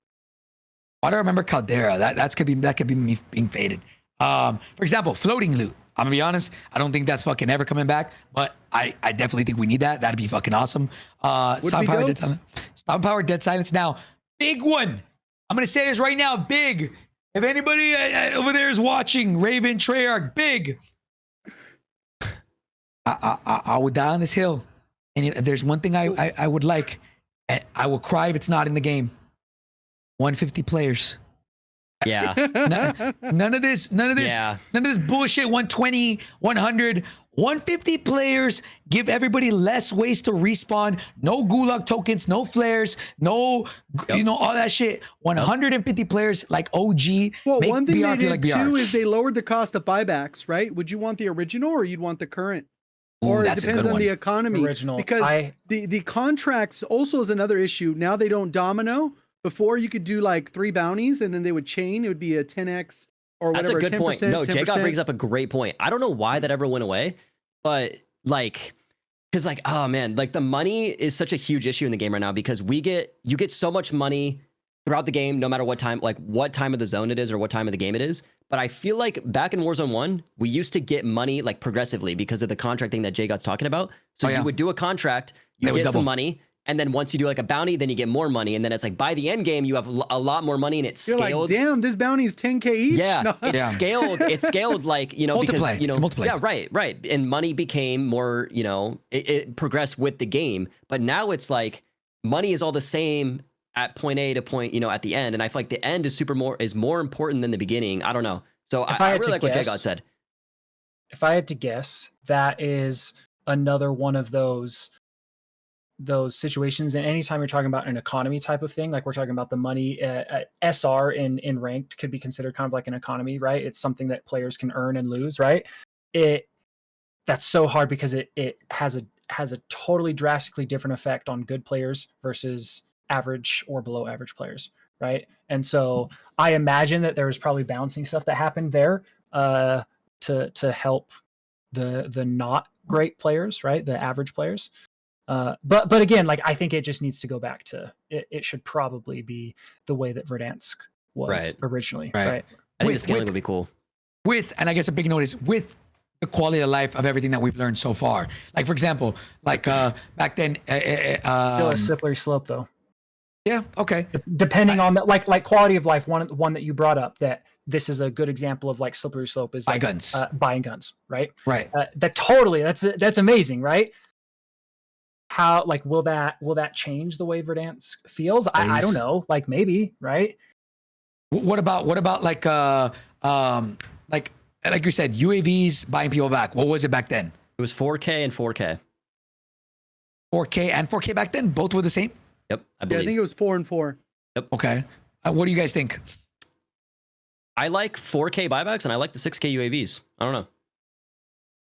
I don't remember Caldera. That could be me being faded. For example, floating loot. I'm gonna be honest. I don't think that's fucking ever coming back. But I definitely think we need that. That'd be fucking awesome. Stop be power, dope. dead silence. Stop power, dead silence. Now, big one. I'm gonna say this right now. Big. If anybody over there is watching, Raven, Treyarch, big. I would die on this hill, and if there's one thing I would like, I will cry if it's not in the game. 150 players. Yeah. None of this Yeah. none of this bullshit. 120, 100, 150 players. Give everybody less ways to respawn. No gulag tokens, no flares, no all that shit. 150 players like OG. Well, make one thing BR they feel did like BR. too is they lowered the cost of buybacks, right? Would you want the original or you'd want the current? Ooh, Or it that's a depends good on one. the economy. Original. Because the contracts also is another issue. Now they don't domino. Before you could do like 3 bounties and then they would chain. It would be a 10x or That's whatever. a good 10%, point. No, 10%. JGOD brings up a great point. I don't know why that ever went away, but like, because like, oh man, like the money is such a huge issue in the game right now because you get so much money throughout the game, no matter what time of the zone it is or what time of the game it is. But I feel like back in Warzone 1, we used to get money like progressively because of the contract thing that JGOD's talking about. So you would do a contract, you They would get double. some money, and then once you do like a bounty, then you get more money. And then it's like by the end game, you have a lot more money and it's You're scaled. like, damn, this bounty is 10K each. Yeah, No. it's scaled. It's scaled like, Multiplied, because, multiplied. yeah, right. And money became more, it progressed with the game. But now it's like money is all the same at point A to point, at the end. And I feel like the end is more important than the beginning. I don't know. So If I I had really to like what guess- JGOD said. If I had to guess, that is another one of those situations. And anytime you're talking about an economy type of thing, like we're talking about the money, SR in ranked could be considered kind of like an economy, right? It's something that players can earn and lose, right? That's so hard because it has a totally drastically different effect on good players versus average or below average players, right? And so I imagine that there was probably balancing stuff that happened there to help the not great players, right? The average players. But again, like I think it just needs to go back to it should probably be the way that Verdansk was originally, right? I think the scaling would be cool. And I guess a big note is with the quality of life of everything that we've learned so far. Like for example, like back then, Still a slippery slope though. Yeah. Okay. Depending on the like quality of life, one that you brought up, that this is a good example of like slippery slope is like buying guns, right? Right. That's amazing, right? How like will that change the way Verdansk feels? I don't know. Like maybe, right? What about like like you said, UAVs buying people back? What was it back then? It was 4K and 4K. 4K and 4K back then, both were the same. Yep, I believe. Yeah, I think it was 4 and 4. Yep. Okay. What do you guys think? I like 4K buybacks and I like the 6K UAVs. I don't know.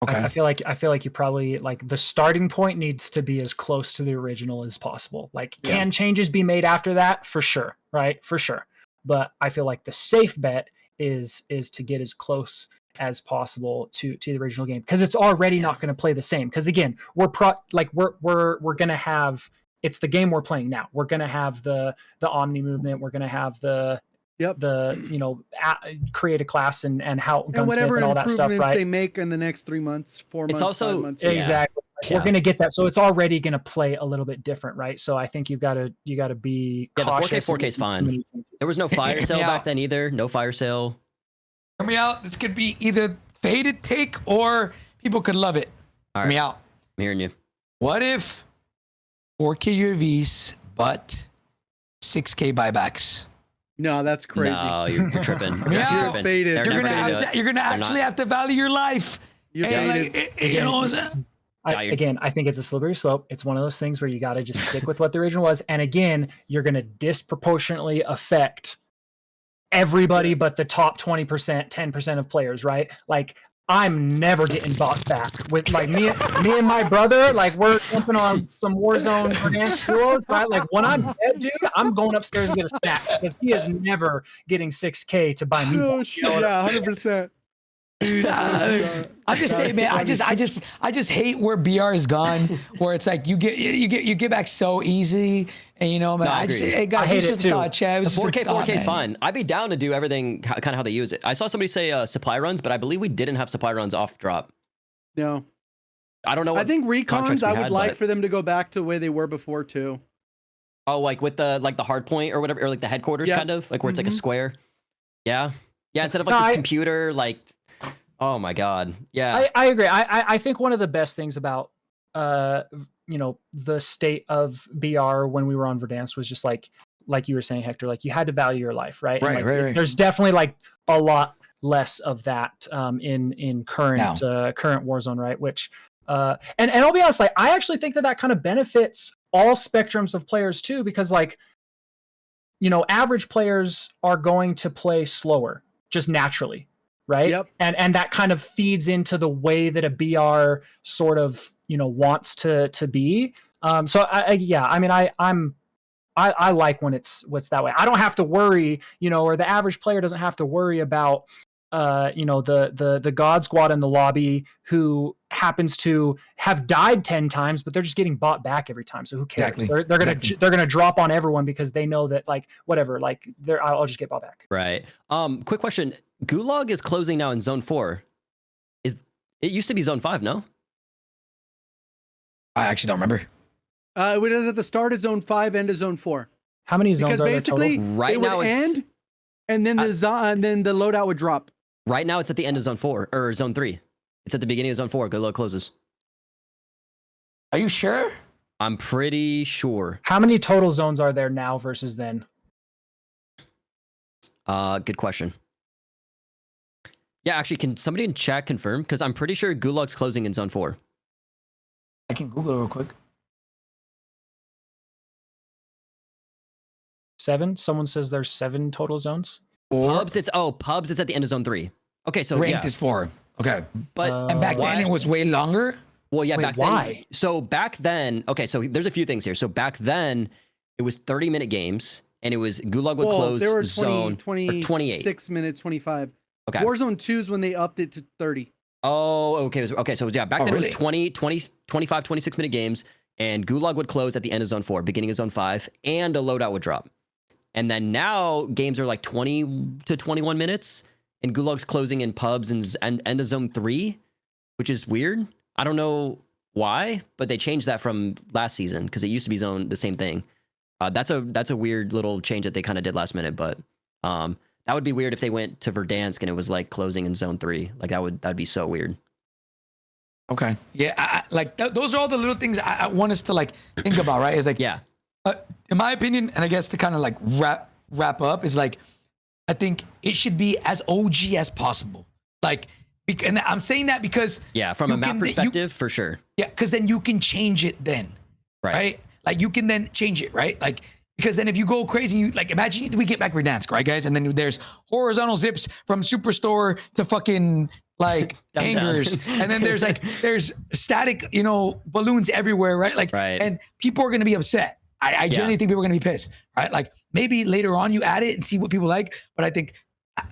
Okay. I feel like you probably like the starting point needs to be as close to the original as possible. Like can changes be made after that? For sure, right? For sure. But I feel like the safe bet is to get as close as possible to the original game, because it's already not going to play the same. Because again, we're going to have, it's the game we're playing now. We're going to have the Omni movement. We're going to have the create a class and how gunsmith and all that stuff, right? They make in the next 3 months, 4 months. It's also 5 months, exactly. We're going to get that, so it's already going to play a little bit different, right? So I think you got to be cautious. The 4K is fine. There was no fire sale back then either. No fire sale. Hear me out. This could be either faded take or people could love it. All Hear me right. out. I'm hearing you. What if 4K UAVs but 6K buybacks? No, that's crazy. No, you're tripping. Yeah. You're Faded. tripping. You're gonna actually have to value your life. You're And faded. like, you know what I'm saying? I think it's a slippery slope. It's one of those things where you got to just stick with what the original was. And again, you're going to disproportionately affect everybody but the top 20%, 10% of players, right? Like, I'm never getting bought back with like me and my brother. Like we're jumping on some Warzone Ranked duos, right? Like when I'm dead, dude, I'm going upstairs and get a snack because he is never getting 6K to buy me. Oh, shit, yeah, 100%. Dude, I'm just saying, man. I just hate where BR is gone. Where it's like you get back so easy, and you know, man. No, I just, agreed. hey guys, I hate it's it just too. a thought, Chad. The 4K is fine. I'd be down to do everything kind of how they use it. I saw somebody say supply runs, but I believe we didn't have supply runs off drop. No. I don't know. I think recons, I would had, like but- for them to go back to the way they were before too. Oh, like with the hard point or whatever, or like the headquarters kind of, like where it's like a square. Yeah. Yeah, instead of like this computer, like, oh my God. Yeah. I agree. I think one of the best things about the state of BR when we were on Verdansk was just like you were saying, Hector, like you had to value your life, right? And Right. There's definitely like a lot less of that in current Warzone, right? Which and I'll be honest, like I actually think that kind of benefits all spectrums of players too, because like average players are going to play slower just naturally, right? Yep. And that kind of feeds into the way that a BR sort of wants to be. So I like when it's that way. I don't have to worry, or the average player doesn't have to worry about the God Squad in the lobby who happens to have died 10 times, but they're just getting bought back every time. So who cares? Exactly. They're gonna drop on everyone because they know that like whatever, like I'll just get bought back. Right. Quick question. Gulag is closing now in Zone 4. It used to be Zone 5, no? I actually don't remember. It was at the start of Zone 5, end of Zone 4. How many zones Because are there basically total? Right it now would it's- end, and then the loadout would drop. Right now it's at the end of Zone 4 or Zone 3. It's at the beginning of Zone 4. Gulag closes. Are you sure? I'm pretty sure. How many total zones are there now versus then? Good question. Yeah, actually, can somebody in chat confirm? Because I'm pretty sure Gulag's closing in Zone 4. I can Google it real quick. 7? Someone says there's 7 total zones. Pubs, it's at the end of Zone 3. Okay, so Ranked yeah. is 4. Okay. But And back then it was way longer. well, yeah, Wait, back why? then. So back then, okay, so there's a few things here. So back then, it was 30-minute games. and it was Gulag would Well, close there were zone 20, or 28. 6 minutes, 25. Okay. Warzone 2 is when they upped it to 30. Oh, okay. Okay, so yeah, back then really? it was 20, 25, 26-minute games, and Gulag would close at the end of Zone 4, beginning of Zone 5, and a loadout would drop. And then now games are like 20 to 21 minutes, and Gulag's closing in pubs and end of Zone 3, which is weird. I don't know why, but they changed that from last season because it used to be the same thing. That's a weird little change that they kind of did last minute, but that would be weird if they went to Verdansk and it was like closing in Zone 3. Like that'd be so weird. Okay. Yeah. Those are all the little things I want us to like think about, right? It's like, Yeah. In my opinion, and I guess to kind of like wrap up, is like, I think it should be as OG as possible. Like, and I'm saying that because Yeah, from a map perspective, for sure. yeah, because then you can change it then, right? Like you can then change it, right? Like, because then if you go crazy, you like imagine we get back Verdansk, right, guys? And then there's horizontal zips from Superstore to fucking like hangers, and then there's static, balloons everywhere, right? Like, and people are gonna be upset. I genuinely think people are gonna be pissed, right? Like maybe later on you add it and see what people like, but I think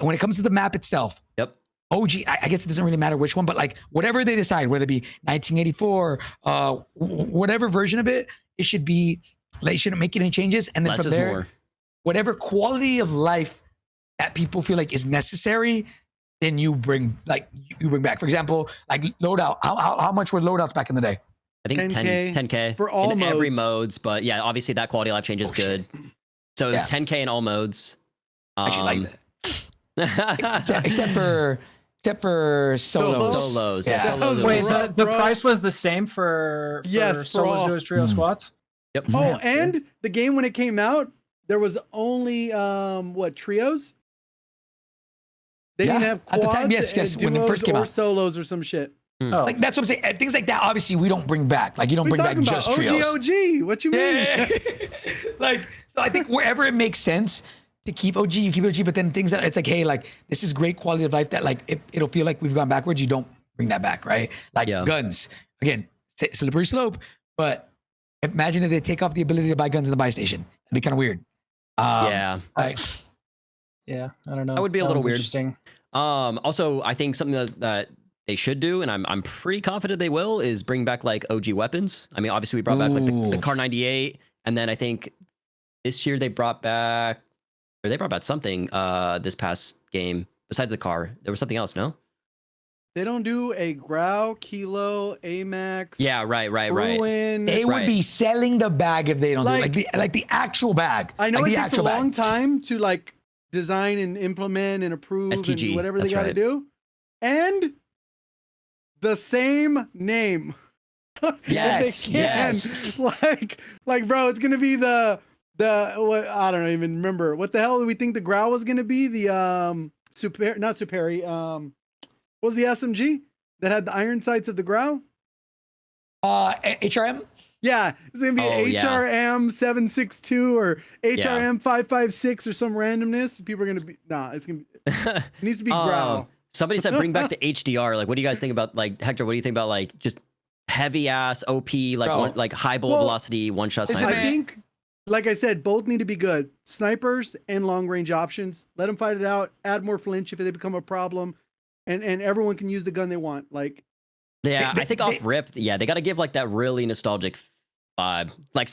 when it comes to the map itself, OG, I guess it doesn't really matter which one, but like whatever they decide, whether it be 1984, whatever version of it, it should be. They shouldn't make any changes, and then Less from is there, more. Whatever quality of life that people feel like is necessary, then you bring back. For example, like loadout. How much were loadouts back in the day? I think 10K for all in modes. every modes, but yeah, obviously that quality of life change is good. So it was 10K in all modes. I actually like that. except for solos. Solos. Yeah. Solos. Wait, the price was the same for Yes, for solos, all. duos, trio, squads? Yep. Oh, and the game when it came out, there was only trios? They didn't have quads at the time. Yes, when it first came or out. solos or some shit. Oh. Like that's what I'm saying. And things like that, obviously, we don't bring back. Like you don't bring back just trios. OG. What you mean? Yeah. Like, so I think wherever it makes sense to keep OG, you keep OG. But then things that it's like, hey, like this is great quality of life that like it'll feel like we've gone backwards. You don't bring that back, right? Like guns. Again, slippery slope. But imagine if they take off the ability to buy guns in the buy station. That'd be kind of weird. Yeah. Yeah, I don't know. That would be a little weird. Interesting. Also, I think something that they should do, and I'm pretty confident they will, is bring back like OG weapons. I mean, obviously we brought back like the Car 98, and then I think this year they brought back something this past game besides the car. There was something else, no? They don't do a Grau, Kilo, Amax. Yeah, right. Ruin. They would be selling the bag if they don't do it. Like the actual bag. I know like it the takes a actual long bag. time to like design and implement and approve STG, and whatever they that's got to right. do. And the same name. Yes, If they can. Like, bro, it's gonna be the what I don't even remember. What the hell do we think the Grau was gonna be? The not Superi. What was the SMG that had the iron sights of the Grau? HRM? Yeah, it's gonna be HRM 762 or HRM 556 or some randomness. People are gonna be it's gonna be it needs to be Grau. Somebody said bring back the HDR. Like, what do you guys think about like Hector? What do you think about like just heavy ass OP like high bullet velocity one shot snipers? I think, like I said, both need to be good. Snipers and long range options. Let them fight it out. Add more flinch if they become a problem, and everyone can use the gun they want. Like, yeah, I think off rip, they got to give like that really nostalgic vibe. Like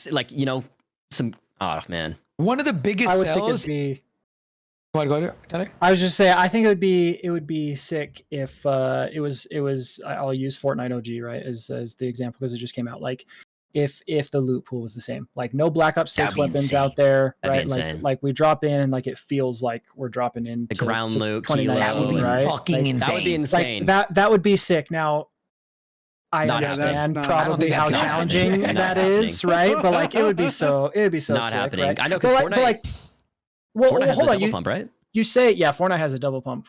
some. Oh man, one of the biggest I would sells. think it'd be. Go ahead. I was just saying, I think it would be sick if it was. I'll use Fortnite OG right as the example because it just came out. Like, if the loot pool was the same, like no Black Ops 6 weapons out there, right? Like we drop in and like it feels like we're dropping in the ground loot, 2019, that would be right? fucking insane. That would be insane. Like, that would be sick. Now, I understand probably how challenging that is, right? But like it would be so not sick, happening. Right? I know because Fortnite. Fortnite has hold a on. double pump, right? You say Fortnite has a double pump,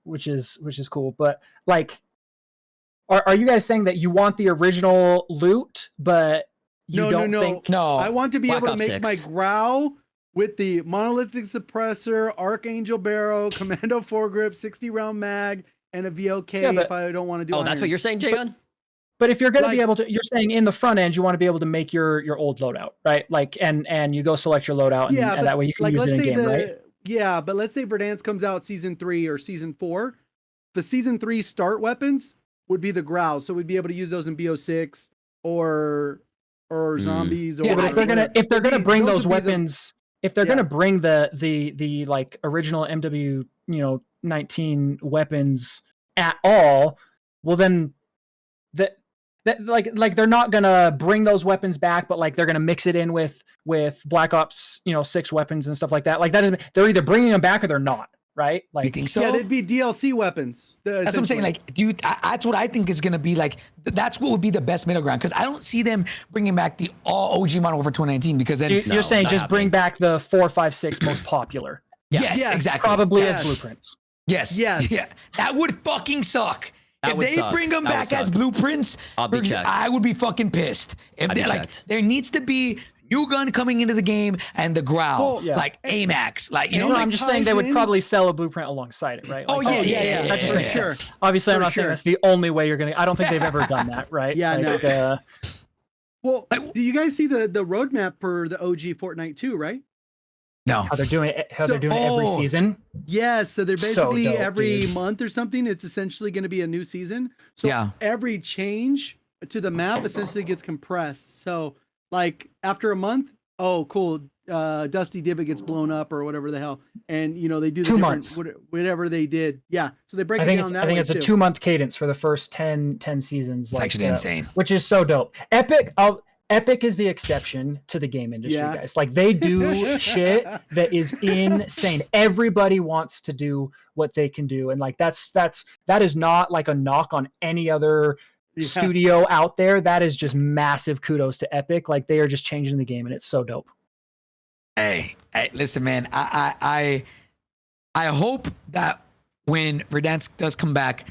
which is cool. But like, are you guys saying that you want the original loot, but you don't think? No, I want to be Black able to Ops make 6. my Grau with the monolithic suppressor, Archangel barrel, commando foregrip, 60 round mag, and a VOK if I don't want to do. Oh, that's what you're saying, JGOD? But if you're going to Like- be able to, you're saying in the front end, you want to be able to make your old loadout, right? Like, and you go select your loadout, and that way you can use it in game, right? Yeah, but let's say Verdansk comes out season 3 or season 4. The season 3 start weapons would be the Growl, so we'd be able to use those in BO6 or zombies. Or Yeah, But if they're gonna bring those weapons, if they're Yeah. gonna bring the like original MW 19 weapons at all, well then that like they're not gonna bring those weapons back, but like they're gonna mix it in with Black Ops 6 weapons and stuff like that. Like that is, they're either bringing them back or they're not, right? Like, You think so? Yeah, they'd be DLC weapons. That's what I'm saying. Like, that's what I think is going to be like. That's what would be the best middle ground, because I don't see them bringing back the all OG model for 2019. Because then you're saying not just bring happening. back the 4, 5, 6 most popular, yes, exactly. probably Yes. as blueprints. Yes. Yes. Yeah. That would fucking suck. That If would they suck. bring them That would back as suck. blueprints, I'll be checked. I would be fucking pissed. If I'd they be like, checked. there needs to be new gun coming into the game and the Growl, Well, yeah. like AMAX, like No, No, like, I'm just saying they would ties in- probably sell a blueprint alongside it, right? Oh, Like, yeah. That just for makes sure. sense. Obviously, I'm For not saying sure. that's the only way you're gonna. I don't think they've ever done that, right? Yeah, like, Well, do you guys see the roadmap for the OG Fortnite 2, right? no. how they're doing it. How So- they're doing it every Oh. season. Yes, so they're So basically dope, every dude. month or something, it's essentially going to be a new season. So Yeah. every change to the map essentially gets compressed. So like after a month, oh cool, Dusty Divot gets blown up or whatever the hell, and they do the 2 different- months. whatever they did. Yeah, so they break I it think down it's that I think way it's a too. 2-month cadence for the first 10 seasons. It's actually insane. Which is so dope. Epic is the exception to the game industry, Yeah. guys. Like they do shit that is insane. Everybody wants to do what they can do, and like that is not like a knock on any other Yeah. studio out there. That is just massive kudos to Epic. Like they are just changing the game, and it's so dope. Hey, listen, man. I hope that when Verdansk does come back,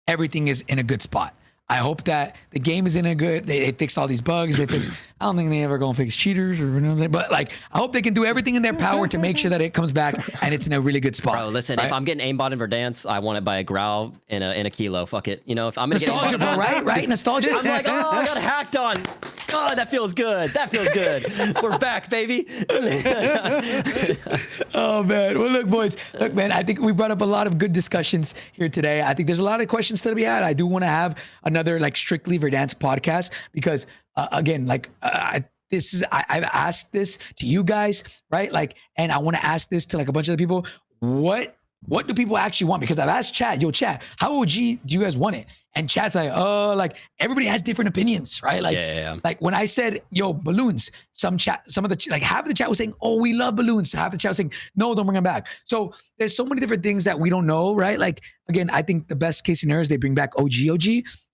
everything is in a good spot. I hope that the game is in a good. They fix all these bugs. I don't think they ever gonna fix cheaters or anything. But like, I hope they can do everything in their power to make sure that it comes back and it's in a really good spot. Bro, listen, right? if I'm getting aimbot in Verdansk, I want it by a Growl in a kilo. Fuck it. If I'm gonna Nostalgia, get bro, aimbot, right? Nostalgia. I'm like, oh, I got hacked on. God, that feels good. That feels good. We're back, baby. Oh man. Well, look, boys. Look, man. I think we brought up a lot of good discussions here today. I think there's a lot of questions still to be had. I do want to have another like strictly Verdansk podcast because again, like I've asked this to you guys, right? Like, and I want to ask this to like a bunch of other people. What do people actually want? Because I've asked chat, chat, how OG do you guys want it? And chat's like, like everybody has different opinions, right? Like, Yeah. like when I said, balloons, some of the like half of the chat was saying, oh, we love balloons. Half the chat was saying, no, don't bring them back. So there's so many different things that we don't know, right? Like, again, I think the best case scenario is they bring back OG,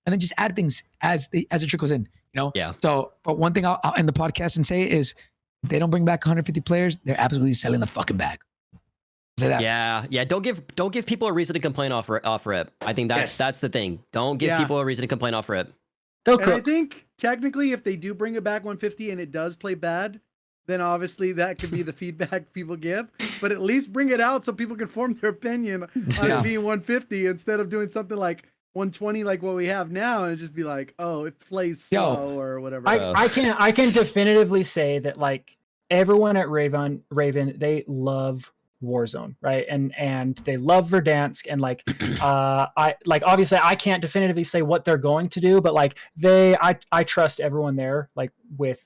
and then just add things as it trickles in, Yeah. So, but one thing I'll end the podcast and say is, if they don't bring back 150 players, they're absolutely selling the fucking bag. Say that. Yeah. Don't give people a reason to complain off rep. I think that's the thing. Don't give Yeah. people a reason to complain off rep. They'll And I cook. think technically, if they do bring it back 150 and it does play bad, then obviously that could be the feedback people give. But at least bring it out so people can form their opinion on Yeah. it being 150 instead of doing something like 120 like what we have now, and just be like, oh, it plays slow or whatever. I can definitively say that like everyone at Raven, they love Warzone, right? And they love Verdansk, and like I like obviously I can't definitively say what they're going to do, but like I trust everyone there like with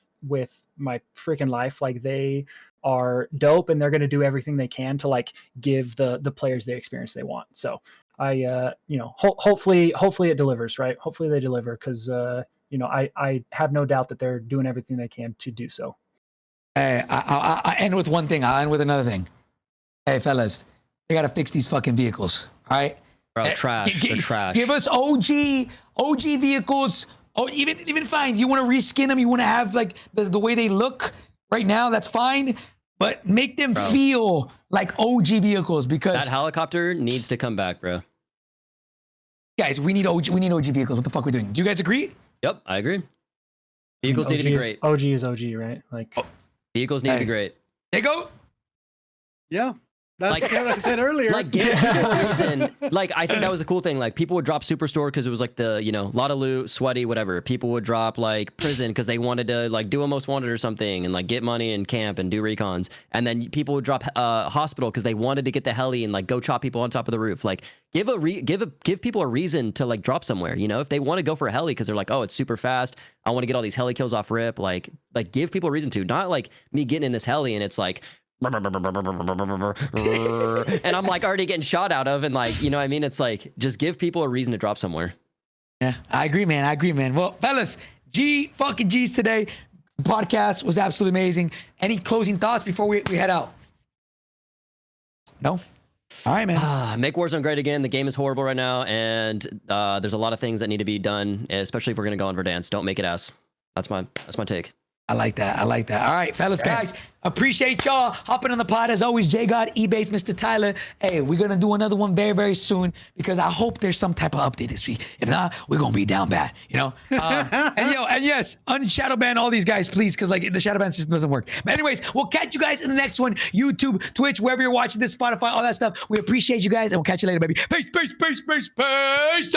my freaking life. Like they are dope, and they're going to do everything they can to like give the players the experience they want. So I hopefully it delivers, right? Hopefully they deliver, because I have no doubt that they're doing everything they can to do so. Hey, I end with one thing. I'll end with another thing. Hey, fellas, they gotta fix these fucking vehicles. All right, Bro, trash. They're trash. Give us OG vehicles. Oh, even fine. You want to reskin them? You want to have like the way they look right now? That's fine. But make them feel like OG vehicles, because That helicopter needs to come back, bro. guys, we need OG vehicles. What the fuck are we doing? Do you guys agree? Yep, I agree. Vehicles need to be great. OG is OG, right? Like Vehicles need to be great. There you go. Yeah. That's Like- what I said earlier. Like give people a reason. Like I think that was a cool thing. Like people would drop Superstore because it was like the, you know, lot of loot, sweaty, whatever. People would drop like prison because they wanted to like do a most wanted or something and like get money and camp and do recons. And then people would drop hospital because they wanted to get the heli and like go chop people on top of the roof. Like give people a reason to like drop somewhere. You know, if they want to go for a heli because they're like, oh, it's super fast. I want to get all these heli kills off rip. Like give people a reason to. Not like me getting in this heli and it's like. And I'm like already getting shot out of, and like, you know what I mean? It's like, just give people a reason to drop somewhere. Yeah, I agree, man. I agree, man. Well, fellas, fucking G's today. The podcast was absolutely amazing. Any closing thoughts before we head out? No? All right, man. Make Warzone great again. The game is horrible right now, and there's a lot of things that need to be done, especially if we're gonna go on Verdansk. Don't make it ass. That's my take. I like that. I like that. All right, fellas, guys, appreciate y'all hopping on the pod. As always, JGOD, Ebatez, Mr. Tyler. Hey, we're going to do another one very, very soon because I hope there's some type of update this week. If not, we're going to be down bad, you know? And yes, unshadow ban all these guys, please, because like the shadow ban system doesn't work. But anyways, we'll catch you guys in the next one. YouTube, Twitch, wherever you're watching this, Spotify, all that stuff. We appreciate you guys, and we'll catch you later, baby. Peace, peace, peace, peace, peace.